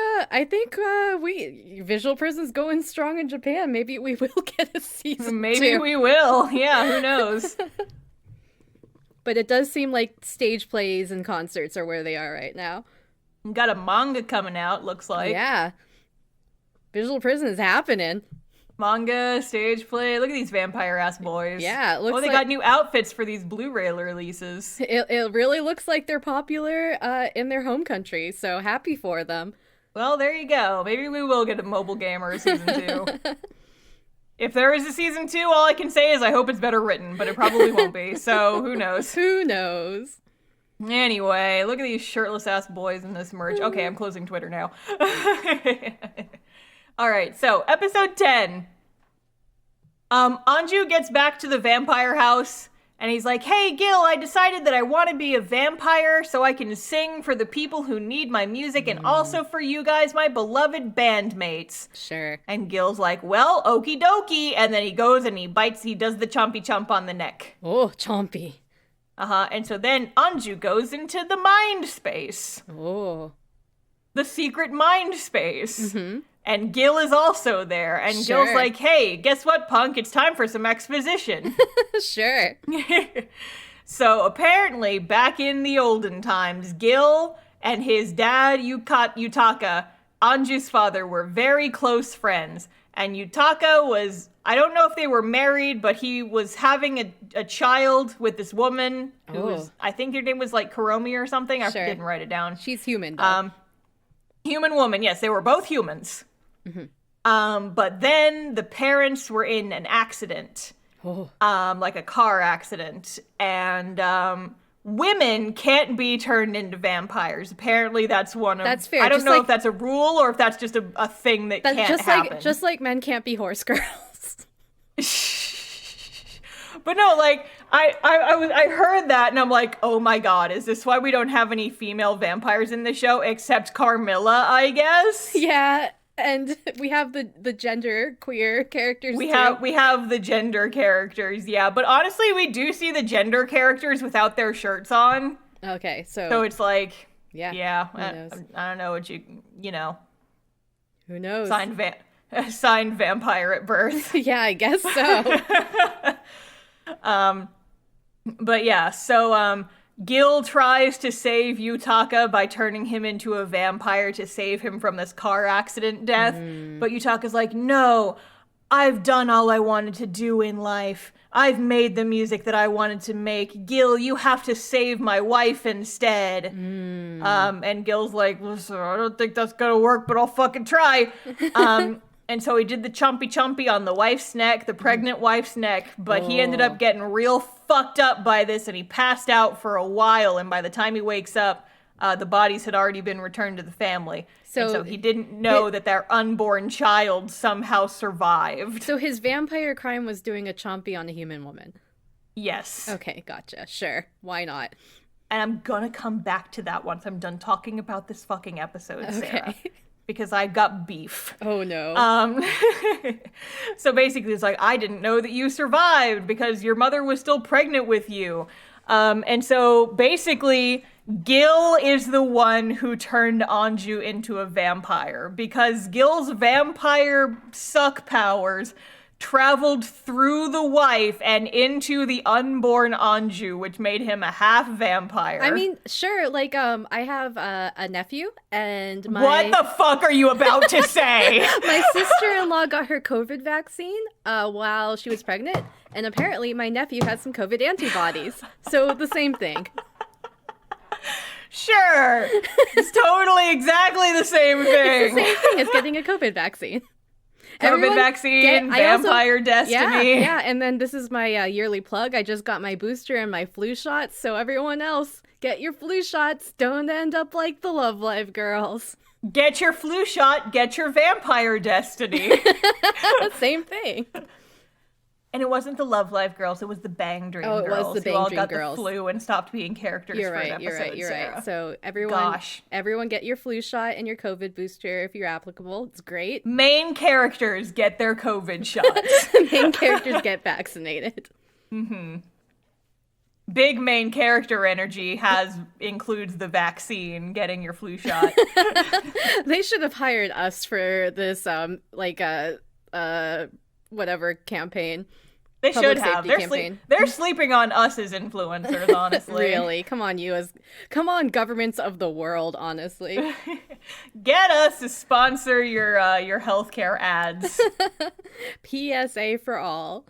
we Visual Prison's going strong in Japan. Maybe we will get a season. Maybe we will. Yeah, who knows? But it does seem like stage plays and concerts are where they are right now. Got a manga coming out, looks like. Yeah. Visual Prison is happening. Manga, stage play. Look at these vampire-ass boys. Yeah, it looks they got new outfits for these Blu-ray releases. It really looks like they're popular in their home country, so happy for them. Well, there you go. Maybe we will get a mobile gamer season 2. If there is a season 2, all I can say is I hope it's better written, but it probably won't be, so who knows? Who knows? Anyway, look at these shirtless-ass boys in this merch. Okay, I'm closing Twitter now. All right, so episode 10. Anju gets back to the vampire house, and he's like, hey, Gil, I decided that I want to be a vampire so I can sing for the people who need my music and also for you guys, my beloved bandmates. Sure. And Gil's like, well, okie dokie. And then he goes and he does the chompy chomp on the neck. Oh, chompy. And so then Anju goes into the mind space. Oh. The secret mind space. And Gil is also there. And Sure. Gil's like, hey, guess what, punk? It's time for some exposition. Sure. So apparently, back in the olden times, Gil and his dad, Yutaka, Anju's father, were very close friends. And Yutaka was, I don't know if they were married, but he was having a child with this woman who was, I think her name was like Kuromi or something. Sure. I didn't write it down. She's human, though. Human woman, yes, they were both humans. But then the parents were in an accident, like a car accident, and women can't be turned into vampires. Apparently, that's one of. That's fair. I don't know if that's a rule or if that's just a thing that can't happen. Just like men can't be horse girls. But no, like I heard that and I'm like, oh my god, is this why we don't have any female vampires in the show except Carmilla? I guess. Yeah. And we have the gender queer characters we too. We have the gender characters, yeah. But honestly, we do see the gender characters without their shirts on. Okay, so it's like, yeah. I don't know what you know. Who knows? Signed vampire at birth. Yeah, I guess so. But yeah, so Gil tries to save Yutaka by turning him into a vampire to save him from this car accident death. But Yutaka's like, no, I've done all I wanted to do in life. I've made the music that I wanted to make. Gil, you have to save my wife instead. And Gil's like, listen, I don't think that's gonna work, but I'll fucking try. And so he did the chompy on the wife's neck, the pregnant wife's neck, but he ended up getting real fucked up by this, and he passed out for a while, and by the time he wakes up, the bodies had already been returned to the family. So he didn't know that their unborn child somehow survived. So his vampire crime was doing a chompy on a human woman. Yes. Okay, gotcha. Sure. Why not? And I'm gonna come back to that once I'm done talking about this fucking episode, Sarah. Because I got beef. Oh, no. So basically it's like, I didn't know that you survived because your mother was still pregnant with you. And so basically Gil is the one who turned Anju into a vampire because Gil's vampire suck powers traveled through the wife and into the unborn Anju, which made him a half vampire. I mean, sure, like, I have a nephew, and What the fuck are you about to say? My sister-in-law got her COVID vaccine while she was pregnant, and apparently my nephew has some COVID antibodies. So the same thing. Sure. It's totally exactly the same thing. It's the same thing as getting a COVID vaccine. COVID vaccine, vampire destiny. Yeah, and then this is my yearly plug. I just got my booster and my flu shots, so everyone else, get your flu shots. Don't end up like the Love Live girls. Get your flu shot, get your vampire destiny. Same thing. And it wasn't the Love Live girls, it was the Bang Dream girls. Oh, it was the Bang who all Dream got girls. The flu and stopped being characters You're for right, an episode, you're Sarah. right. So everyone get your flu shot and your COVID booster if you're applicable. It's great. Main characters get their COVID shots. Main characters get vaccinated. Mm-hmm. Big main character energy includes the vaccine, getting your flu shot. They should have hired us for this whatever campaign. They should have. They're sleeping on us as influencers, honestly. Really? Come on, governments of the world, honestly. Get us to sponsor your healthcare ads. PSA for all.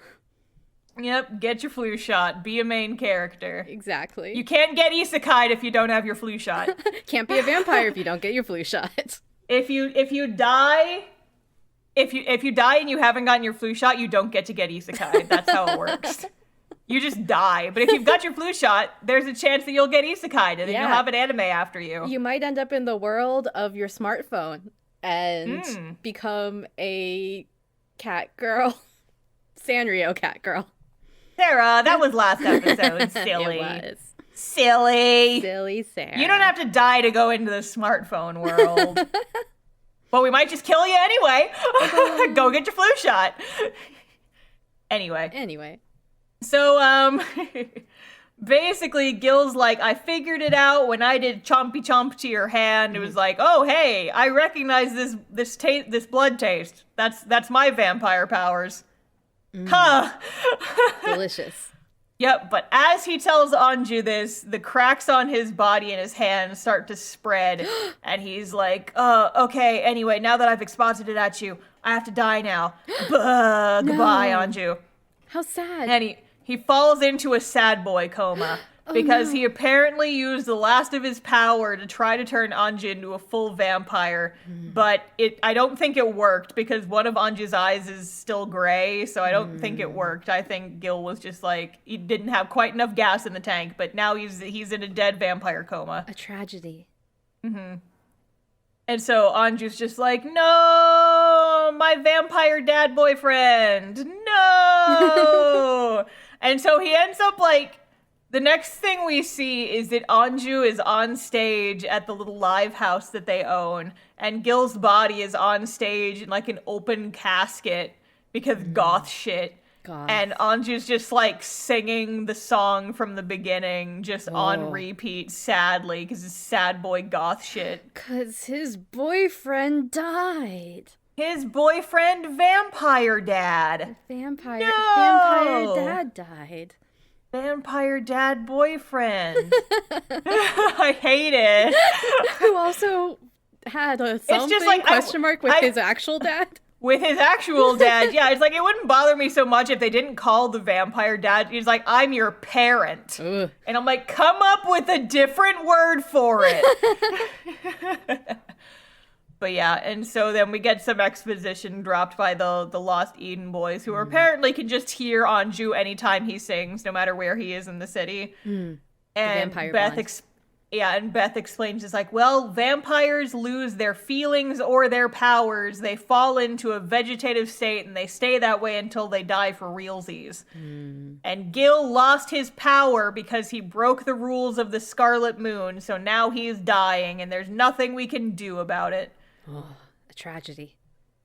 Yep, get your flu shot. Be a main character. Exactly. You can't get isekai'd if you don't have your flu shot. Can't be a vampire if you don't get your flu shot. If you die and you haven't gotten your flu shot, you don't get to get isekai. That's how it works. You just die. But if you've got your flu shot, there's a chance that you'll get isekai, and then you'll have an anime after you. You might end up in the world of your smartphone and become a cat girl. Sanrio cat girl. Sarah, that was last episode. Silly. It was. Silly Sarah. You don't have to die to go into the smartphone world. But we might just kill you anyway. Go get your flu shot. Anyway. So, basically, Gil's like, I figured it out when I did chompy chomp to your hand. It was like, oh, hey, I recognize this blood taste. That's my vampire powers. Huh. Delicious. Yep, but as he tells Anju this, the cracks on his body and his hands start to spread, and he's like, okay, anyway, now that I've exposited it at you, I have to die now. Goodbye, Anju. How sad. And he falls into a sad boy coma, because he apparently used the last of his power to try to turn Anju into a full vampire, but I don't think it worked, because one of Anju's eyes is still gray, so I don't think it worked. I think Gil was just like, he didn't have quite enough gas in the tank, but now he's in a dead vampire coma. A tragedy. Mm-hmm. And so Anju's just like, no, my vampire dad boyfriend, no! And so he ends up like, the next thing we see is that Anju is on stage at the little live house that they own, and Gil's body is on stage in like an open casket because goth shit. Goth. And Anju's just like singing the song from the beginning, just on repeat, sadly, because it's sad boy goth shit. Because his boyfriend died. His boyfriend, Vampire Dad. Vampire No! Dad died. Vampire Dad boyfriend. I hate it. Who also had a something like, question mark with his actual dad? With his actual dad, yeah. It's like, it wouldn't bother me so much if they didn't call the vampire dad. He's like, I'm your parent. Ugh. And I'm like, come up with a different word for it. But yeah, and so then we get some exposition dropped by the Lost Eden boys, who apparently can just hear Anju anytime he sings, no matter where he is in the city. And Beth explains, it's like, well, vampires lose their feelings or their powers. They fall into a vegetative state, and they stay that way until they die for realsies. And Gil lost his power because he broke the rules of the Scarlet Moon, so now he's dying, and there's nothing we can do about it. Oh, a tragedy.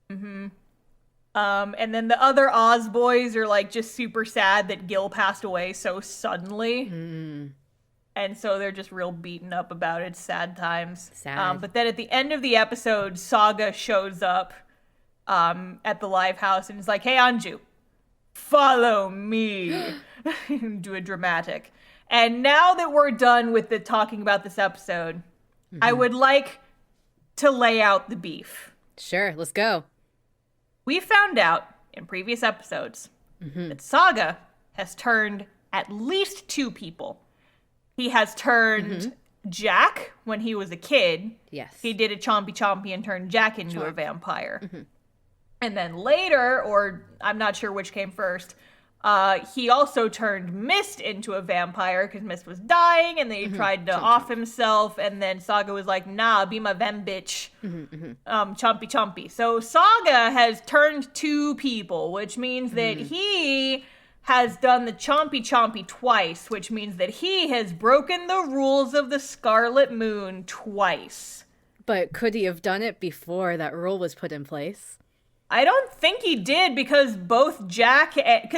And then the other Oz boys are like just super sad that Gil passed away so suddenly. And so they're just real beaten up about it. Sad times. Sad. But then at the end of the episode, Saga shows up at the live house and is like, hey, Anju, follow me. Do a dramatic. And now that we're done with the talking about this episode, I would like to lay out the beef. Sure, let's go. We found out in previous episodes that Saga has turned at least 2 people. He has turned Jack when he was a kid. Yes. He did a chompy and turned Jack into a vampire. And then later, or I'm not sure which came first, he also turned Mist into a vampire because Mist was dying, and then he tried to off himself, and then Saga was like, nah, be my vamp bitch. Chompy. So Saga has turned 2 people, which means that he has done the chompy twice, which means that he has broken the rules of the Scarlet Moon twice. But could he have done it before that rule was put in place? I don't think he did, because both Jack and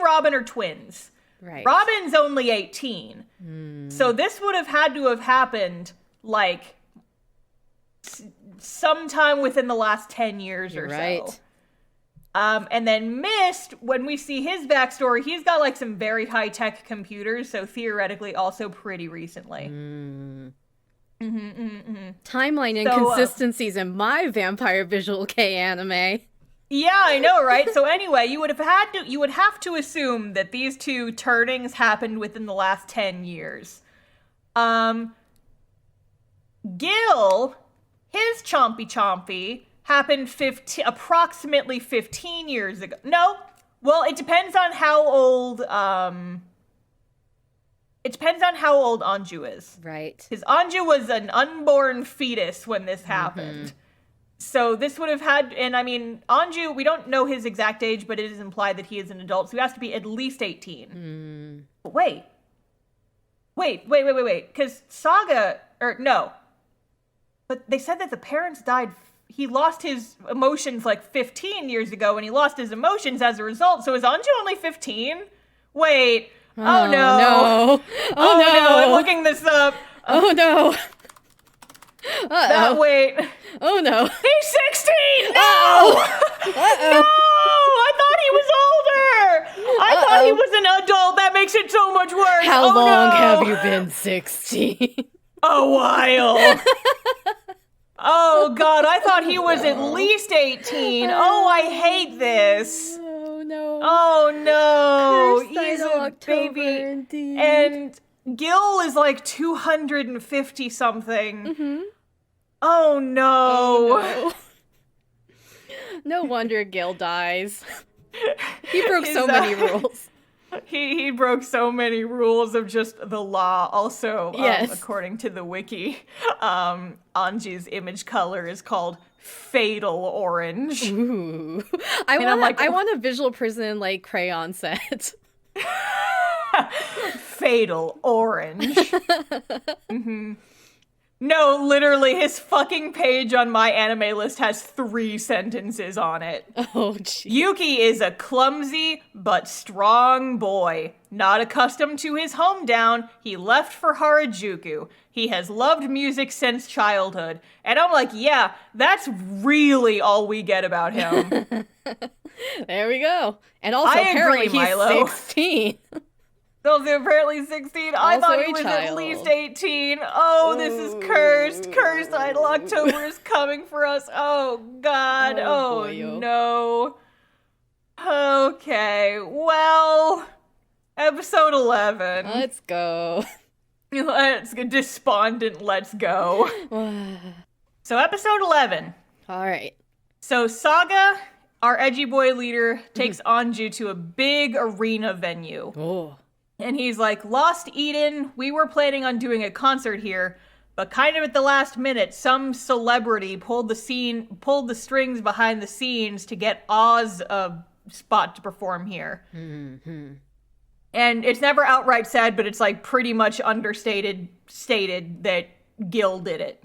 Robin are twins. Right. Robin's only 18. So this would have had to have happened, like, sometime within the last 10 years or right. so. And then Mist, when we see his backstory, he's got, like, some very high-tech computers, so theoretically also pretty recently. Timeline inconsistencies in my Vampire Visual K anime. Yeah, I know, right? So anyway, you would have to assume that these 2 turnings happened within the last 10 years. Gil, his chompy happened approximately 15 years ago. No, well, it depends on how old Anju is. Right. Because Anju was an unborn fetus when this happened. So this would have had, and I mean, Anju, we don't know his exact age, but it is implied that he is an adult, so he has to be at least 18. But wait. Because Saga, no. But they said that the parents died, he lost his emotions like 15 years ago, and he lost his emotions as a result, so is Anju only 15? Wait. Oh no. Oh no. I'm looking this up. Oh no. Wait. Oh no. He's 16! No! Uh-oh. No! I thought he was older! I thought he was an adult. That makes it so much worse. How long have you been 16? A while. Oh god, I thought he was at least 18. Oh, I hate this. Oh no. Oh no. Cursed He's idol a October, baby. indeed. And Gil is like 250 something. Oh no. Oh, no. No wonder Gil dies. He broke so many rules. He broke so many rules of just the law. Also, yes. According to the wiki, Anji's image color is called Fatal Orange. Ooh. I want a Visual Prison like crayon set. Fatal Orange. No, literally, his fucking page on my anime list has 3 sentences on it. Oh, geez. Yuki is a clumsy but strong boy. Not accustomed to his hometown, he left for Harajuku. He has loved music since childhood. And I'm like, yeah, that's really all we get about him. There we go. And also, I apparently, agree, he's Milo. 16. So apparently 16. I Also thought a he was child. at least 18. Oh, this is cursed. Cursed Idol October is coming for us. Oh, God. Oh, boyo. no. Okay, well, episode 11. Let's go. Let's go. Despondent, let's go. So episode 11. All right. So Saga, our edgy boy leader, takes Anju to a big arena venue. Oh. And he's like, Lost Eden, we were planning on doing a concert here, but kind of at the last minute, some celebrity pulled the strings behind the scenes to get Oz a spot to perform here. Mm-hmm. And it's never outright said, but it's like pretty much stated that Gil did it.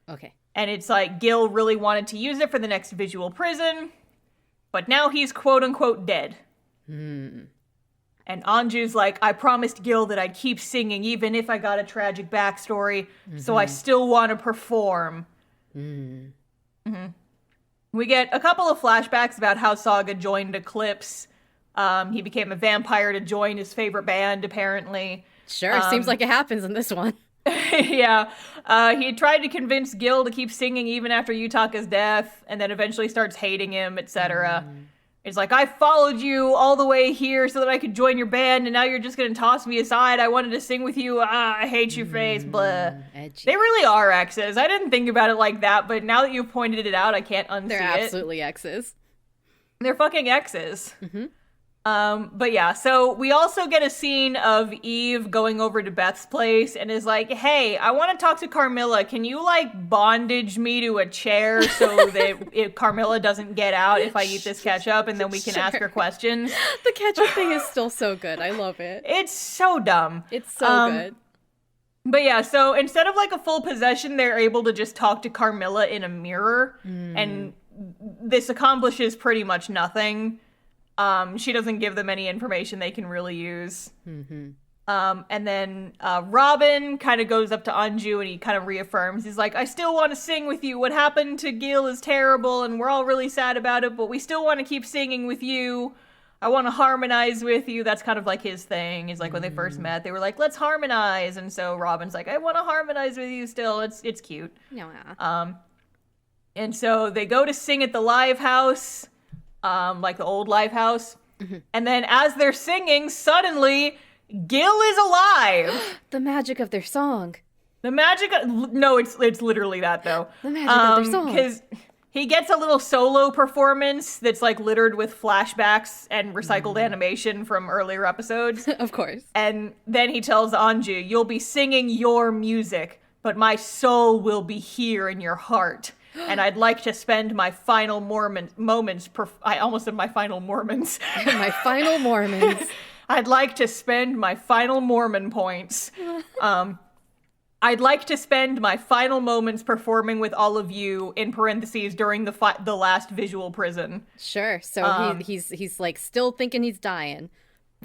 Okay. And it's like Gil really wanted to use it for the next visual prison, but now he's quote-unquote dead. Hmm. And Anju's like, I promised Gil that I'd keep singing even if I got a tragic backstory, so I still want to perform. Mm-hmm. We get a couple of flashbacks about how Saga joined Eclipse. He became a vampire to join his favorite band, apparently. Sure, seems like it happens in this one. Yeah. He tried to convince Gil to keep singing even after Yutaka's death, and then eventually starts hating him, etc. It's like, I followed you all the way here so that I could join your band, and now you're just gonna toss me aside. I wanted to sing with you. I hate your face, blah. Edgy. They really are exes. I didn't think about it like that, but now that you've pointed it out, I can't unsee it. They're absolutely exes. They're fucking exes. Mm-hmm. But yeah, so we also get a scene of Eve going over to Beth's place and is like, hey, I want to talk to Carmilla. Can you, like, bondage me to a chair so that Carmilla doesn't get out if I eat this ketchup, and then we can ask her questions? The ketchup thing is still so good. I love it. It's so dumb. It's so good. But yeah, so instead of, like, a full possession, they're able to just talk to Carmilla in a mirror, and this accomplishes pretty much nothing. She doesn't give them any information they can really use. Mm-hmm. And then Robin kind of goes up to Anju and he kind of reaffirms. He's like, I still want to sing with you. What happened to Gil is terrible and we're all really sad about it, but we still want to keep singing with you. I want to harmonize with you. That's kind of like his thing. He's like, when they first met, they were like, let's harmonize. And so Robin's like, I want to harmonize with you still. It's cute. Yeah. And so they go to sing at the live house. Like the old live house. Mm-hmm. And then as they're singing, suddenly, Gil is alive! The magic of their song. The magic of... No, it's literally that, though. The magic of their song. Because he gets a little solo performance that's, like, littered with flashbacks and recycled animation from earlier episodes. Of course. And then he tells Anju, you'll be singing your music, but my soul will be here in your heart. And I'd like to spend my final moments... I almost said my final Mormons. My final Mormons. I'd like to spend my final Mormon points. I'd like to spend my final moments performing with all of you, in parentheses, during the last visual prison. Sure. So he's like still thinking he's dying.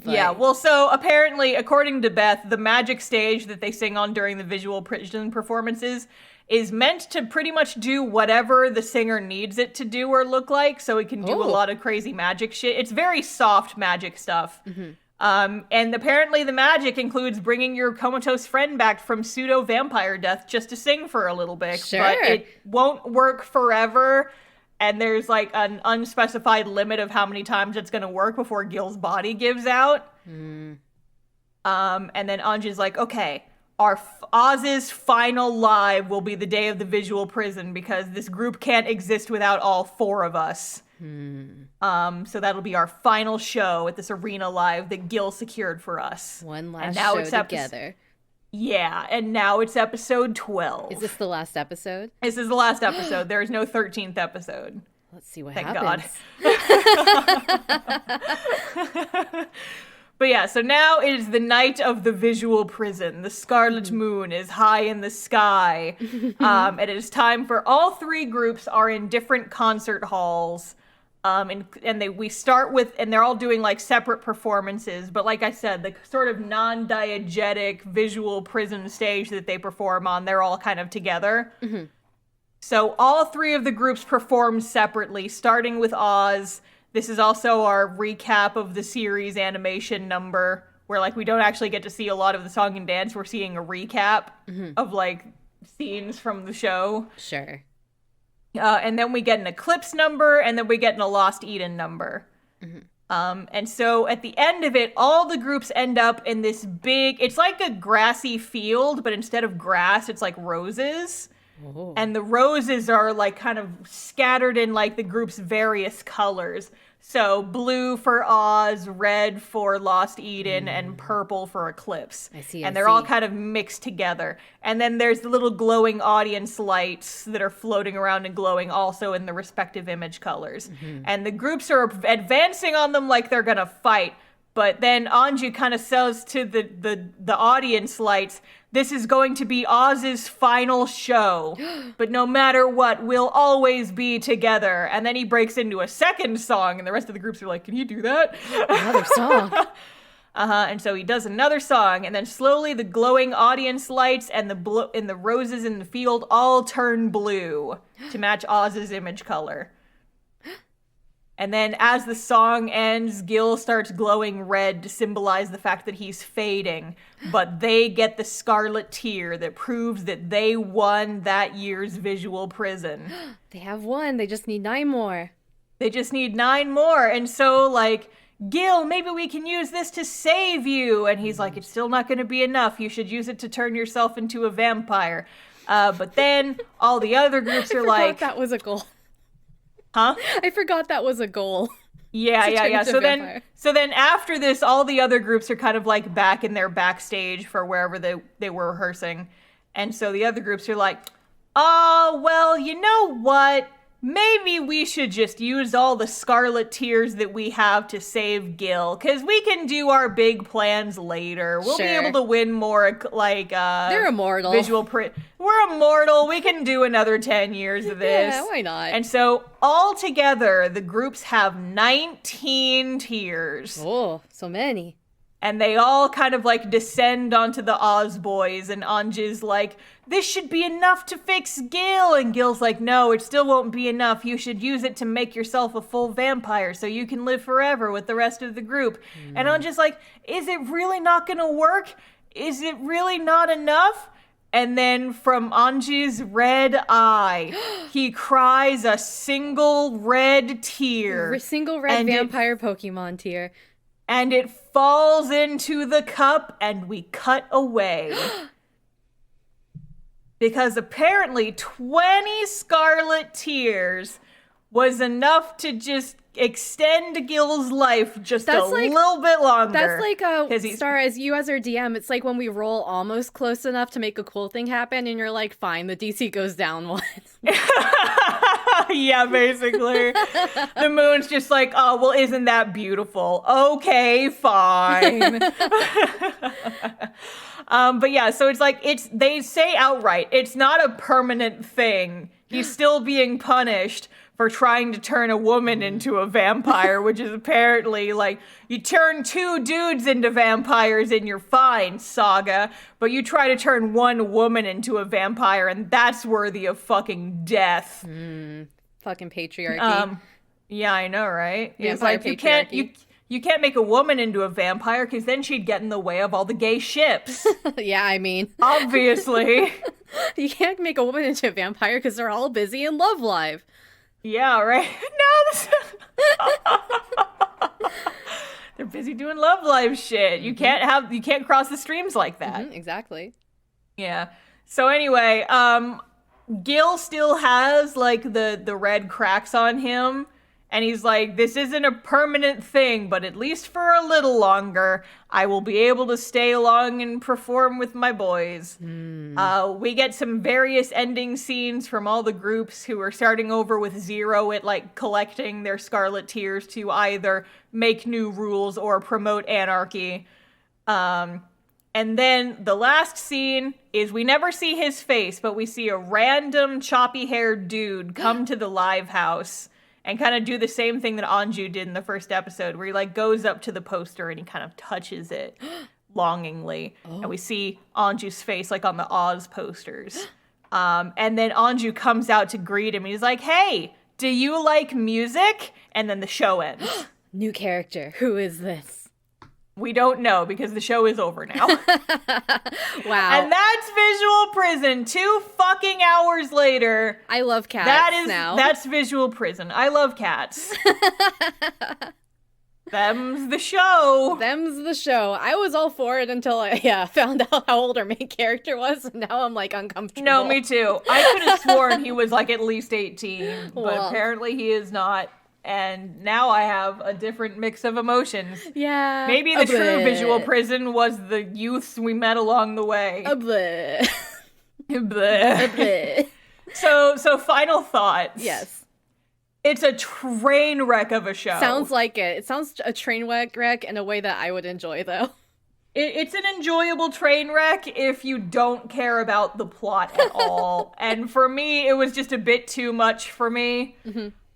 But... Yeah, well, so apparently, according to Beth, the magic stage that they sing on during the visual prison performances is meant to pretty much do whatever the singer needs it to do or look like, so it can do a lot of crazy magic shit. It's very soft magic stuff. Mm-hmm. And apparently the magic includes bringing your comatose friend back from pseudo-vampire death just to sing for a little bit. Sure. But it won't work forever, and there's like an unspecified limit of how many times it's gonna work before Gil's body gives out. And then Anju's like, okay, Oz's final live will be the day of the visual prison because this group can't exist without all four of us. So that'll be our final show at this arena live that Gil secured for us. One last show together. Yeah, and now it's episode 12. Is this the last episode? This is the last episode. There is no 13th episode. Let's see what Thank happens. God. But yeah, so now it is the night of the visual prison. The scarlet moon is high in the sky. And it is time for all three groups are in different concert halls. We start with, and they're all doing like separate performances. But like I said, the sort of non-diegetic visual prison stage that they perform on, they're all kind of together. Mm-hmm. So all three of the groups perform separately, starting with Oz. This is also our recap of the series animation number, where like we don't actually get to see a lot of the song and dance. We're seeing a recap of like scenes from the show. Sure. And then we get an Eclipse number, and then we get a Lost Eden number. And so at the end of it, all the groups end up in this big, it's like a grassy field, but instead of grass, it's like roses. Oh. And the roses are like kind of scattered in like the group's various colors. So blue for Oz, red for Lost Eden, and purple for Eclipse. I see. And they're all kind of mixed together. And then there's the little glowing audience lights that are floating around and glowing also in the respective image colors. And the groups are advancing on them like they're gonna fight. But then Anju kind of says to the audience lights, this is going to be Oz's final show. But no matter what, we'll always be together. And then he breaks into a second song, and the rest of the groups are like, can you do that? Another song. And so he does another song, and then slowly the glowing audience lights and the roses in the field all turn blue to match Oz's image color. And then as the song ends, Gil starts glowing red to symbolize the fact that he's fading. But they get the scarlet tear that proves that they won that year's visual prison. They have one. They just need 9 more. They just need 9 more. And so, like, Gil, maybe we can use this to save you. And he's like, it's still not going to be enough. You should use it to turn yourself into a vampire. But then all the other groups are like... that was a goal. Huh? I forgot that was a goal. Yeah. So then after this, all the other groups are kind of like back in their backstage for wherever they were rehearsing. And so the other groups are like, oh, well, you know what? Maybe we should just use all the scarlet tears that we have to save Gil, because we can do our big plans later. We'll be able to win more, like, they're immortal. We're immortal. We can do another 10 years of this. Yeah, why not? And so, all together, the groups have 19 tears. Oh, so many. And they all kind of, like, descend onto the Oz boys, and Anju's like, this should be enough to fix Gil. And Gil's like, no, it still won't be enough. You should use it to make yourself a full vampire so you can live forever with the rest of the group. And Anju's like, is it really not gonna work? Is it really not enough? And then from Anju's red eye, he cries a single red tear. A single red vampire Pokemon tear. And it falls into the cup, and we cut away. Because apparently 20 scarlet tears was enough to just extend Gil's life just little bit longer. That's like Star, as you as our DM, it's like when we roll almost close enough to make a cool thing happen, and you're like, fine, the DC goes down one. Yeah, basically. The moon's just like, oh, well, isn't that beautiful? Okay, fine. But yeah, so it's like, they say outright, it's not a permanent thing. He's still being punished for trying to turn a woman into a vampire, which is apparently like, you turn 2 dudes into vampires and you're fine, Saga, but you try to turn 1 woman into a vampire, and that's worthy of fucking death. Fucking patriarchy. Yeah, I know, right? It's Vampire like, patriarchy. you can't make a woman into a vampire, because then she'd get in the way of all the gay ships. Yeah, I mean. Obviously. You can't make a woman into a vampire because they're all busy in Love Live. Yeah, right? No, they're busy doing Love Live shit. You can't cross the streams like that. Exactly. Yeah. So anyway, Gil still has like the red cracks on him. And he's like, this isn't a permanent thing, but at least for a little longer, I will be able to stay along and perform with my boys. We get some various ending scenes from all the groups who are starting over with 0 at like collecting their scarlet tears to either make new rules or promote anarchy. And then the last scene is we never see his face, but we see a random choppy-haired dude come to the live house and kind of do the same thing that Anju did in the first episode, where he like goes up to the poster and he kind of touches it longingly. And we see Anju's face like on the Oz posters. And then Anju comes out to greet him. He's like, hey, do you like music? And then the show ends. New character. Who is this? We don't know, because the show is over now. Wow. And that's Visual Prison. 2 fucking hours later. I love cats now. That's Visual Prison. I love cats. Them's the show. Them's the show. I was all for it until I found out how old our main character was, and now I'm like uncomfortable. No, me too. I could have sworn he was like at least 18, but apparently he is not. And now I have a different mix of emotions. Yeah. Maybe the true visual prison was the youths we met along the way. Bleh. Bleh. So final thoughts. Yes. It's a train wreck of a show. Sounds like it. It sounds a train wreck in a way that I would enjoy, though. It's an enjoyable train wreck if you don't care about the plot at all. And for me, it was just a bit too much for me.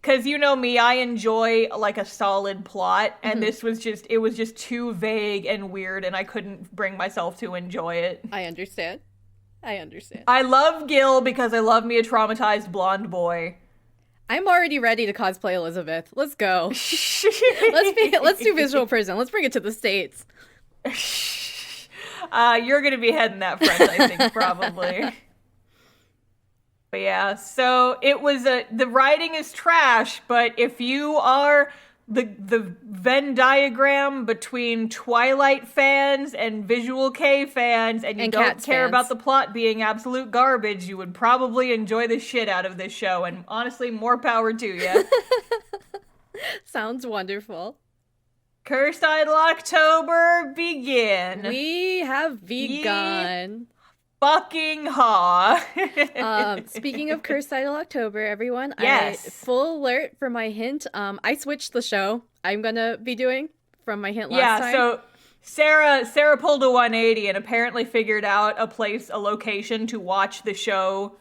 Because you know me, I enjoy like a solid plot. And this was just too vague and weird. And I couldn't bring myself to enjoy it. I understand. I love Gil because I love me a traumatized blonde boy. I'm already ready to cosplay Elizabeth. Let's go. Let's do visual prison. Let's bring it to the States. You're gonna be heading that front, I think, probably. But yeah, so it was the writing is trash, but if you are the Venn diagram between Twilight fans and Visual Kei fans, and you don't care about the plot being absolute garbage, you would probably enjoy the shit out of this show, and honestly, more power to you. Sounds wonderful. Cursed Idol October, begin. We have begun. Fucking ha. Speaking of Cursed Idol October, everyone, yes. Full alert for my hint. I switched the show I'm gonna be doing from my hint last time. Yeah, so Sarah pulled a 180 and apparently figured out a location to watch the show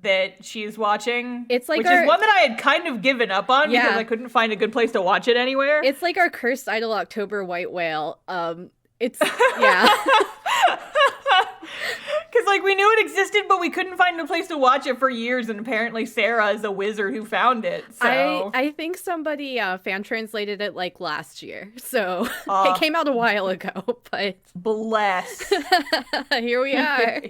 that she's watching. It's like which is one that I had kind of given up on because I couldn't find a good place to watch it anywhere. It's like our Cursed Idol October white whale. It's Because, like, we knew it existed, but we couldn't find a place to watch it for years, and apparently Sarah is a wizard who found it, so... I think somebody fan translated it, like, last year, so it came out a while ago, but... Bless. Here we are.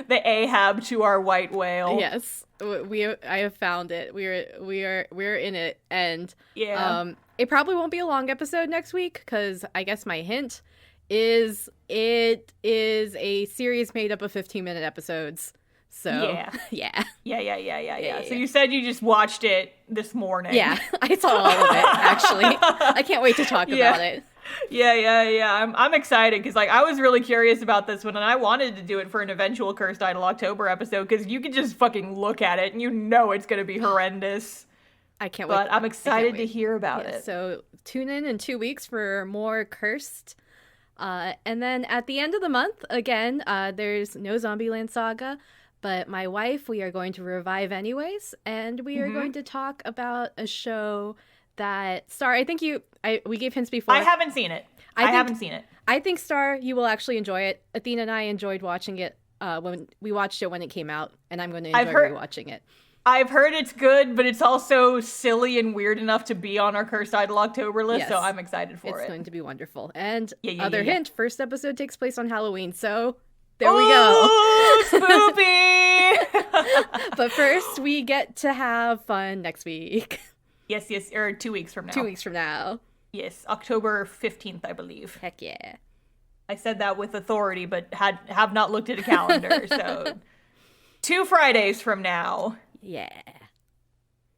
The Ahab to our white whale. Yes. I have found it. We're in it, and... it probably won't be a long episode next week, because I guess my hint... is a series made up of 15-minute episodes. So yeah. So you said you just watched it this morning. Yeah, I saw all of it, actually. I can't wait to talk about it. Yeah. I'm excited because like I was really curious about this one and I wanted to do it for an eventual Cursed Idol October episode because you can just fucking look at it and you know it's going to be horrendous. I can't wait. But I'm excited to hear about it. So tune in 2 weeks for more Cursed. And then at the end of the month, again, there's no Zombieland Saga, but my wife, we are going to revive anyways, and we are going to talk about a show that, Star, I think we gave hints before. I haven't seen it. I haven't seen it. I think, Star, you will actually enjoy it. Athena and I enjoyed watching it when we watched it when it came out, and I'm going to enjoy rewatching it. I've heard it's good, but it's also silly and weird enough to be on our Cursed Idol October list, so I'm excited for it. It's going to be wonderful. And hint, first episode takes place on Halloween, so there we go. Spoopy! But first, we get to have fun next week. Yes, or 2 weeks from now. 2 weeks from now. Yes, October 15th, I believe. Heck yeah. I said that with authority, but have not looked at a calendar, so 2 Fridays from now. Yeah.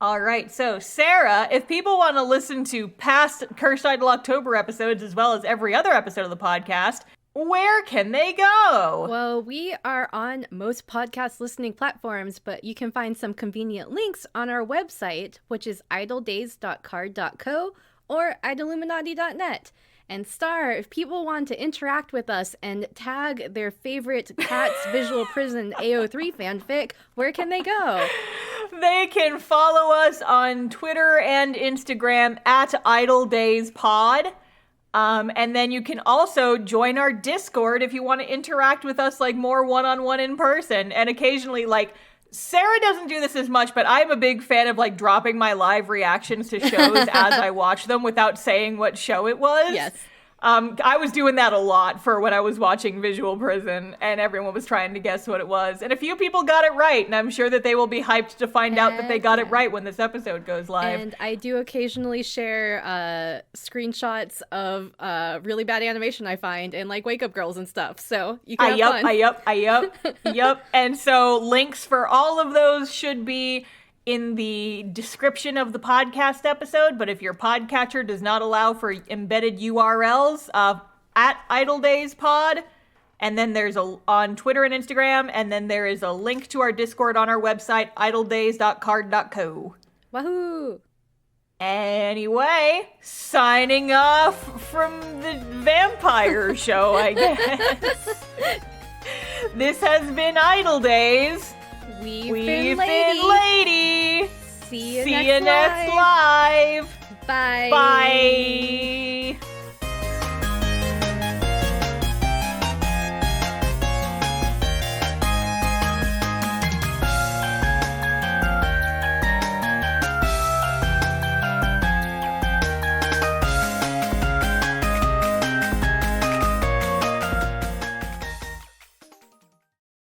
All right. So, Sarah, if people want to listen to past Cursed Idol October episodes as well as every other episode of the podcast, where can they go? Well, we are on most podcast listening platforms, but you can find some convenient links on our website, which is idoldays.card.co or idoluminati.net. And Star, if people want to interact with us and tag their favorite Cats Visual Prison AO3 fanfic, where can they go? They can follow us on Twitter and Instagram at IdolDaysPod. And then you can also join our Discord if you want to interact with us like more one-on-one in person. And occasionally, like, Sarah doesn't do this as much, but I'm a big fan of like dropping my live reactions to shows as I watch them without saying what show it was. Yes. I was doing that a lot for when I was watching Visual Prison, and everyone was trying to guess what it was. And a few people got it right, and I'm sure that they will be hyped to find out that they got it right when this episode goes live. And I do occasionally share screenshots of really bad animation I find and like Wake Up Girls and stuff. So you can have fun. Yup. And so links for all of those should be in the description of the podcast episode, but if your podcatcher does not allow for embedded URLs, at Idle Days Pod, and then there's on Twitter and Instagram, and then there is a link to our Discord on our website, idledays.card.co. Wahoo! Anyway, signing off from the vampire show, I guess. This has been Idle Days. We've been been Lady. See you next live. Bye. Bye.